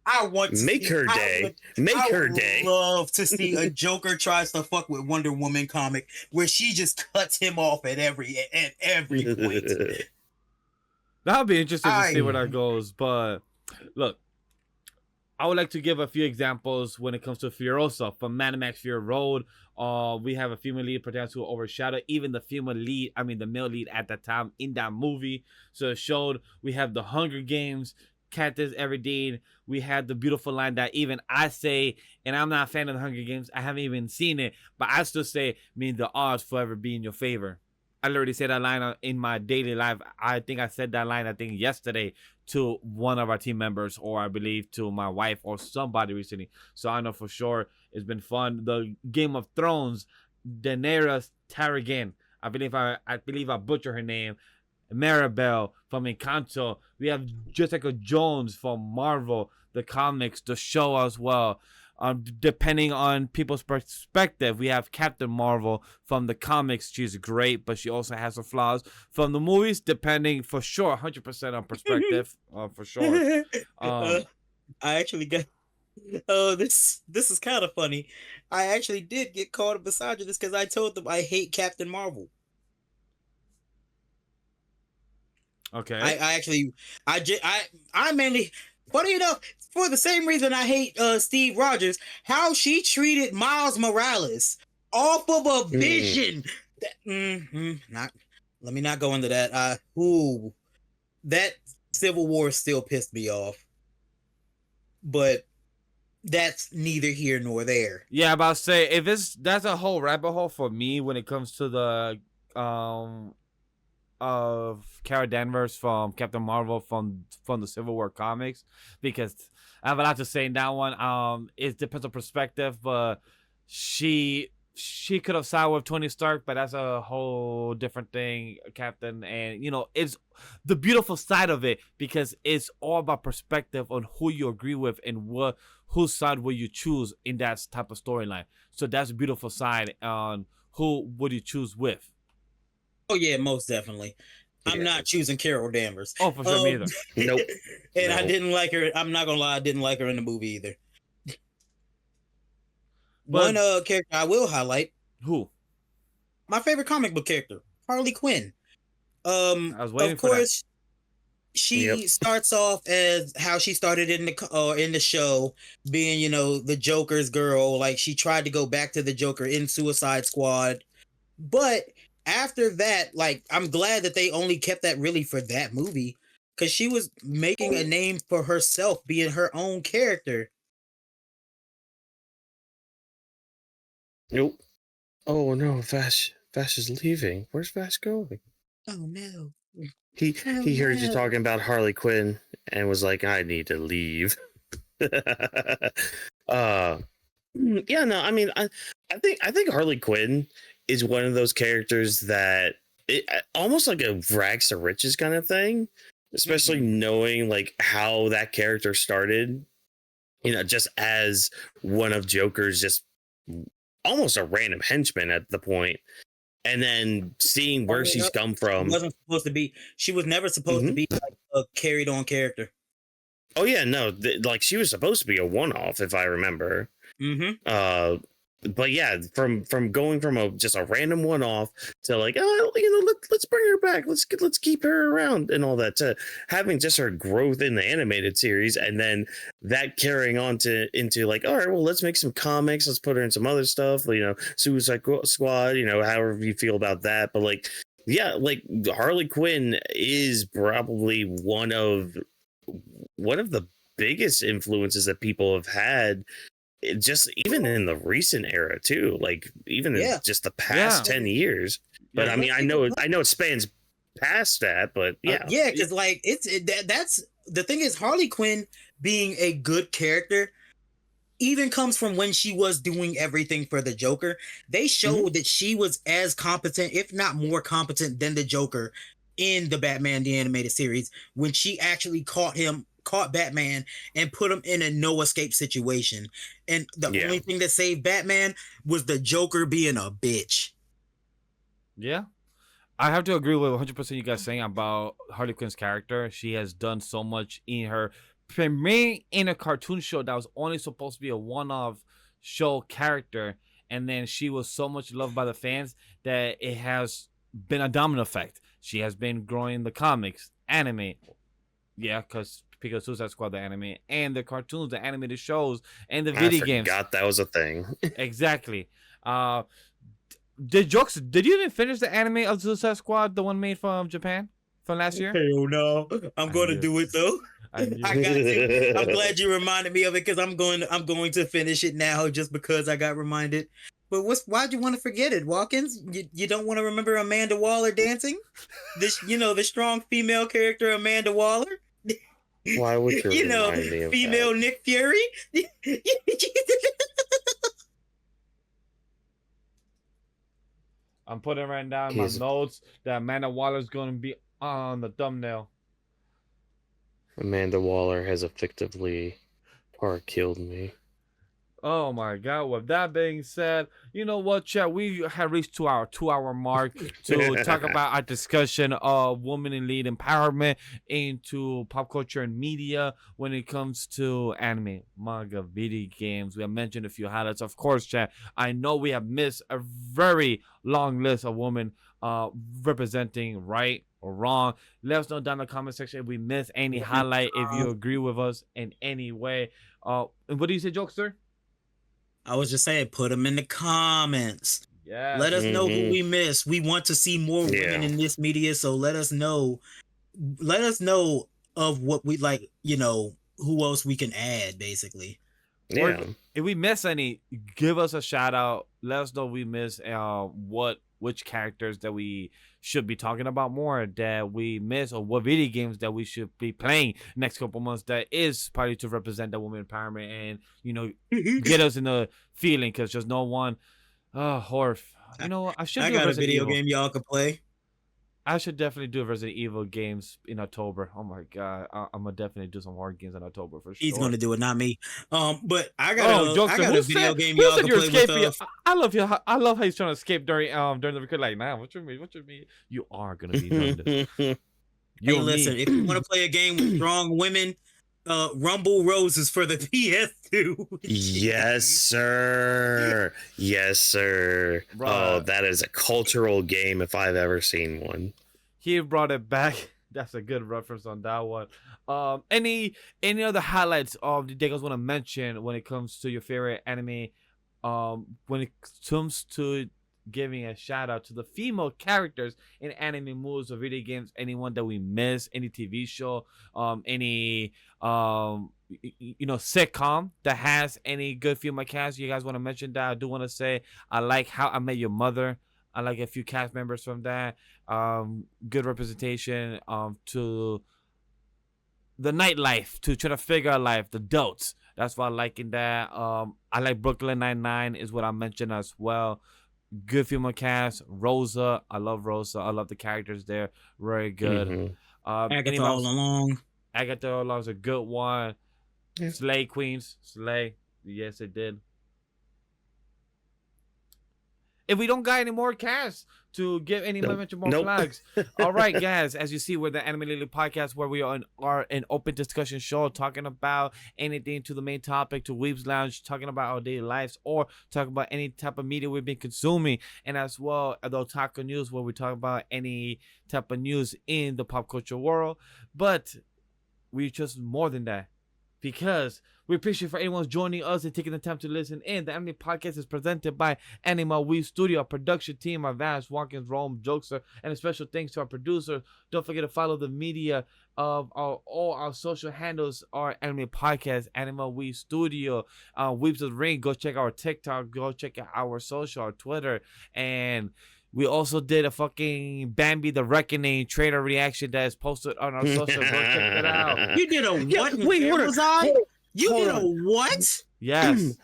I want to make her day. I would love to see a Joker tries to fuck with Wonder Woman comic where she just cuts him off at every point. That'll be interesting to see where that goes. But look, I would like to give a few examples when it comes to Furiosa from Mad Max Fury Road. We have a female lead protagonist who overshadowed even the female lead, the male lead at that time in that movie. So it showed. We have the Hunger Games, Katniss Everdeen. We had the beautiful line that even I say, and I'm not a fan of the Hunger Games, I haven't even seen it, but I still say, the odds forever be in your favor. I literally said that line in my daily life. I think I said that line, yesterday to one of our team members, or I believe to my wife or somebody recently. So I know for sure it's been fun. The Game of Thrones, Daenerys Targaryen. I believe I butcher her name. Maribel from Encanto. We have Jessica Jones from Marvel, the comics, the show as well. Depending on people's perspective, we have Captain Marvel from the comics. She's great, but she also has her flaws. From the movies, depending for sure, 100% on perspective, for sure. I actually got. Oh, this is kind of funny. I actually did get called a misogynist because I told them I hate Captain Marvel. Okay. I mainly, funny enough, for the same reason I hate Steve Rogers, how she treated Miles Morales off of a vision. Let me not go into that. That Civil War still pissed me off, but that's neither here nor there. Yeah, about to say that's a whole rabbit hole for me when it comes to the of Cara Danvers from Captain Marvel from the Civil War comics, because I have a lot to say in that one. It depends on perspective, but she could have sided with Tony Stark, but that's a whole different thing, Captain. And it's the beautiful side of it, because it's all about perspective on who you agree with and whose side will you choose in that type of storyline. So that's a beautiful side on who would you choose with. Oh yeah, most definitely. I'm not choosing Carol Danvers. Oh, for sure, me either. Nope. And I didn't like her. I'm not gonna lie, I didn't like her in the movie either. One character I will highlight. Who? My favorite comic book character, Harley Quinn. I was waiting of for that. course, she starts off as how she started in the show, being the Joker's girl. Like, she tried to go back to the Joker in Suicide Squad, but after that, like, I'm glad that they only kept that really for that movie, because she was making a name for herself, being her own character. Nope. Oh no, Vash is leaving. Where's Vash going? Oh no. He heard you talking about Harley Quinn and was like, I need to leave. Yeah, no, I mean, I think Harley Quinn is one of those characters that almost like a rags to riches kind of thing, especially knowing like how that character started, just as one of Joker's just almost a random henchman at the point, and then seeing where she's come from. She was never supposed to be like a carried on character. Oh yeah, no, like she was supposed to be a one-off, if I remember. But yeah, from going from just a random one-off to like, let's bring her back, let's keep her around and all that, to having just her growth in the animated series, and then that carrying on into like, all right, well, let's make some comics, let's put her in some other stuff, Suicide Squad, however you feel about that. But like, yeah, like Harley Quinn is probably one of the biggest influences that people have had, just even in the recent era too, like even in just the past 10 years. But I mean, I know it spans past that, but because like that's the thing is, Harley Quinn being a good character even comes from when she was doing everything for the Joker. They showed that she was as competent, if not more competent, than the Joker in the Batman the Animated Series, when she actually caught Batman and put him in a no escape situation. And the only thing that saved Batman was the Joker being a bitch. Yeah. I have to agree with 100% you guys saying about Harley Quinn's character. She has done so much in her premiere in a cartoon show that was only supposed to be a one-off show character, and then she was so much loved by the fans that it has been a domino effect. She has been growing the comics, anime, because speak of Suicide Squad, the anime, and the cartoons, the animated shows, and the I video games. forgot that was a thing. Exactly. Did you even finish the anime of Suicide Squad, the one made from Japan from last year? Hell no. I'm going to do it though. I knew I it. got to. I'm glad you reminded me of it because I'm going to finish it now just because I got reminded. But why'd you want to forget it, Whawkins? You don't want to remember Amanda Waller dancing? The strong female character Amanda Waller? Why would you You remind me of female that? Nick Fury? I'm putting right down in my notes that Amanda Waller's going to be on the thumbnail. Amanda Waller has effectively killed me. Oh my God! With that being said, you know what, chat? We have reached to our 2-hour mark to talk about our discussion of women in lead empowerment into pop culture and media when it comes to anime, manga, video games. We have mentioned a few highlights, of course, chat. I know we have missed a very long list of women representing right or wrong. Let us know down in the comment section if we missed any highlight, if you agree with us in any way. And what do you say, Jokester? I was just saying, put them in the comments. Yeah. Let us know who we missed. We want to see more women in this media, so let us know. Let us know of what we like. Who else we can add, basically. Yeah. Or if we miss any, give us a shout out. Let us know we miss which characters that we should be talking about more that we miss, or what video games that we should be playing next couple months that is probably to represent that woman empowerment and get us in the feeling, because there's no one. Horf. You know what? I got a video game y'all can play. I should definitely do Resident Evil games in October. Oh my God, I'm gonna definitely do some horror games in October for sure. He's gonna do it, not me. But I got a video game y'all can play with. I love you. I love how he's trying to escape during the record. Like, nah, what you mean? You are gonna be doing this. Hey, listen, if you want to play a game with strong women, Rumble Roses for the PS2. Yes, sir. Yes, sir. Bruh. Oh, that is a cultural game if I've ever seen one. He brought it back. That's a good reference on that one. Any other highlights of the guys want to mention when it comes to your favorite anime? When it comes to giving a shout out to the female characters in anime, movies, or video games, anyone that we miss, any TV show, any sitcom that has any good female cast, you guys want to mention that? I do want to say I like How I Met Your Mother. I like a few cast members from that. Good representation to the nightlife, to try to figure out life, the adults. That's why I like in that. I like Brooklyn Nine-Nine is what I mentioned as well. Good female cast. Rosa, I love Rosa. I love the characters there. Very good. Agatha All Along. Agatha All Along is a good one. Yeah. Slay Queens. Slay. Yes, it did. If we don't got any more casts to give any more flags. All right, guys. As you see, we're the Anime Lily Podcast, where we are an open discussion show talking about anything to the main topic, to Weebs Lounge, talking about our daily lives, or talking about any type of media we've been consuming. And as well, the Otaku News, where we talk about any type of news in the pop culture world. But we just more than that, because we appreciate for anyone joining us and taking the time to listen in. The Anime Podcast is presented by Anima We Studio, our production team, our Vash, Whawkins, Rome, Jokester, and a special thanks to our producer. Don't forget to follow the media of all our social handles, our Anime Podcast, Anima We Studio, Weebs of Ring. Go check our TikTok, go check out our social, our Twitter, and we also did a fucking Bambi the Reckoning trailer reaction that is posted on our social. Go check it out. You did a what? Wait, Amazon? You did a what? Yes.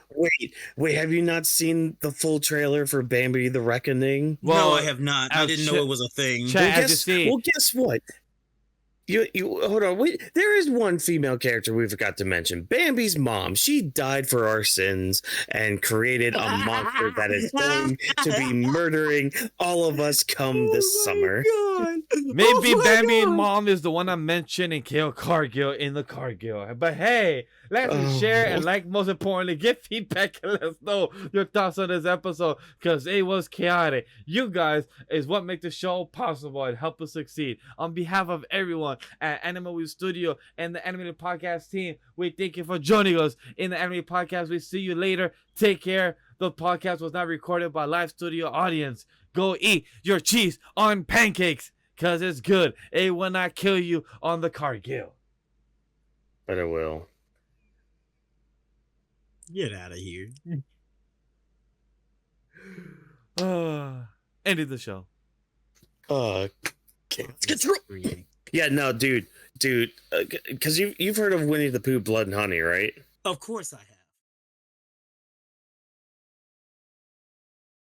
Wait, have you not seen the full trailer for Bambi the Reckoning? Well, no, I have not. I didn't know it was a thing. Guess what? You hold on. There is one female character we forgot to mention. Bambi's mom. She died for our sins and created a monster that is going to be murdering all of us come this summer. God. Maybe Oh my Bambi God. mom is the one I mentioned in Kale Cargill in the Cargill. But hey, let's share and most importantly, give feedback and let us know your thoughts on this episode because it was chaotic. You guys is what make the show possible and help us succeed. On behalf of everyone at Anime Weeb Studio and the Animated Podcast team, we thank you for joining us in the Animated Podcast. We see you later. Take care. The podcast was not recorded by live studio audience. Go eat your cheese on pancakes. Cause it's good. It will not kill you on the Cargill. But it will. Get out of here. Ending the show. Get through. Yeah, no, dude, because you've heard of Winnie the Pooh, Blood and Honey, right? Of course I have.